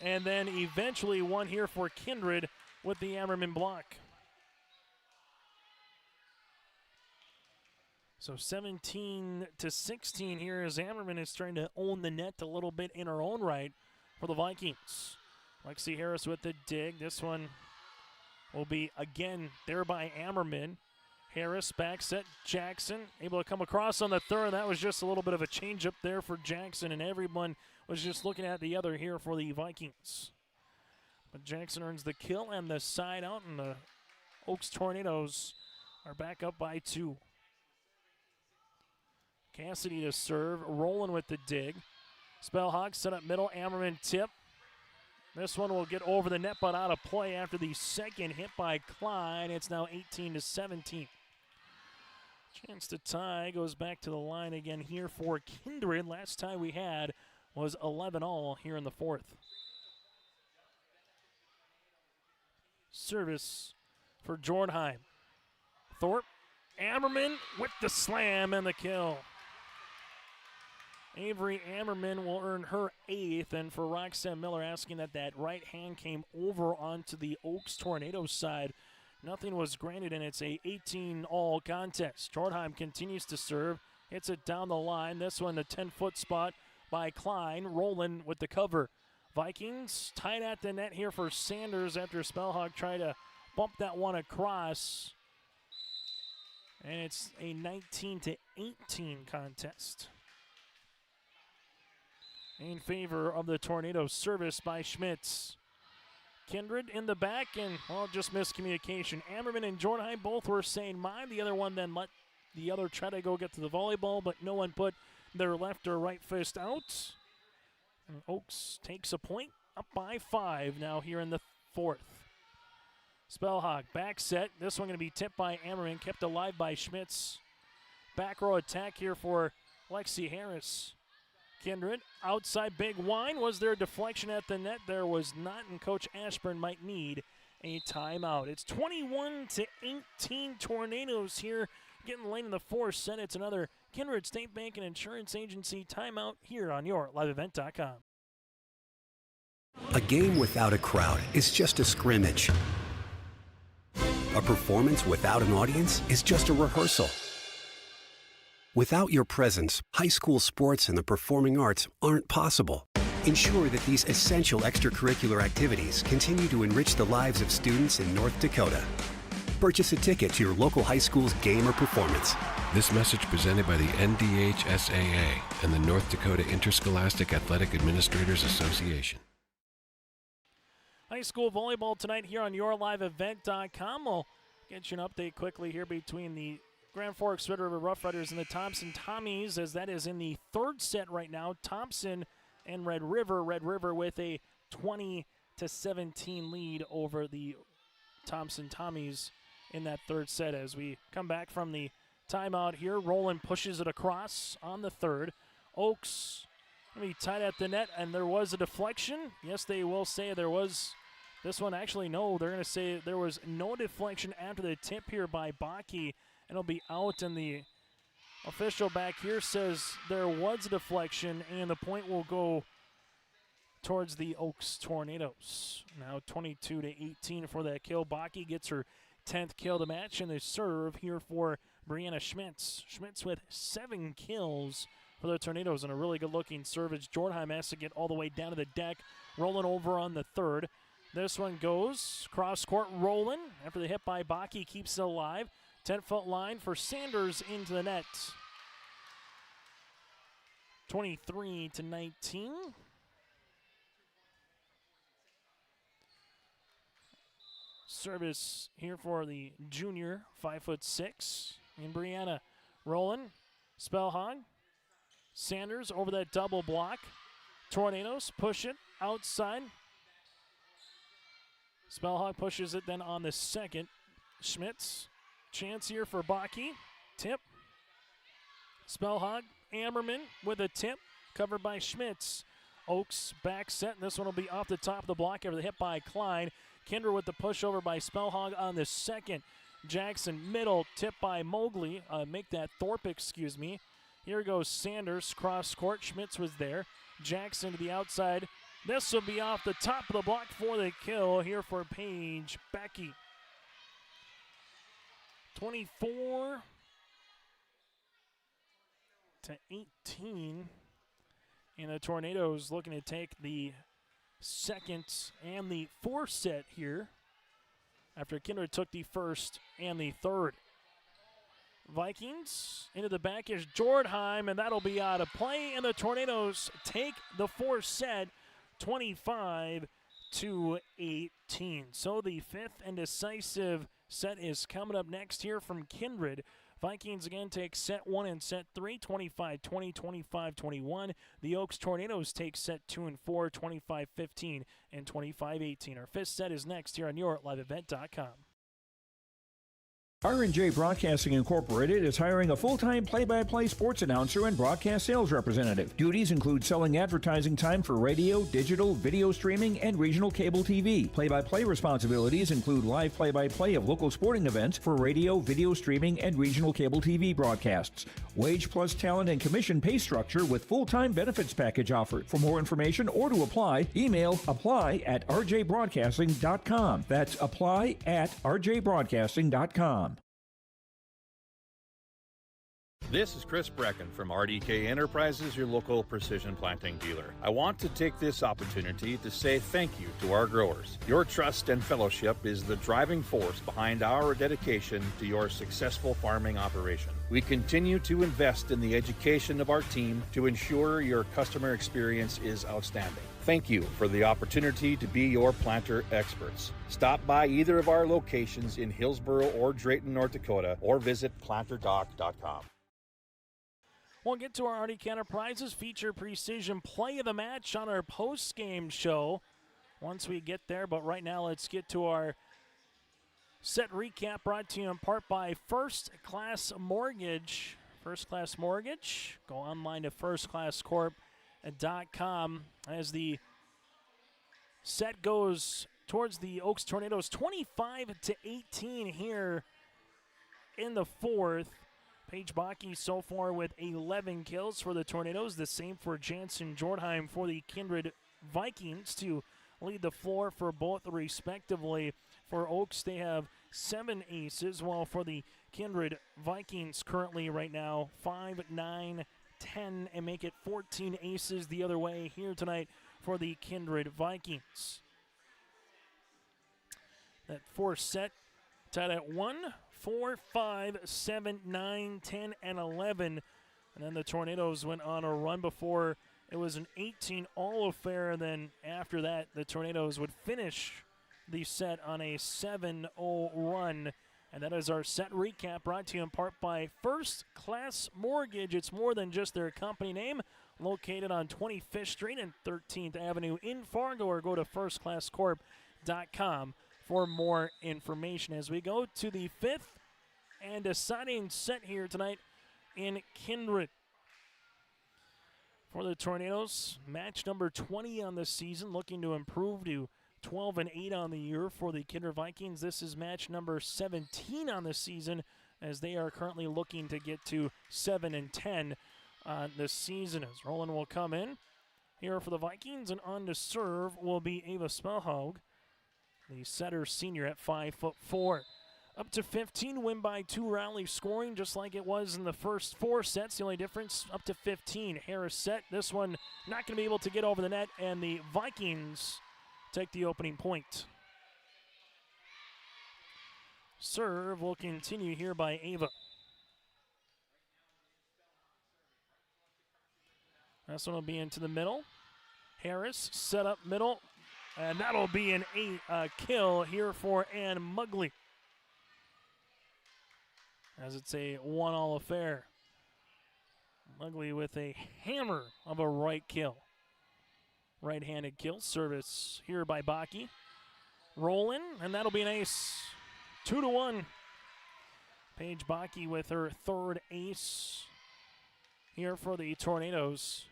And then eventually one here for Kindred with the Ammerman block. So 17-16 here as Ammerman is trying to own the net a little bit in her own right for the Vikings. Lexi Harris with the dig. This one will be again there by Ammerman. Harris back set. Jackson able to come across on the third. That was just a little bit of a change up there for Jackson, and everyone was just looking at the other here for the Vikings. But Jackson earns the kill and the side out, and the Oaks Tornadoes are back up by 2. Cassidy to serve, rolling with the dig. Spellhawk set up middle, Ammerman tip. This one will get over the net but out of play after the second hit by Klein. It's now 18-17. Chance to tie, goes back to the line again here for Kindred. Last time we had was 11-all here in the fourth. Service for Jordheim. Thorpe, Ammerman with the slam and the kill. Avery Ammerman will earn her 8th, and for Roxanne Miller asking that right hand came over onto the Oaks Tornadoes side. Nothing was granted, and it's a 18-all contest. Jordheim continues to serve, hits it down the line. This one a 10-foot spot by Klein, rolling with the cover. Vikings tied at the net here for Sanders after Spellhawk tried to bump that one across. And it's a 19-18 contest in favor of the Tornadoes. Service by Schmitz. Kindred in the back, and, well, just miscommunication. Ammerman and Jordheim both were saying mine. The other one then let the other try to go get to the volleyball, but no one put their left or right fist out. And Oaks takes a point, up by 5 now here in the fourth. Spellhawk back set. This one going to be tipped by Ammerman, kept alive by Schmitz. Back row attack here for Lexi Harris. Kindred, outside big wine. Was there a deflection at the net? There was not, and Coach Ashburn might need a timeout. It's 21-18 Tornadoes here, getting late in the fourth set. It's another Kindred State Bank and Insurance Agency timeout here on your liveevent.com. A game without a crowd is just a scrimmage. A performance without an audience is just a rehearsal. Without your presence, high school sports and the performing arts aren't possible. Ensure that these essential extracurricular activities continue to enrich the lives of students in North Dakota. Purchase a ticket to your local high school's game or performance. This message presented by the NDHSAA and the North Dakota Interscholastic Athletic Administrators Association. High school volleyball tonight here on yourliveevent.com. We'll get you an update quickly here between the Grand Forks Red River Rough Riders and the Thompson Tommies, as that is in the third set right now. Thompson and Red River with a 20-17 lead over the Thompson Tommies in that third set. As we come back from the timeout here, Roland pushes it across on the third. Oaks going to be tied at the net, and there was a deflection. Yes, they will say there was. This one, actually, no. They're going to say there was no deflection after the tip here by Baki. It'll be out, and the official back here says there was a deflection, and the point will go towards the Oaks Tornadoes. Now 22-18 for that kill. Baki gets her 10th kill to match, and the serve here for Brianna Schmitz. Schmitz with 7 kills for the Tornadoes, and a really good-looking serve as Jordheim has to get all the way down to the deck, rolling over on the third. This one goes cross-court rolling after the hit by Baki keeps it alive. 10-foot line for Sanders into the net. 23-19. Service here for the junior, 5'6", and Brianna rolling. Spellhog. Sanders over that double block. Tornadoes push it outside. Spellhog pushes it then on the second. Schmitz. Chance here for Baki. Tip. Spellhog. Ammerman with a tip. Covered by Schmitz. Oaks back set. And this one will be off the top of the block after the hit by Klein. Kindred with the pushover by Spellhog on the second. Jackson middle. Tip by Mowgli. Thorpe, excuse me. Here goes Sanders. Cross court. Schmitz was there. Jackson to the outside. This will be off the top of the block for the kill here for Paige Becky. 24 25-18. And the Tornadoes looking to take the second and the fourth set here after Kindred took the first and the third. Vikings into the back is Jordheim, and that'll be out of play. And the Tornadoes take the fourth set, 25-18. So the fifth and decisive set is coming up next here from Kindred. Vikings again take set 1 and set 3, 25-20, 25-21. The Oaks Tornadoes take set 2 and 4, 25-15, and 25-18. Our fifth set is next here on your liveevent.com. R&J Broadcasting Incorporated is hiring a full-time play-by-play sports announcer and broadcast sales representative. Duties include selling advertising time for radio, digital, video streaming, and regional cable TV. Play-by-play responsibilities include live play-by-play of local sporting events for radio, video streaming, and regional cable TV broadcasts. Wage plus talent and commission pay structure with full-time benefits package offered. For more information or to apply, email apply@rjbroadcasting.com. That's apply@rjbroadcasting.com. This is Chris Brecken from RDK Enterprises, your local precision planting dealer. I want to take this opportunity to say thank you to our growers. Your trust and fellowship is the driving force behind our dedication to your successful farming operation. We continue to invest in the education of our team to ensure your customer experience is outstanding. Thank you for the opportunity to be your planter experts. Stop by either of our locations in Hillsboro or Drayton, North Dakota, or visit planterdoc.com. We'll get to our RDK Enterprises feature precision play of the match on our post-game show once we get there. But right now, let's get to our set recap brought to you in part by First Class Mortgage. First Class Mortgage. Go online to firstclasscorp.com as the set goes towards the Oaks Tornadoes 25-18 here in the fourth. Paige Bakke so far with 11 kills for the Tornadoes. The same for Jansen Jordheim for the Kindred Vikings to lead the floor for both respectively. For Oaks, they have 7 aces, while for the Kindred Vikings currently right now 5, 9, 10, and make it 14 aces the other way here tonight for the Kindred Vikings. That fourth set tied at 1, 4, 5, 7, 9, 10, and 11. And then the Tornadoes went on a run before it was an 18-all affair. And then after that, the Tornadoes would finish the set on a 7-0 run. And that is our set recap brought to you in part by First Class Mortgage. It's more than just their company name. Located on 25th Street and 13th Avenue in Fargo, or go to firstclasscorp.com for more information as we go to the fifth and deciding set here tonight in Kindred. For the Tornadoes, match number 20 on the season, looking to improve to 12-8 on the year. For the Kindred Vikings, this is match number 17 on the season, as they are currently looking to get to 7-10 on the season. As Roland will come in here for the Vikings, and on to serve will be Ava Spellhaug, the setter senior at 5'4". Up to 15, win by 2 rally scoring, just like it was in the first 4 sets. The only difference, up to 15. Harris set. This one not going to be able to get over the net, and the Vikings take the opening point. Serve will continue here by Ava. This one will be into the middle. Harris set up middle. And that'll be an 8 kill here for Ann Mugley, as it's a 1-all affair. Mugley with a hammer of a right kill. Right-handed kill. Service here by Bakke. Rolling, and that'll be an ace. 2-1. Paige Bakke with her third ace here for the Tornadoes,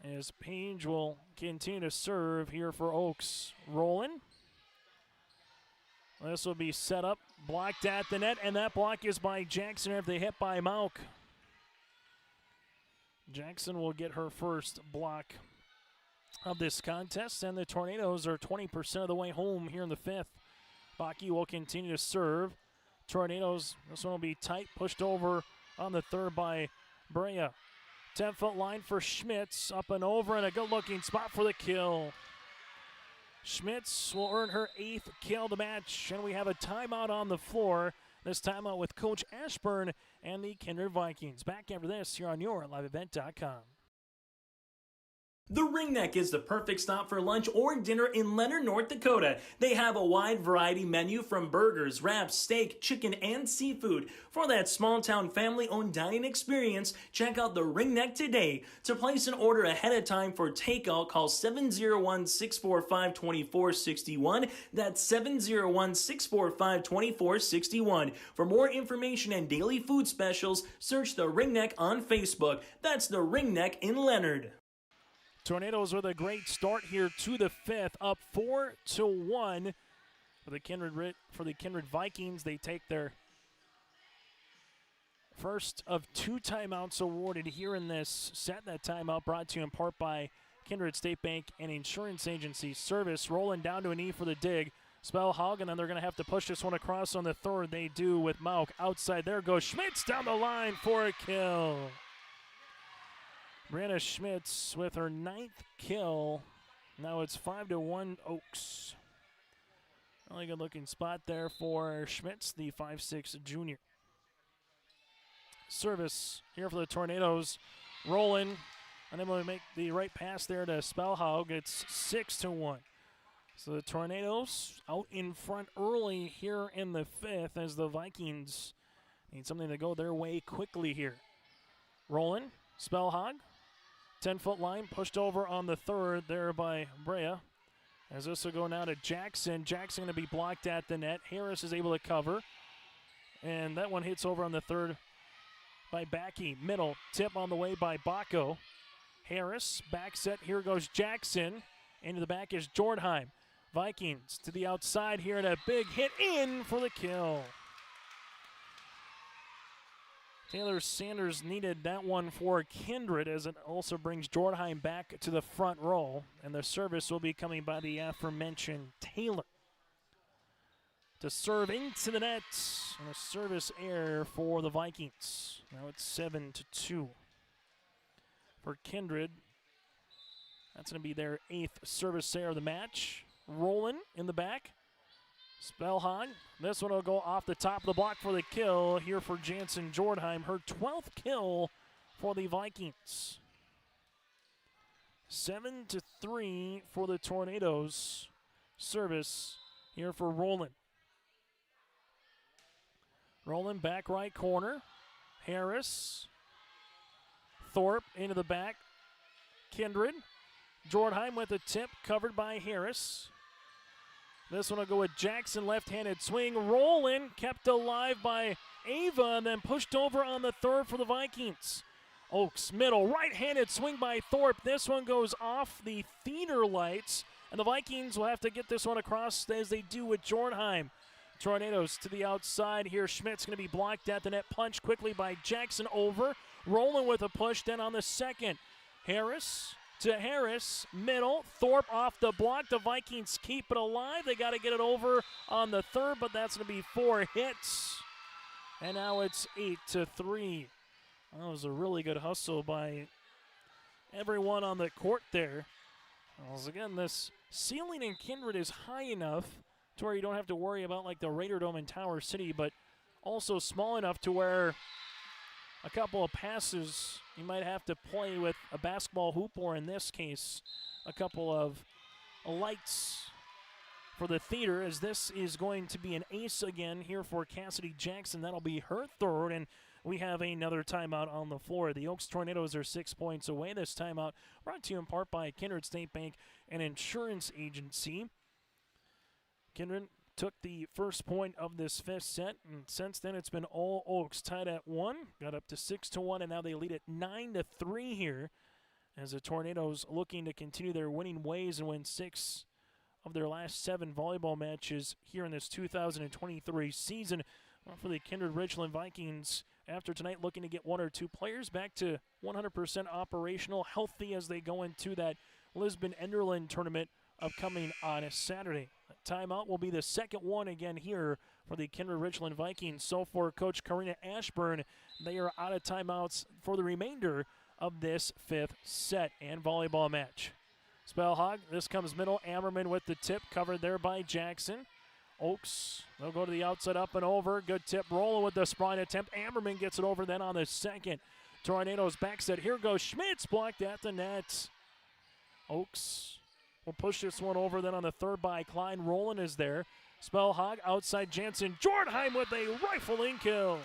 as Paige will continue to serve here for Oaks. Rolling. This will be set up, blocked at the net, and that block is by Jackson after they hit by Mauk. Jackson will get her first block of this contest, and the Tornadoes are 20% of the way home here in the fifth. Bakke will continue to serve. Tornadoes, this one will be tight, pushed over on the third by Brea. 10-foot line for Schmitz, up and over, and a good-looking spot for the kill. Schmitz will earn her 8th kill of the match, and we have a timeout on the floor. This timeout with Coach Ashburn and the Kindred Vikings. Back after this here on your liveevent.com. The Ringneck is the perfect stop for lunch or dinner in Leonard, North Dakota. They have a wide variety menu from burgers, wraps, steak, chicken, and seafood. For that small-town family-owned dining experience, check out the Ringneck today. To place an order ahead of time for takeout, call 701-645-2461. That's 701-645-2461. For more information and daily food specials, search the Ringneck on Facebook. That's the Ringneck in Leonard. Tornadoes with a great start here to the 5th, up 4-1 for the Kindred Vikings. They take their first of 2 timeouts awarded here in this set. That timeout brought to you in part by Kindred State Bank and Insurance Agency. Service rolling down to a knee for the dig. Spellhog, and then they're going to have to push this one across on the third. They do with Mauk outside. There goes Schmitz down the line for a kill. Brianna Schmitz with her 9th kill. Now it's 5-1 Oaks. Really good looking spot there for Schmitz, the 5'6" junior. Service here for the Tornadoes. Rolling, unable to make the right pass there to Spellhog. It's 6-1. So the Tornadoes out in front early here in the 5th as the Vikings need something to go their way quickly here. Rolling, Spellhog. 10-foot line pushed over on the third there by Brea. As this will go now to Jackson. Jackson going to be blocked at the net. Harris is able to cover. And that one hits over on the third by Backey. Middle tip on the way by Bacco. Harris, back set. Here goes Jackson. Into the back is Jordheim. Vikings to the outside here and a big hit in for the kill. Taylor Sanders needed that one for Kindred as it also brings Jordheim back to the front row. And the service will be coming by the aforementioned Taylor. To serve into the net. And a service error for the Vikings. Now it's 7-2 for Kindred. That's going to be their 8th service error of the match. Rolling in the back. Spellhog. This one will go off the top of the block for the kill here for Jansen Jordheim. Her 12th kill for the Vikings. 7-3 for the Tornadoes. Service here for Roland. Roland back right corner. Harris. Thorpe into the back. Kindred. Jordheim with a tip covered by Harris. This one will go with Jackson, left-handed swing. Rolling, kept alive by Ava, and then pushed over on the third for the Vikings. Oaks, middle, right-handed swing by Thorpe. This one goes off the theater lights, and the Vikings will have to get this one across as they do with Jordheim. Tornadoes to the outside here. Schmidt's going to be blocked at the net. Punch quickly by Jackson over. Rolling with a push, then on the second. Harris to Harris, middle, Thorpe off the block. The Vikings keep it alive. They got to get it over on the third, but that's going to be 4 hits. And now it's 8-3. That was a really good hustle by everyone on the court there. Well, again, this ceiling in Kindred is high enough to where you don't have to worry about like the Raider Dome in Tower City, but also small enough to where a couple of passes you might have to play with a basketball hoop, or in this case, a couple of lights for the theater, as this is going to be an ace again here for Cassidy Jackson. That'll be her third, and we have another timeout on the floor. The Oaks Tornadoes are 6 points away. This timeout brought to you in part by Kindred State Bank and Insurance Agency. Kindred took the first point of this fifth set, and since then it's been all Oaks tied at 1. Got up to 6-1, and now they lead at 9-3 here as the Tornadoes looking to continue their winning ways and win 6 of their last 7 volleyball matches here in this 2023 season. For the Kindred Richland Vikings, after tonight, looking to get 1 or 2 players back to 100% operational, healthy as they go into that Lisbon Enderlin tournament upcoming on a Saturday. Timeout will be the second one again here for the Kindred Richland Vikings. So for Coach Karina Ashburn, they are out of timeouts for the remainder of this 5th set and volleyball match. Spellhog, this comes middle. Ammerman with the tip, covered there by Jackson. Oaks, they'll go to the outside, up and over. Good tip. Rolling with the spine attempt. Ammerman gets it over then on the second. Tornadoes back set. Here goes Schmitz, blocked at the net. Oaks will push this one over then on the third by Klein. Roland is there. Spellhog outside Jansen. Jordheim with a rifling kill.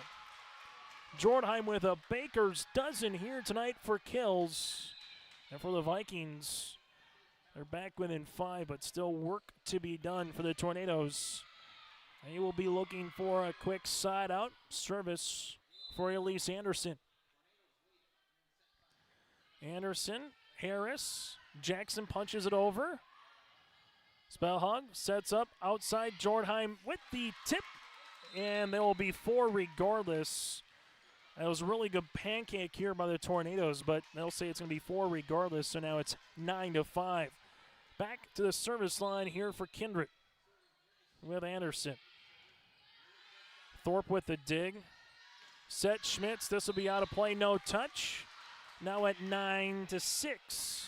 Jordheim with a baker's dozen here tonight for kills. And for the Vikings, they're back within 5, but still work to be done for the Tornadoes. They will be looking for a quick side out service for Elise Anderson. Anderson, Harris, Jackson punches it over. Spellhog sets up outside. Jordheim with the tip, and there will be 4 regardless. That was a really good pancake here by the Tornadoes, but they'll say it's going to be 4 regardless, so now it's 9-5. Back to the service line here for Kindred with Anderson. Thorpe with the dig. Set Schmitz. This will be out of play. No touch. Now at 9-6.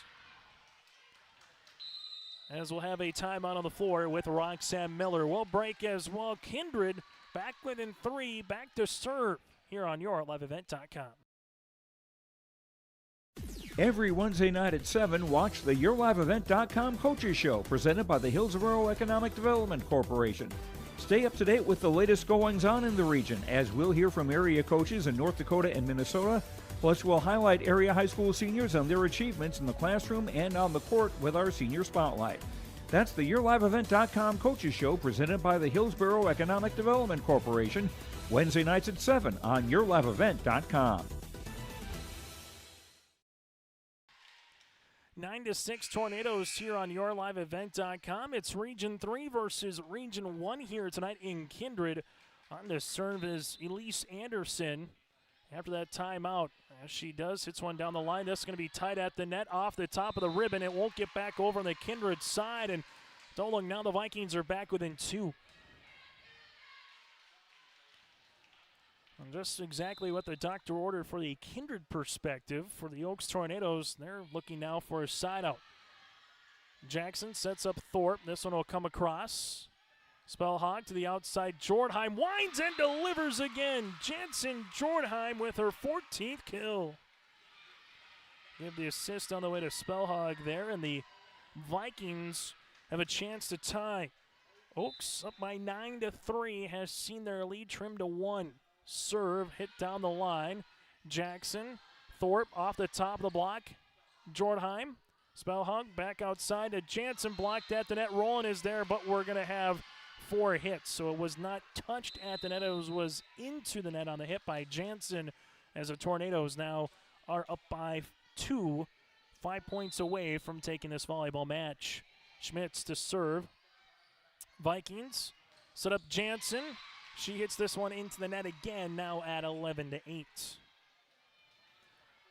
As we'll have a timeout on the floor with Roxanne Miller. We'll break as well. Kindred back within 3. Back to serve here on YourLiveEvent.com. Every Wednesday night at 7, watch the YourLiveEvent.com Coaches Show, presented by the Hillsborough Economic Development Corporation. Stay up to date with the latest goings-on in the region, as we'll hear from area coaches in North Dakota and Minnesota. Plus, we'll highlight area high school seniors and their achievements in the classroom and on the court with our Senior Spotlight. That's the YourLiveEvent.com Coaches Show, presented by the Hillsborough Economic Development Corporation, Wednesday nights at 7 on YourLiveEvent.com. 9-6 Tornadoes here on YourLiveEvent.com. It's Region 3 versus Region 1 here tonight in Kindred. On to serve is Elise Anderson. After that timeout, as she does, hits one down the line. That's going to be tight at the net off the top of the ribbon. It won't get back over on the Kindred side. And don't look, now the Vikings are back within 2. And just exactly what the doctor ordered for the Kindred perspective. For the Oaks Tornadoes, they're looking now for a side out. Jackson sets up Thorpe. This one will come across. Spellhog to the outside. Jordheim winds and delivers again. Jansen Jordheim with her 14th kill. Give the assist on the way to Spellhog there, and the Vikings have a chance to tie. Oaks up by 9-3, has seen their lead trimmed to 1. Serve hit down the line. Jackson, Thorpe off the top of the block. Jordheim, Spellhog back outside to Jansen, blocked at the net. Roland is there, but we're going to have 4 hits, so it was not touched at the net. It was into the net on the hit by Jansen, as the Tornadoes now are up by 2, 5 points away from taking this volleyball match. Schmitz to serve. Vikings set up Jansen. She hits this one into the net again, now at 11-8.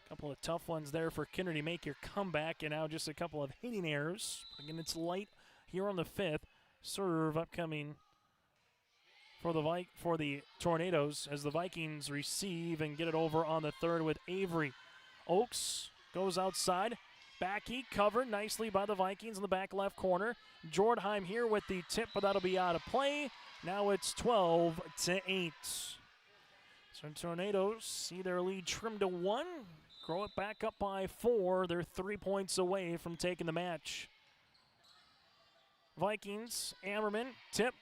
Couple of tough ones there for Kindred to make your comeback, and now just a couple of hitting errors. Again, it's light here on the 5th. Serve upcoming for the Tornadoes as the Vikings receive and get it over on the 3rd with Avery. Oaks goes outside. Backey covered nicely by the Vikings in the back left corner. Jordheim here with the tip, but that'll be out of play. Now it's 12-8. So Tornadoes see their lead trimmed to 1. Grow it back up by 4. They're 3 points away from taking the match. Vikings, Ammerman, tip,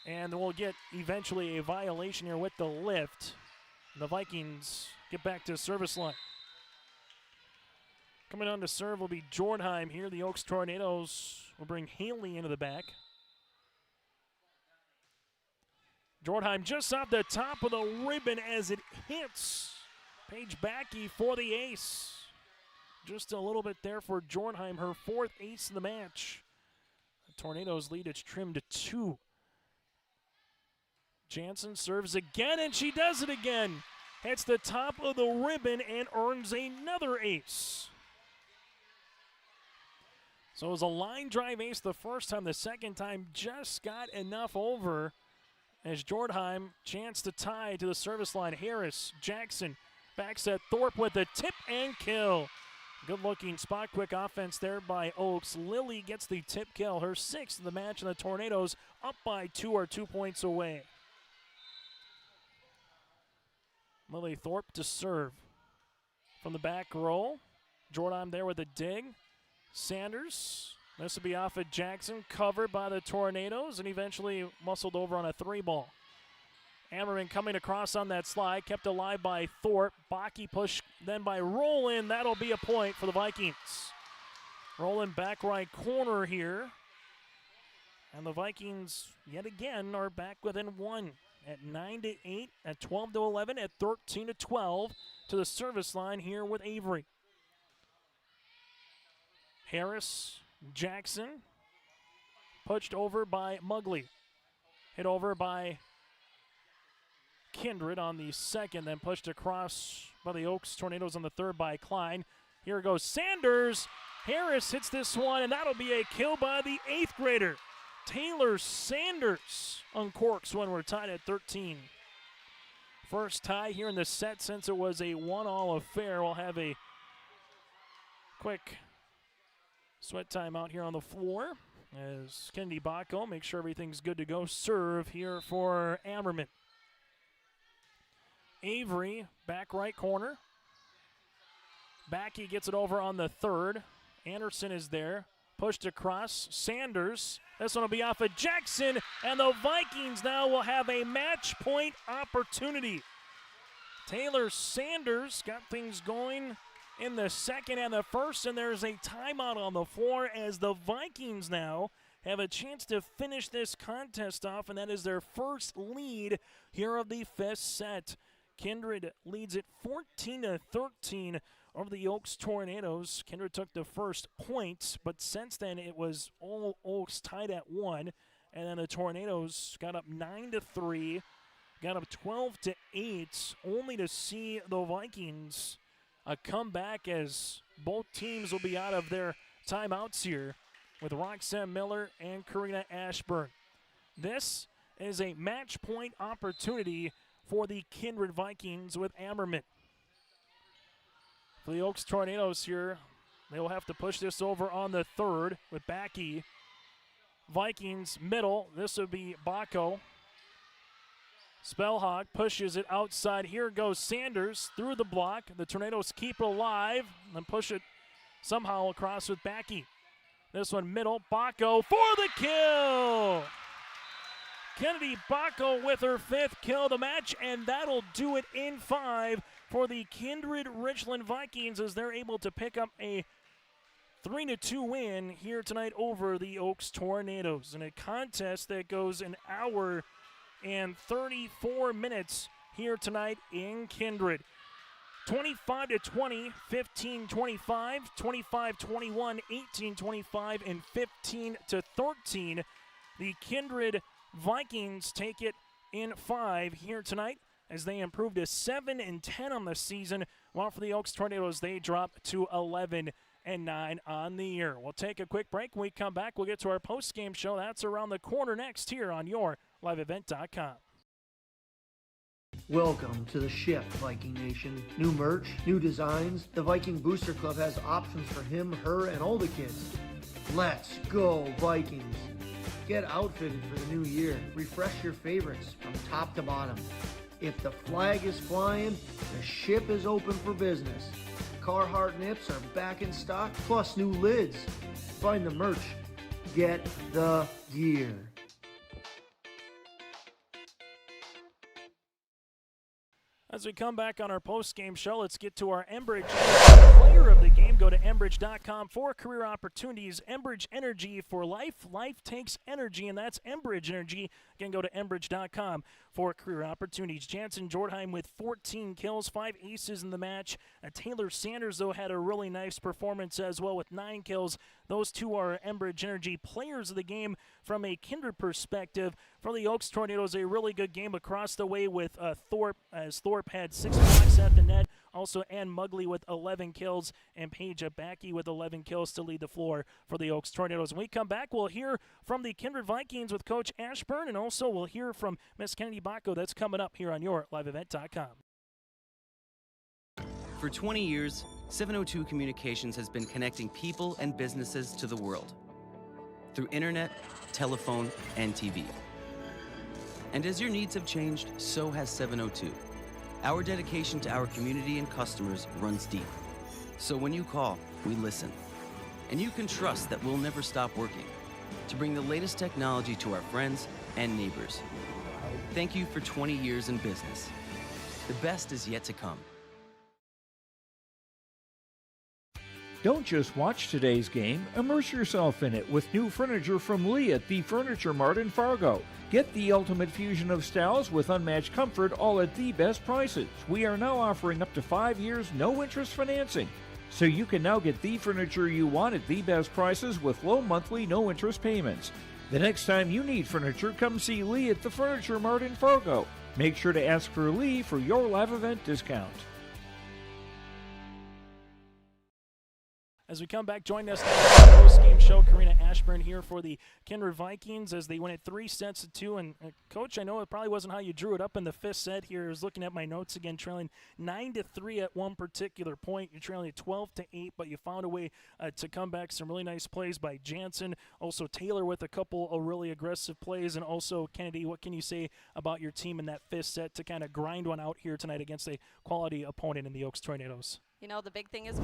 and we'll get eventually a violation here with the lift. The Vikings get back to the service line. Coming on to serve will be Jordheim here. The Oaks Tornadoes will bring Haley into the back. Jordheim just off the top of the ribbon as it hits. Paige Backey for the ace. Just a little bit there for Jordheim, her 4th ace of the match. Tornadoes lead, it's trimmed to 2. Jansen serves again, and she does it again. Hits the top of the ribbon and earns another ace. So it was a line drive ace the first time. The second time just got enough over as Jordheim chance to tie to the service line. Harris, Jackson, backset Thorpe with a tip and kill. Good-looking spot-quick offense there by Oaks. Lily gets the tip kill, her 6th of the match, and the Tornadoes up by 2 or 2 points away. Lily Thorpe to serve. From the back row, Jordan there with a dig. Sanders, this will be off of Jackson, covered by the Tornadoes, and eventually muscled over on a 3-ball. Ammerman coming across on that slide, kept alive by Thorpe. Baki push then by Rowland. That'll be a point for the Vikings. Rowland back right corner here. And the Vikings, yet again, are back within 1 at 9-8, at 12-11, at 13-12 to the service line here with Avery. Harris, Jackson, pushed over by Mugley. Hit over by Kindred on the second, then pushed across by the Oaks Tornadoes on the third by Klein. Here goes Sanders. Harris hits this one, and that'll be a kill by the 8th grader. Taylor Sanders uncorks when we're tied at 13. First tie here in the set since it was a 1-all affair. We'll have a quick sweat time out here on the floor as Kennedy Bacco makes sure everything's good to go. Serve here for Ammerman. Avery, back right corner. Backy gets it over on the third. Anderson is there. Pushed across. Sanders. This one will be off of Jackson. And the Vikings now will have a match point opportunity. Taylor Sanders got things going in the second and the first. And there's a timeout on the floor as the Vikings now have a chance to finish this contest off. And that is their first lead here of the 5th set. Kindred leads it 14-13 over the Oaks Tornadoes. Kindred took the first point, but since then it was all Oaks tied at 1, and then the Tornadoes got up 9-3, got up 12-8, only to see the Vikings come back as both teams will be out of their timeouts here with Roxanne Miller and Karina Ashburn. This is a match point opportunity for the Kindred Vikings with Ammerman. For the Oaks Tornadoes here, they will have to push this over on the third with Backy. Vikings middle, this would be Bacco. Spellhawk pushes it outside. Here goes Sanders through the block. The Tornadoes keep it alive and push it somehow across with Backy. This one middle, Bacco for the kill! Kennedy Bacco with her 5th kill of the match, and that'll do it in 5 for the Kindred Richland Vikings as they're able to pick up a 3-2 win here tonight over the Oaks Tornadoes in a contest that goes an hour and 34 minutes here tonight in Kindred. 25-20, 15-25, 25-21, 18-25, and 15-13. The Kindred Vikings take it in 5 here tonight as they improve to 7-10 on the season, while for the Oaks Tornadoes they drop to 11-9 on the year. We'll take a quick break. When we come back, we'll get to our post-game show. That's around the corner next here on your liveevent.com. Welcome to the shift, Viking Nation. New merch, new designs. The Viking Booster Club has options for him, her, and all the kids. Let's go, Vikings. Get outfitted for the new year. Refresh your favorites from top to bottom. If the flag is flying, the ship is open for business. Carhartt nips are back in stock, plus new lids. Find the merch. Get the gear. As we come back on our post-game show, let's get to our Enbridge player of the game. Go to Enbridge.com for career opportunities. Enbridge Energy for life. Life takes energy, and that's Enbridge Energy. Again, go to Enbridge.com for career opportunities. Jansen Jordheim with 14 kills, 5 aces in the match. Taylor Sanders, though, had a really nice performance as well with 9 kills. Those two are Enbridge Energy players of the game from a Kindred perspective. For the Oaks Tornadoes, a really good game across the way with Thorpe, as Thorpe had 6 blocks at the net Also, Ann Mugley with 11 kills and Paige Abacki with 11 kills to lead the floor for the Oaks Tornadoes. When we come back, we'll hear from the Kindred Vikings with Coach Ashburn, and also we'll hear from Miss Kennedy Bacco. That's coming up here on YourLiveEvent.com. For 20 years, 702 Communications has been connecting people and businesses to the world through internet, telephone, and TV. And as your needs have changed, so has 702. Our dedication to our community and customers runs deep. So when you call, we listen. And you can trust that we'll never stop working to bring the latest technology to our friends and neighbors. Thank you for 20 years in business. The best is yet to come. Don't just watch today's game, immerse yourself in it with new furniture from Lee at the Furniture Mart in Fargo. Get the ultimate fusion of styles with unmatched comfort, all at the best prices. We are now offering up to 5 years no-interest financing. So you can now get the furniture you want at the best prices with low monthly no-interest payments. The next time you need furniture, come see Lee at the Furniture Mart in Fargo. Make sure to ask for Lee for your live event discount. As we come back, join us now for the post-game show. Karina Ashburn here for the Kindred Vikings as they win it 3-2. And Coach, I know it probably wasn't how you drew it up in the fifth set here. I was looking at my notes again, trailing 9-3 at one particular point. You're trailing 12-8, but you found a way to come back. Some really nice plays by Jansen. Also Taylor with a couple of really aggressive plays. And also Kennedy, what can you say about your team in that fifth set to kind of grind one out here tonight against a quality opponent in the Oaks Tornadoes? You know, the big thing is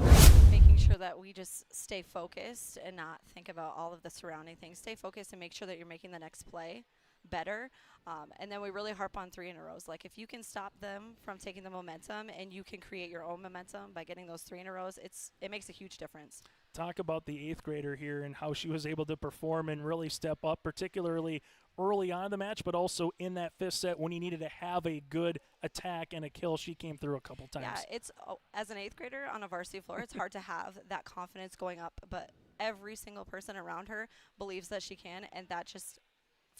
making sure that we just stay focused and not think about all of the surrounding things. Stay focused and make sure that you're making the next play better. And then we really harp on 3 in a row. Like, if you can stop them from taking the momentum and you can create your own momentum by getting those 3 in a row, it makes a huge difference. Talk about the 8th grader here and how she was able to perform and really step up, particularly early on in the match, but also in that fifth set when you needed to have a good attack and a kill. She came through a couple times. Yeah, as an 8th grader on a varsity floor, it's hard to have that confidence going up, but every single person around her believes that she can, and that just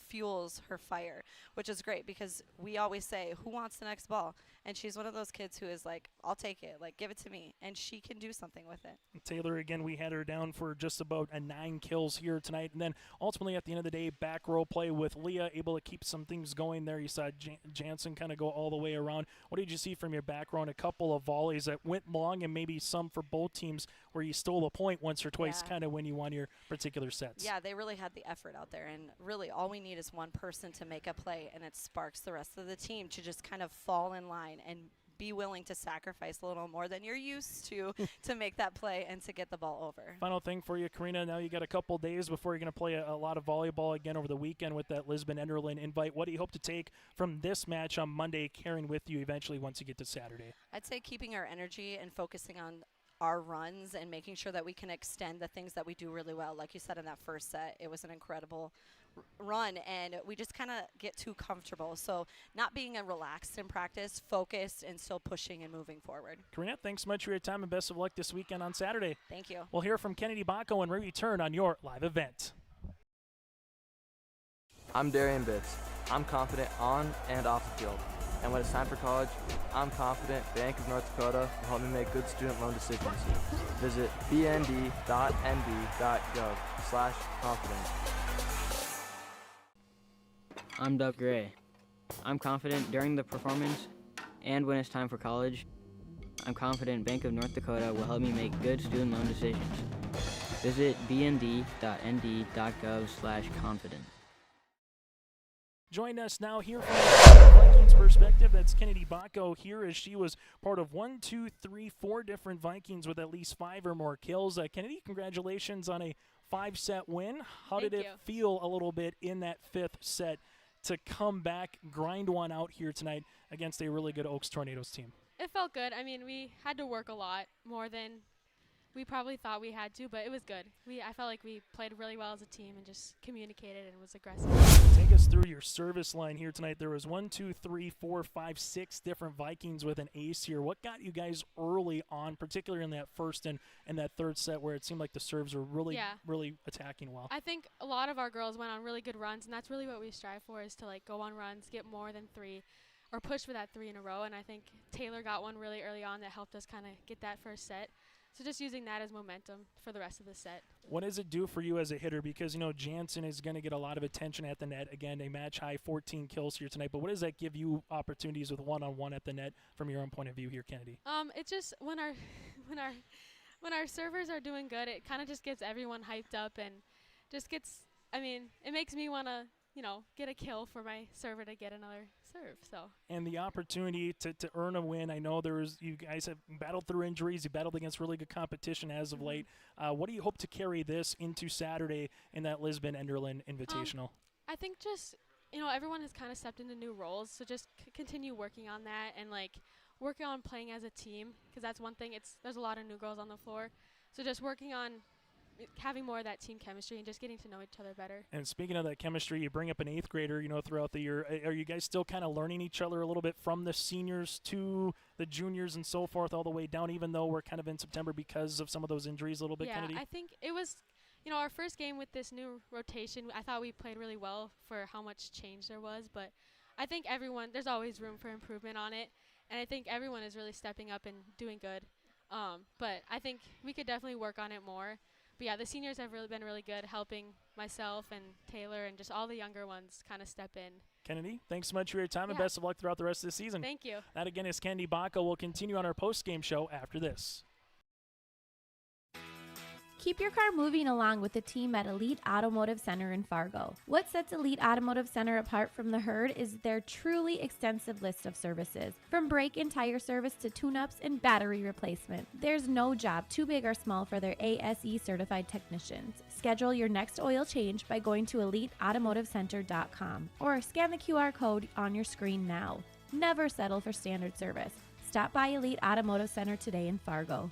fuels her fire, which is great because we always say, who wants the next ball? And she's one of those kids who is like, I'll take it, like, give it to me, and she can do something with it. Taylor, again, we had her down for just about 9 kills here tonight, and then ultimately at the end of the day, back row play with Leah, able to keep some things going there. You saw Jansen kind of go all the way around. What did you see from your back row? And a couple of volleys that went long, and maybe some for both teams where you stole a point once or twice, kind of when you won your particular sets. Yeah, they really had the effort out there, and really all we need is one person to make a play, and it sparks the rest of the team to just kind of fall in line and be willing to sacrifice a little more than you're used to make that play and to get the ball over. Final thing for you, Karina. Now you got a couple days before you're going to play a lot of volleyball again over the weekend with that Lisbon Enderlin invite. What do you hope to take from this match on Monday, carrying with you eventually once you get to Saturday? I'd say keeping our energy and focusing on our runs and making sure that we can extend the things that we do really well. Like you said in that first set, it was an incredible run, and we just kind of get too comfortable. So not being relaxed in practice, focused, and still pushing and moving forward. Karina, thanks so much for your time, and best of luck this weekend on Saturday. Thank you. We'll hear from Kennedy Bacco when we return on your live event. I'm Darian Bitts. I'm confident on and off the field. And when it's time for college, I'm confident Bank of North Dakota will help me make good student loan decisions. Visit bnd.nd.gov/confidence. I'm Doug Gray. I'm confident during the performance and when it's time for college. I'm confident Bank of North Dakota will help me make good student loan decisions. Visit bnd.nd.gov/confident. Join us now here from the Vikings perspective. That's Kennedy Bacco here, as she was part of 4 different Vikings with at least 5 or more kills. Kennedy, congratulations on a 5-set win. How did it feel a little bit in that 5th set to come back, grind one out here tonight against a really good Oaks Tornadoes team? It felt good. I mean, we had to work a lot more than we probably thought we had to, but it was good. I felt like we played really well as a team and just communicated and was aggressive. Take us through your service line here tonight. There was 6 different Vikings with an ace here. What got you guys early on, particularly in that first and that third set, where it seemed like the serves were really attacking well? I think a lot of our girls went on really good runs, and that's really what we strive for, is to like go on runs, get more than 3 or push for that 3 in a row. And I think Taylor got one really early on that helped us kind of get that first set. So just using that as momentum for the rest of the set. What does it do for you as a hitter? Because, Jansen is going to get a lot of attention at the net. Again, a match-high 14 kills here tonight. But what does that give you opportunities with one-on-one at the net from your own point of view here, Kennedy? It's just when our servers are doing good, it kind of just gets everyone hyped up and just gets, it makes me want to, get a kill for my server to get another serve. So. And the opportunity to earn a win. I know you guys have battled through injuries. You battled against really good competition as of late. What do you hope to carry this into Saturday in that Lisbon Enderlin Invitational? I think just, everyone has kind of stepped into new roles. So just continue working on that and working on playing as a team, because that's one thing. There's a lot of new girls on the floor. So just working on having more of that team chemistry and just getting to know each other better. And speaking of that chemistry, you bring up an 8th grader, throughout the year. Are you guys still kind of learning each other a little bit from the seniors to the juniors and so forth all the way down, even though we're kind of in September because of some of those injuries a little bit, Kennedy? Yeah, I think it was, our first game with this new rotation, I thought we played really well for how much change there was, but I think there's always room for improvement on it, and I think everyone is really stepping up and doing good. But I think we could definitely work on it more. But yeah, the seniors have been really good helping myself and Taylor and just all the younger ones kind of step in. Kennedy, thanks so much for your time and best of luck throughout the rest of the season. Thank you. That again is Kennedy Baca. We'll continue on our post-game show after this. Keep your car moving along with the team at Elite Automotive Center in Fargo. What sets Elite Automotive Center apart from the herd is their truly extensive list of services. From brake and tire service to tune-ups and battery replacement, there's no job too big or small for their ASE certified technicians. Schedule your next oil change by going to EliteAutomotiveCenter.com or scan the QR code on your screen now. Never settle for standard service. Stop by Elite Automotive Center today in Fargo.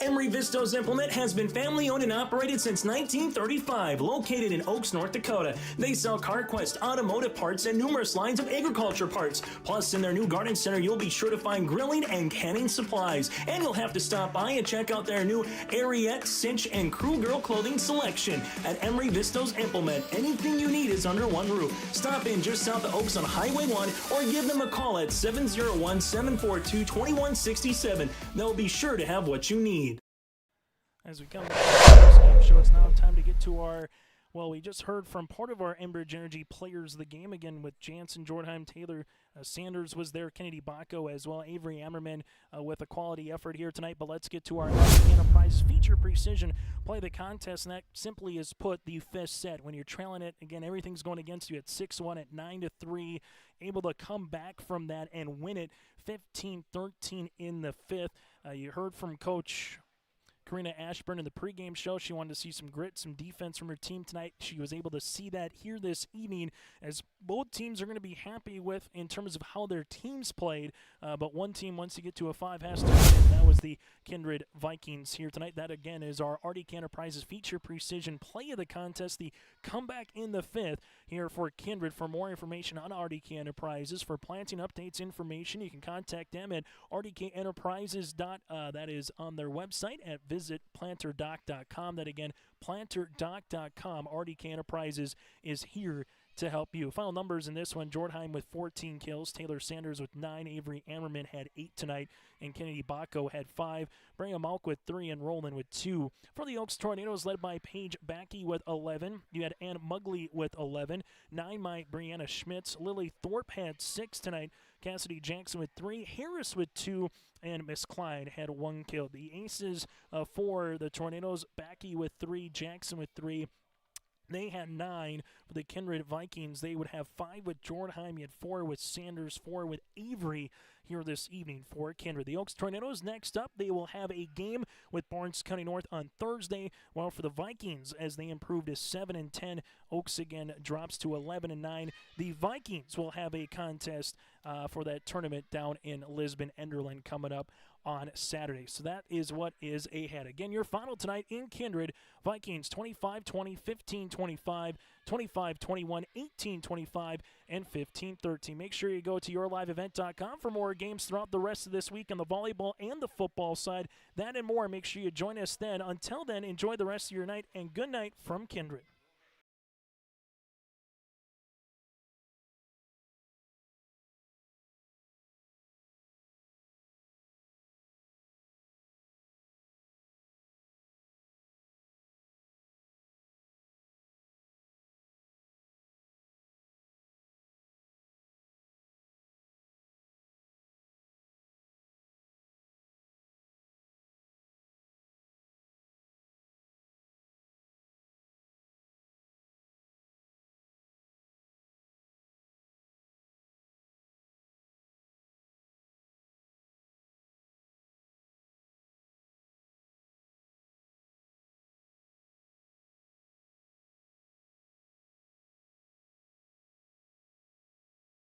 Emery Vistos Implement has been family-owned and operated since 1935, located in Oaks, North Dakota. They sell CarQuest automotive parts and numerous lines of agriculture parts. Plus, in their new garden center, you'll be sure to find grilling and canning supplies. And you'll have to stop by and check out their new Ariette, Cinch, and Crew Girl clothing selection. At Emery Vistos Implement, anything you need is under one roof. Stop in just south of Oaks on Highway 1 or give them a call at 701-742-2167. They'll be sure to have what you need. As we come back to the game show, it's now time to get to we just heard from part of our Enbridge Energy players of the game, again with Jansen, Jordheim, Taylor, Sanders was there, Kennedy Baco as well, Avery Ammerman with a quality effort here tonight. But let's get to our Enterprise Feature Precision Play the Contest, and that simply is put the 5th set. When you're trailing it, again, everything's going against you at 6-1, at 9-3, able to come back from that and win it 15-13 in the 5th. You heard from Coach Karina Ashburn in the pregame show. She wanted to see some grit, some defense from her team tonight. She was able to see that here this evening, as both teams are going to be happy with in terms of how their teams played. But one team, once you get to a 5, has to win. That was the Kindred Vikings here tonight. That, again, is our RDK Enterprises Feature Precision Play of the Contest, the comeback in the 5th here for Kindred. For more information on RDK Enterprises, for planting updates information, you can contact them at rdkenterprises. That is on their website at visitplanterdoc.com. That again, planterdoc.com. RDK Enterprises is here to help you. Final numbers in this one: Jordheim with 14 kills, Taylor Sanders with 9, Avery Ammerman had 8 tonight, and Kennedy Baco had 5, Brigham Malk with 3, and Roland with 2. For the Oaks Tornadoes, led by Paige Backey with 11. You had Ann Mugley with 11, 9 by Brianna Schmitz. Lily Thorpe had 6 tonight, Cassidy Jackson with 3, Harris with 2, and Miss Klein had 1 kill. The aces for the Tornadoes: Backey with 3, Jackson with 3. They had 9 for the Kindred Vikings. They would have 5 with Jordheim. You had 4 with Sanders, 4 with Avery here this evening for Kindred. The Oaks Tornadoes next up. They will have a game with Barnes County North on Thursday. While for the Vikings, as they improve to 7-10, Oaks again drops to 11-9. The Vikings will have a contest for that tournament down in Lisbon Enderlin coming up on Saturday. So that is what is ahead. Again, your final tonight in Kindred: Vikings 25-20, 15-25, 25-21, 18-25, and 15-13. Make sure you go to yourliveevent.com for more games throughout the rest of this week on the volleyball and the football side. That and more. Make sure you join us then. Until then, enjoy the rest of your night, and good night from Kindred.